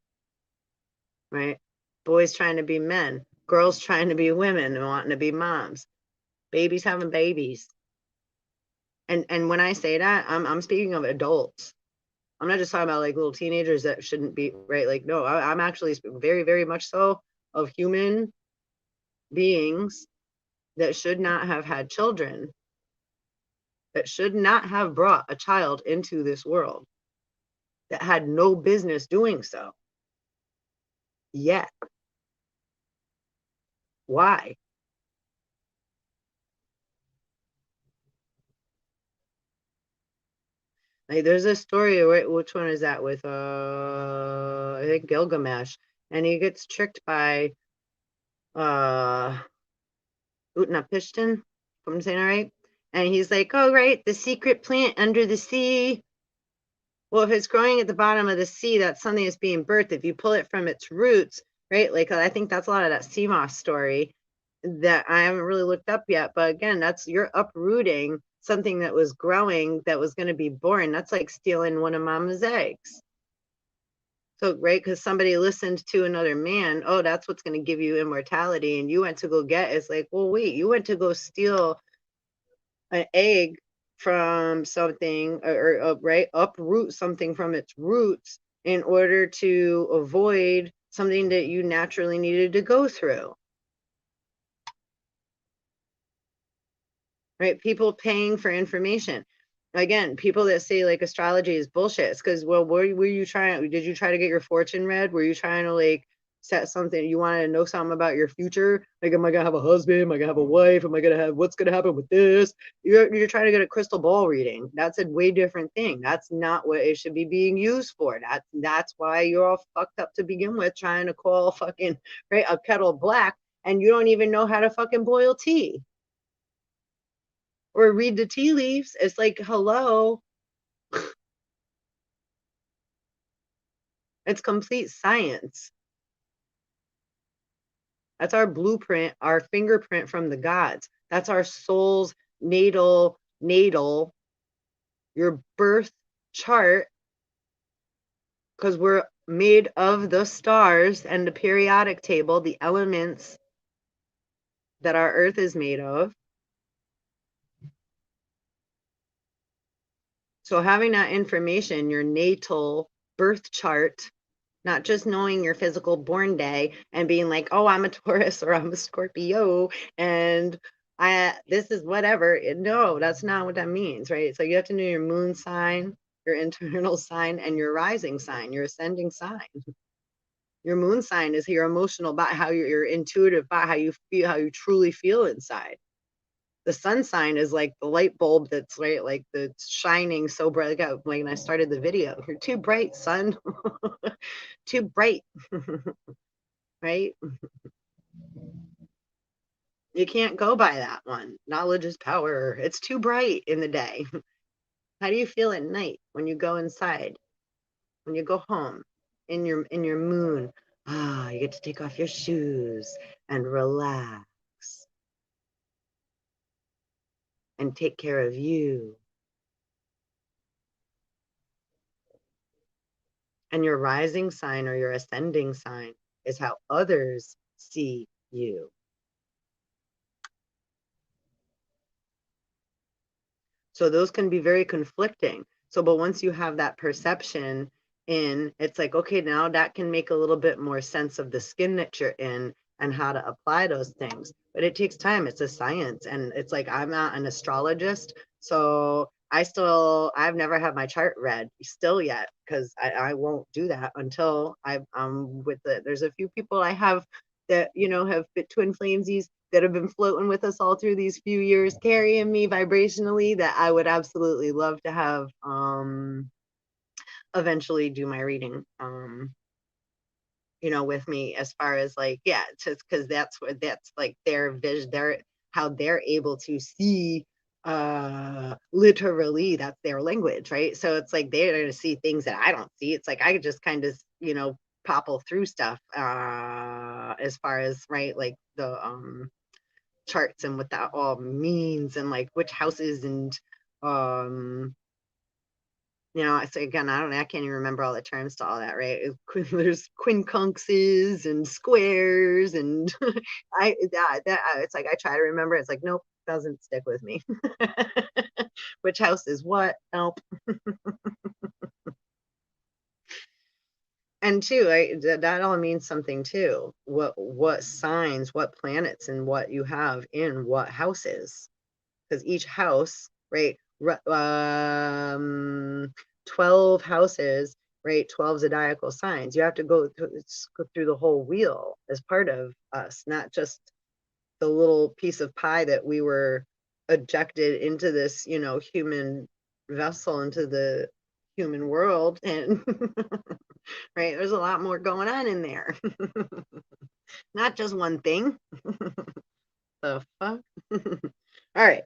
right? Boys trying to be men, girls trying to be women and wanting to be moms, babies having babies. And when I say that, I'm speaking of adults. I'm not just talking about like little teenagers that shouldn't be, right? Like, no, I'm actually very, very much so of human beings that should not have had children, that should not have brought a child into this world, that had no business doing so. Yet. Why? Like there's a story, which one is that with I think Gilgamesh, and he gets tricked by Utnapishtim, if I'm saying it right. And he's like, oh right, the secret plant under the sea. Well, if it's growing at the bottom of the sea, that's something that's being birthed. If you pull it from its roots, right? Like I think that's a lot of that sea moss story that I haven't really looked up yet. But again, that's you're uprooting something that was growing that was going to be born. That's like stealing one of mama's eggs. So, right, because somebody listened to another man, oh, that's what's going to give you immortality. And you went to go get it's like, well, wait, you went to go steal an egg from something or right, uproot something from its roots in order to avoid something that you naturally needed to go through. Right? People paying for information. Again, people that say like astrology is bullshit. It's because, well, were you trying? Did you try to get your fortune read? Were you trying to like set something? You wanted to know something about your future? Like, am I gonna have a husband? Am I gonna have a wife? Am I gonna have what's gonna happen with this? You're trying to get a crystal ball reading. That's a way different thing. That's not what it should be being used for. That's why you're all fucked up to begin with, trying to call fucking right a kettle black, and you don't even know how to fucking boil tea or read the tea leaves. It's like, hello, it's complete science. That's our blueprint, our fingerprint from the gods. That's our soul's natal, your birth chart, because we're made of the stars and the periodic table, the elements that our earth is made of. So having that information, your natal birth chart, not just knowing your physical born day and being like, oh, I'm a Taurus or I'm a Scorpio and this is whatever. No, that's not what that means, right? So you have to know your moon sign, your internal sign, and your rising sign, your ascending sign. Your moon sign is your emotional about how you're intuitive about how you feel, how you truly feel inside. The sun sign is like the light bulb that's right, like the shining so bright. Like when I started the video, you're too bright, sun. Too bright. Right? You can't go by that one. Knowledge is power. It's too bright in the day. How do you feel at night when you go inside? When you go home in your moon? Ah, you get to take off your shoes and relax and take care of you. And your rising sign or your ascending sign is how others see you. So those can be very conflicting. So, but once you have that perception in, it's like, okay, now that can make a little bit more sense of the skin that you're in and how to apply those things. But it takes time. It's a science. And it's like, I'm not an astrologist. So I've never had my chart read still yet, because I won't do that until I'm with there's a few people I have that, have twin flamesies that have been floating with us all through these few years, carrying me vibrationally, that I would absolutely love to have eventually do my reading with me, as far as like, yeah, just because that's like their vision, their how they're able to see literally, that's their language, right? So it's like they're going to see things that I don't see. It's like I just kind of popple through stuff as far as, right, like the charts and what that all means and like which houses and it's again, I can't even remember all the terms to all that, right? There's quincunxes and squares and it's like I try to remember, it's like nope, doesn't stick with me. Which house is what? Nope. And two, that all means something too. What signs, what planets, and what you have in what houses, because each house, right? 12 houses, right? 12 zodiacal signs. You have to go through the whole wheel as part of us, not just the little piece of pie that we were ejected into this, human vessel, into the human world, and right, there's a lot more going on in there. Not just one thing. The fuck? All right.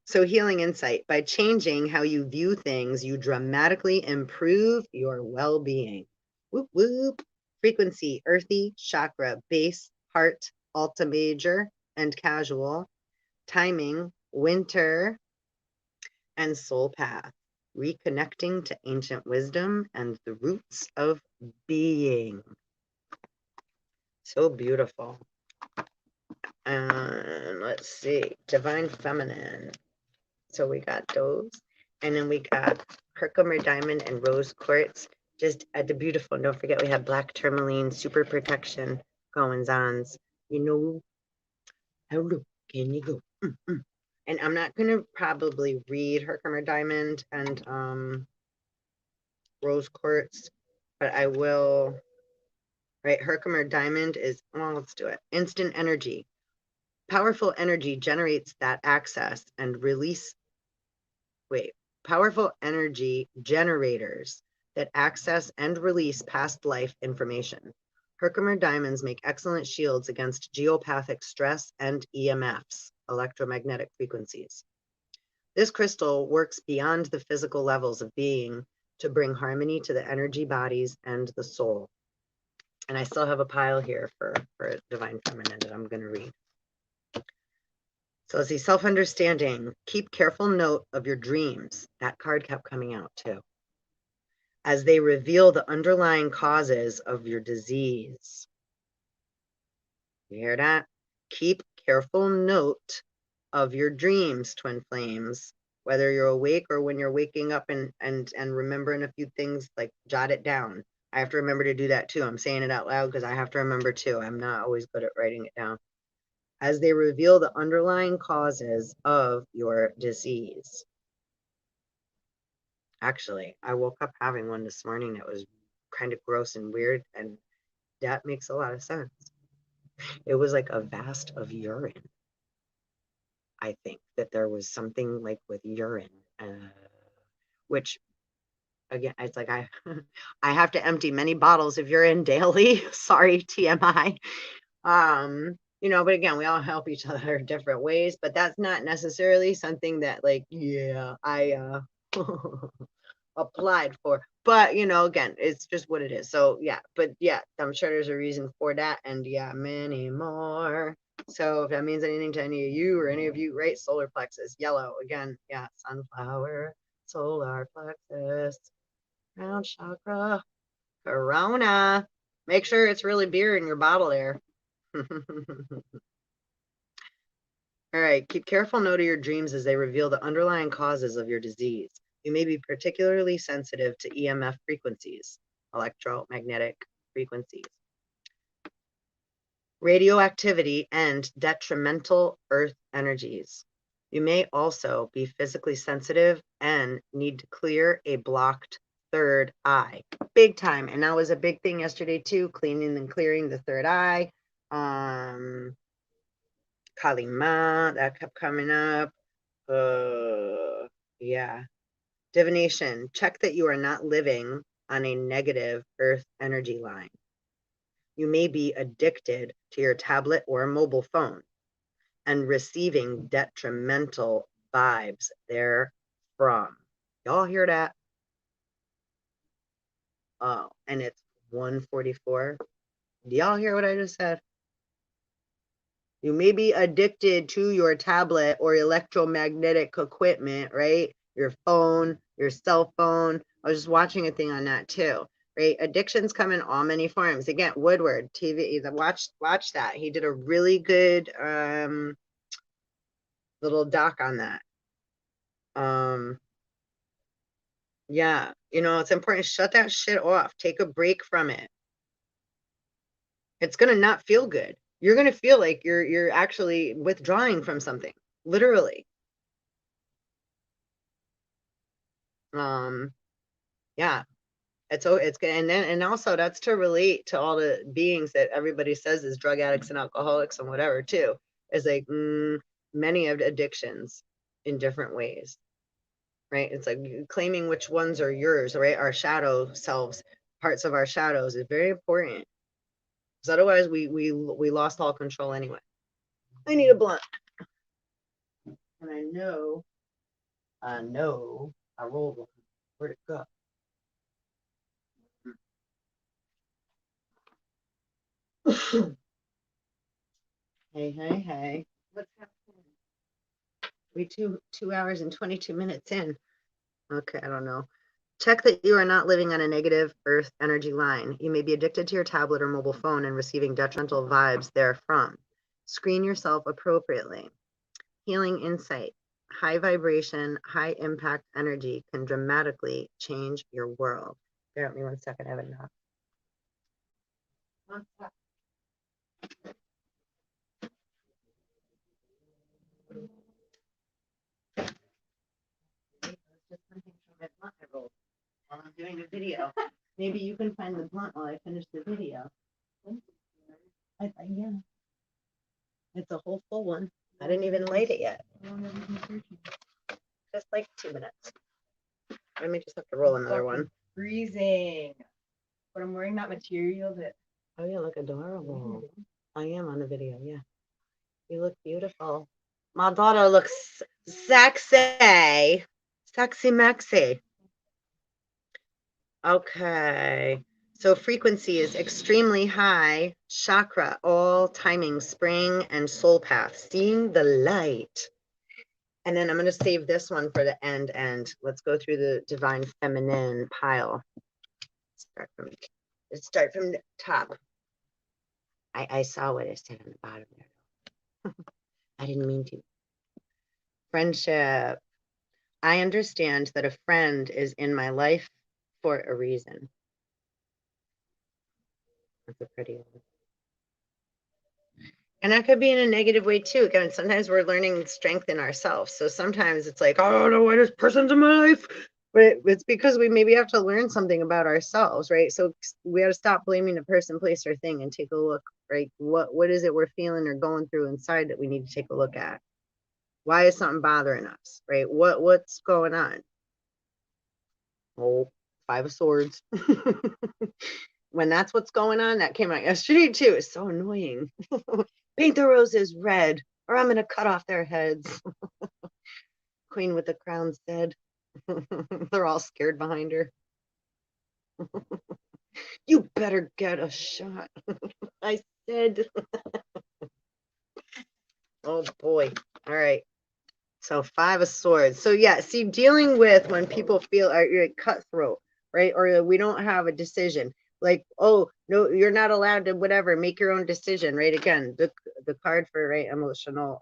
So, healing insight. By changing how you view things, you dramatically improve your well being. Whoop, whoop. Frequency, earthy, chakra, base, heart, alta major, and casual. Timing, winter, and soul path. Reconnecting to ancient wisdom and the roots of being. So beautiful. And let's see, divine feminine. So we got those. And then we got Herkimer diamond and rose quartz. Just at the beautiful. And don't forget, we have black tourmaline, super protection goings ons. You know, how low can you go? And I'm not going to probably read Herkimer diamond and rose quartz, but I will. Right, Herkimer diamond is, well, let's do it. Instant energy. Powerful energy generates that access and release. Wait, powerful energy generators that access and release past life information. Herkimer diamonds make excellent shields against geopathic stress and EMFs, electromagnetic frequencies. This crystal works beyond the physical levels of being to bring harmony to the energy bodies and the soul. And I still have a pile here for divine feminine that I'm going to read. So let's see, self-understanding. Keep careful note of your dreams. That card kept coming out too. As they reveal the underlying causes of your disease. You hear that? Keep careful note of your dreams, twin flames. Whether you're awake or when you're waking up and remembering a few things, like jot it down. I have to remember to do that too. I'm saying it out loud because I have to remember too. I'm not always good at writing it down. As they reveal the underlying causes of your disease. Actually, I woke up having one this morning that was kind of gross and weird, and that makes a lot of sense. It was like a vast of urine. I think that there was something like with urine, which again, it's like I have to empty many bottles of urine daily. Sorry, TMI. You know, but again, we all help each other in different ways, but that's not necessarily something that, like, yeah, I applied for. But, you know, again, it's just what it is. So yeah, but yeah, I'm sure there's a reason for that, and yeah, many more. So if that means anything to any of you or any of you, right? Solar plexus, yellow, again, yeah, sunflower, solar plexus, crown chakra, corona. Make sure it's really beer in your bottle there. All right, keep careful note of your dreams as they reveal the underlying causes of your disease. You may be particularly sensitive to EMF frequencies, electromagnetic frequencies, radioactivity, and detrimental earth energies. You may also be physically sensitive and need to clear a blocked third eye. Big time. And that was a big thing yesterday too, cleaning and clearing the third eye. Kalima, that kept coming up. Yeah. Divination. Check that you are not living on a negative earth energy line. You may be addicted to your tablet or mobile phone and receiving detrimental vibes therefrom. Y'all hear that? Oh, and it's 1:44. Do y'all hear what I just said? You may be addicted to your tablet or electromagnetic equipment, right? Your phone, your cell phone. I was just watching a thing on that too, right? Addictions come in all many forms. Again, Woodward, TV, watch that. He did a really good little doc on that. Yeah, you know, it's important. Shut that shit off. Take a break from it. It's gonna not feel good. You're gonna feel like you're actually withdrawing from something, literally. Yeah, it's good. And also that's to relate to all the beings that everybody says is drug addicts and alcoholics and whatever too. Is like many of the addictions in different ways, right? It's like claiming which ones are yours, right? Our shadow selves, parts of our shadows is very important. Because otherwise we lost all control anyway. I need a blunt. And I know I rolled one. Where'd it go? Hey. What's happening? We 2 hours and 22 minutes in. Okay, I don't know. Check that you are not living on a negative earth energy line. You may be addicted to your tablet or mobile phone and receiving detrimental vibes therefrom. Screen yourself appropriately. Healing insight. High vibration, high impact energy can dramatically change your world. Bear with me 1 second, I have enough. While I'm doing a video. Maybe you can find the blunt while I finish the video. Yeah. It's a whole full one. I didn't even light it yet. Just like 2 minutes. Let me just have to roll another one. Freezing. But I'm wearing that material that. Oh, you look adorable. I am on the video, yeah. You look beautiful. My daughter looks sexy. Sexy Maxi. Okay. So frequency is extremely high. Chakra, all timing, spring and soul path. Seeing the light. And then I'm going to save this one for the end. Let's go through the divine feminine pile. Let's start from the top. I saw what it said on the bottom there. I didn't mean to. Friendship. I understand that a friend is in my life for a reason. That's a pretty one. And that could be in a negative way too. Again, sometimes we're learning strength in ourselves. So sometimes it's like, oh, I don't know why this person's in my life. But it's because we maybe have to learn something about ourselves, right? So we got to stop blaming the person, place, or thing and take a look, right? What is it we're feeling or going through inside that we need to take a look at? Why is something bothering us, right? What's going on? Oh, 5 of Swords. When that's what's going on, that came out yesterday too. It's so annoying. Paint the roses red, or I'm gonna cut off their heads. Queen with the crown said. They're all scared behind her. You better get a shot. I said. Oh boy. All right. So 5 of Swords. So yeah, see, dealing with when people feel you're cutthroat, right? Or we don't have a decision. Like, oh no, you're not allowed to whatever, make your own decision, right? Again, the card for right emotional,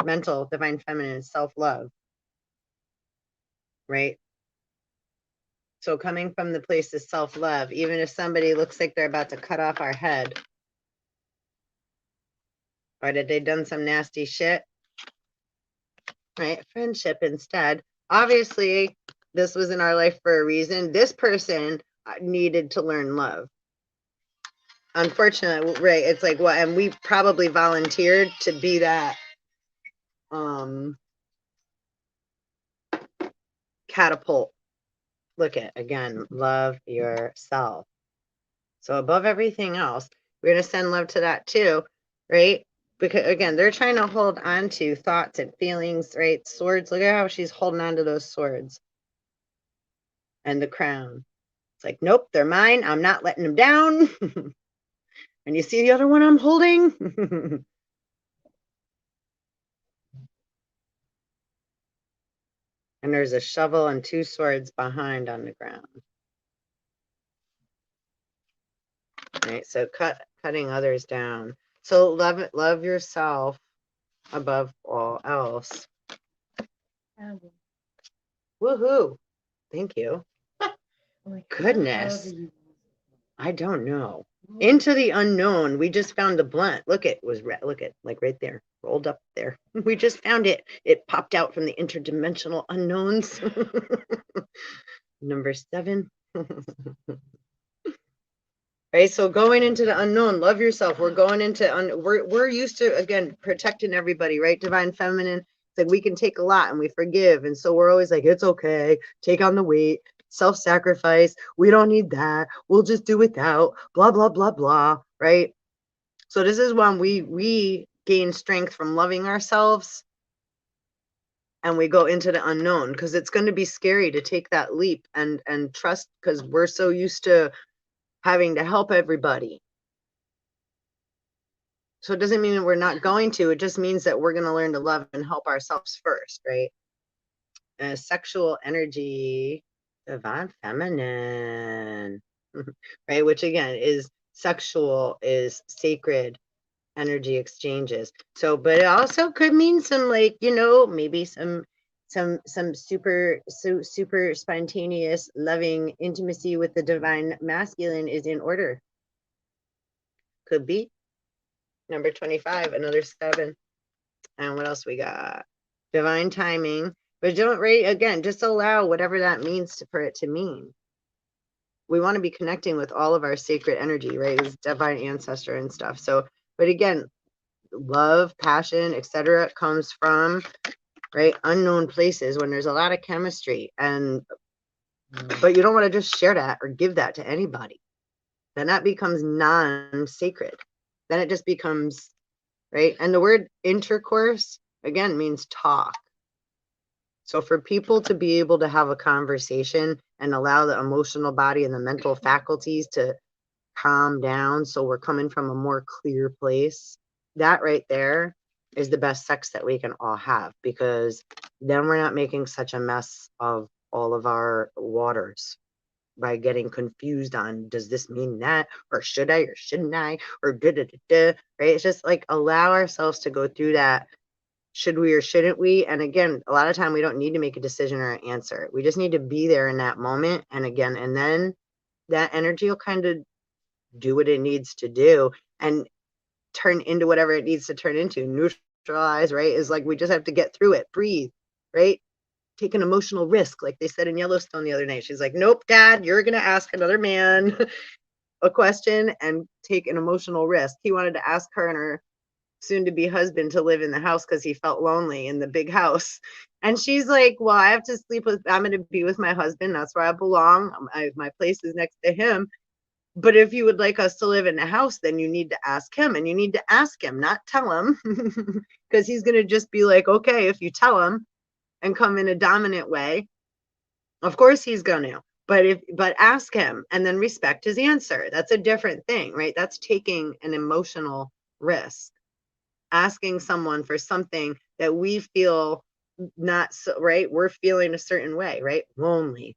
mental, divine feminine, self-love, right? So coming from the place of self-love, even if somebody looks like they're about to cut off our head, or that they done some nasty shit, right? Friendship instead. Obviously, this was in our life for a reason. This person needed to learn love. Unfortunately, right? It's like what, and we probably volunteered to be that catapult. Look at again, love yourself. So above everything else, we're gonna send love to that too, right? Because again, they're trying to hold on to thoughts and feelings, right? Swords. Look at how she's holding on to those swords. And the crown. It's like, nope, they're mine. I'm not letting them down. And you see the other one I'm holding? And there's a shovel and 2 swords behind on the ground. Right, so cutting others down. So love yourself above all else. Woohoo! Thank you. Goodness. I don't know. Into the unknown. We just found the blunt. Look, it was look at like right there, rolled up there. We just found it. It popped out from the interdimensional unknowns. Number 7. Right, so going into the unknown, love yourself. We're going into we're used to again protecting everybody, right? Divine feminine, It's like we can take a lot and we forgive. And so we're always like, it's okay, take on the weight, self-sacrifice. We don't need that. We'll just do without, blah, blah, blah, blah. Right. So this is when we gain strength from loving ourselves and we go into the unknown, because it's going to be scary to take that leap and trust, because we're so used to having to help everybody. So it doesn't mean that we're not going to, it just means that we're going to learn to love and help ourselves first, right? Sexual energy, divine feminine, right? Which again is sexual, is sacred energy exchanges. So, but it also could mean some, like, you know, maybe some super spontaneous loving intimacy with the divine masculine is in order. Could be. Number 25, another 7. And what else we got? Divine timing. But don't rate again, just allow whatever that means for it to mean. We want to be connecting with all of our sacred energy, right? It's divine ancestor and stuff. So, but again, love, passion, etc. comes from, right, unknown places when there's a lot of chemistry. And but you don't want to just share that or give that to anybody. Then that becomes non-sacred. Then it just becomes, right? And the word intercourse again means talk. So for people to be able to have a conversation and allow the emotional body and the mental faculties to calm down, so we're coming from a more clear place, that right there is the best sex that we can all have, because then we're not making such a mess of all of our waters by getting confused on, does this mean that, or should I, or shouldn't I, or da da da da, right? It's just like allow ourselves to go through that. Should we or shouldn't we? And again, a lot of time we don't need to make a decision or an answer. We just need to be there in that moment. And again, and then that energy will kind of do what it needs to do and turn into whatever it needs to turn into. Neutralize, right? Is like we just have to get through it, breathe, right? Take an emotional risk, like they said in Yellowstone the other night. She's like, nope, Dad, you're going to ask another man a question and take an emotional risk. He wanted to ask her and her soon-to-be husband to live in the house because he felt lonely in the big house. And she's like, well, I have to sleep with, I'm going to be with my husband. That's where I belong. My place is next to him. But if you would like us to live in the house, then you need to ask him, and you need to ask him, not tell him, because he's going to just be like, okay, if you tell him and come in a dominant way, of course he's going to. But ask him and then respect his answer. That's a different thing, right? That's taking an emotional risk. Asking someone for something that we feel not so, right? We're feeling a certain way, right? Lonely.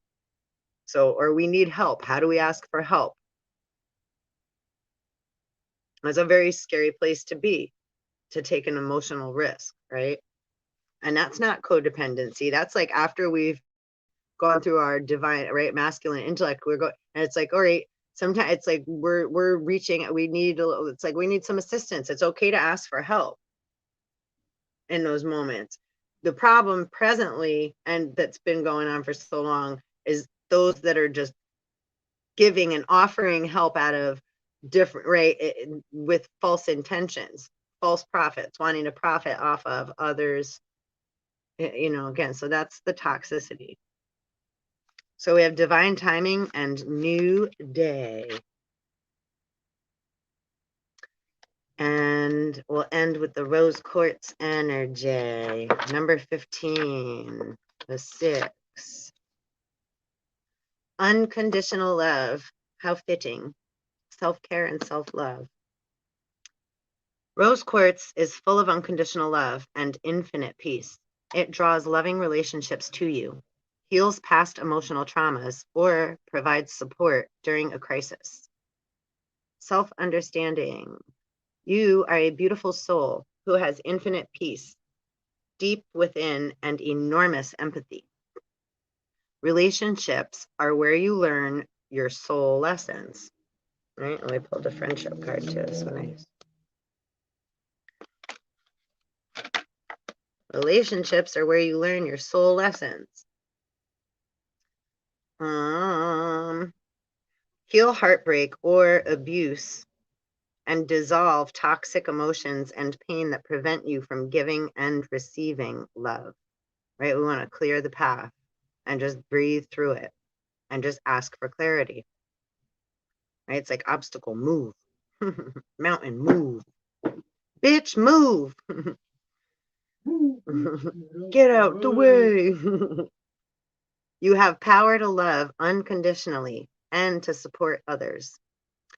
So, or we need help. How do we ask for help? It's a very scary place to be, to take an emotional risk, right? And that's not codependency. That's like after we've gone through our divine, right, masculine intellect, we're going, and it's like, all right, sometimes it's like we're reaching, we need, it's like we need some assistance. It's okay to ask for help in those moments. The problem presently, and that's been going on for so long, is those that are just giving and offering help out of different, right, with false intentions, false profits, wanting to profit off of others, you know, again, so that's the toxicity. So we have divine timing and new day. And we'll end with the rose quartz energy. Number 15, the 6. Unconditional love. How fitting. Self-care and self-love. Rose quartz is full of unconditional love and infinite peace. It draws loving relationships to you, heals past emotional traumas, or provides support during a crisis. Self-understanding. You are a beautiful soul who has infinite peace, deep within, and enormous empathy. Relationships are where you learn your soul lessons. Right? Oh, I pulled a friendship card too. So nice. Relationships are where you learn your soul lessons. Heal heartbreak or abuse and dissolve toxic emotions and pain that prevent you from giving and receiving love, right? We want to clear the path and just breathe through it and just ask for clarity, right? It's like obstacle, move. Mountain, move. Bitch, move. Get out the way. You have power to love unconditionally and to support others.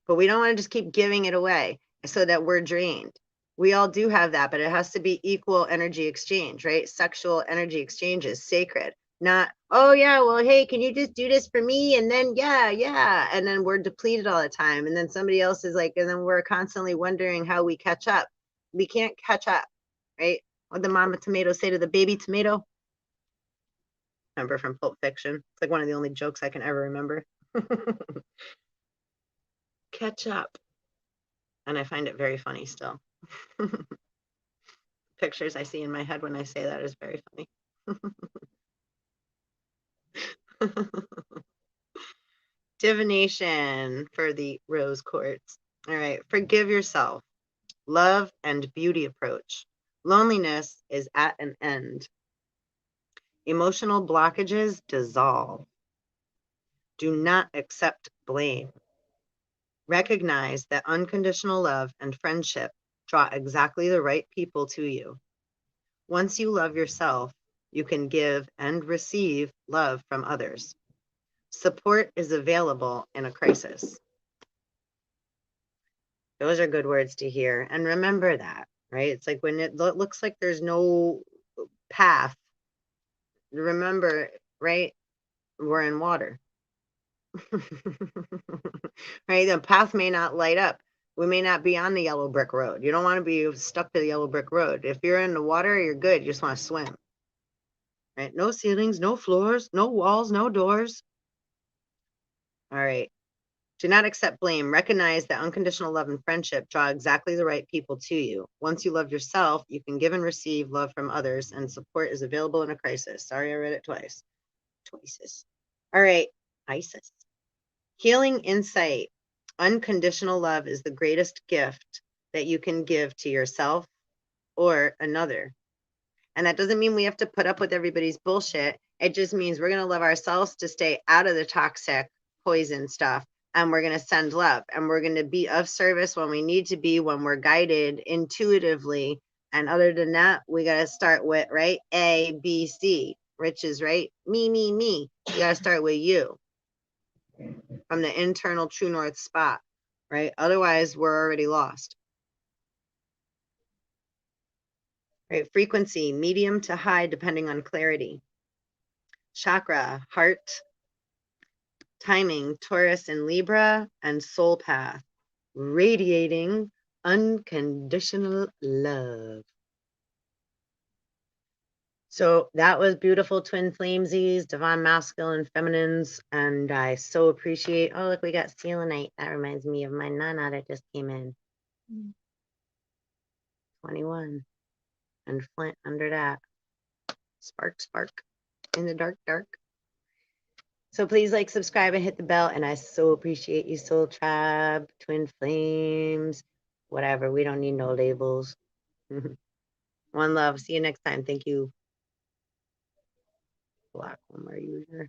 But we don't want to just keep giving it away so that we're drained. We all do have that, but it has to be equal energy exchange, right? Sexual energy exchange is sacred. Not, oh yeah, well, hey, can you just do this for me? And then, yeah. And then we're depleted all the time. And then somebody else is like, and then we're constantly wondering how we catch up. We can't catch up, right? What did the mama tomato say to the baby tomato? Remember from Pulp Fiction? It's like one of the only jokes I can ever remember. Catch up. And I find it very funny still. Pictures I see in my head when I say that is very funny. Divination for the rose quartz. All right. Forgive yourself. Love and beauty approach. Loneliness is at an end. Emotional blockages dissolve. Do not accept blame. Recognize that unconditional love and friendship draw exactly the right people to you. Once you love yourself, you can give and receive love from others. Support is available in a crisis. Those are good words to hear. And remember that, right? It's like when it looks like there's no path, remember, right? We're in water. Right? The path may not light up. We may not be on the yellow brick road. You don't want to be stuck to the yellow brick road. If you're in the water, you're good. You just want to swim. Right? No ceilings, no floors, no walls, no doors. All right. Do not accept blame. Recognize that unconditional love and friendship draw exactly the right people to you. Once you love yourself, you can give and receive love from others, and support is available in a crisis. Sorry, I read it twice. Twices. All right. ISIS. Healing insight. Unconditional love is the greatest gift that you can give to yourself or another. And that doesn't mean we have to put up with everybody's bullshit. It just means we're going to love ourselves to stay out of the toxic poison stuff. And we're going to send love. And we're going to be of service when we need to be, when we're guided intuitively. And other than that, we got to start with, right? A, B, C. Rich is right. Me. You got to start with you. From the internal true north spot, right? Otherwise, we're already lost. Right? Frequency, medium to high, depending on clarity. Chakra, heart. Timing, Taurus and Libra, and soul path. Radiating unconditional love. So that was beautiful, twin flamesies, divine masculine feminines, and I so appreciate. Oh, look, we got selenite. That reminds me of my nana that just came in. 21, and flint under that. Spark in the dark. So please like, subscribe, and hit the bell. And I so appreciate you, Soul Tribe, Twin Flames, whatever. We don't need no labels. One love. See you next time. Thank you. Black one more user.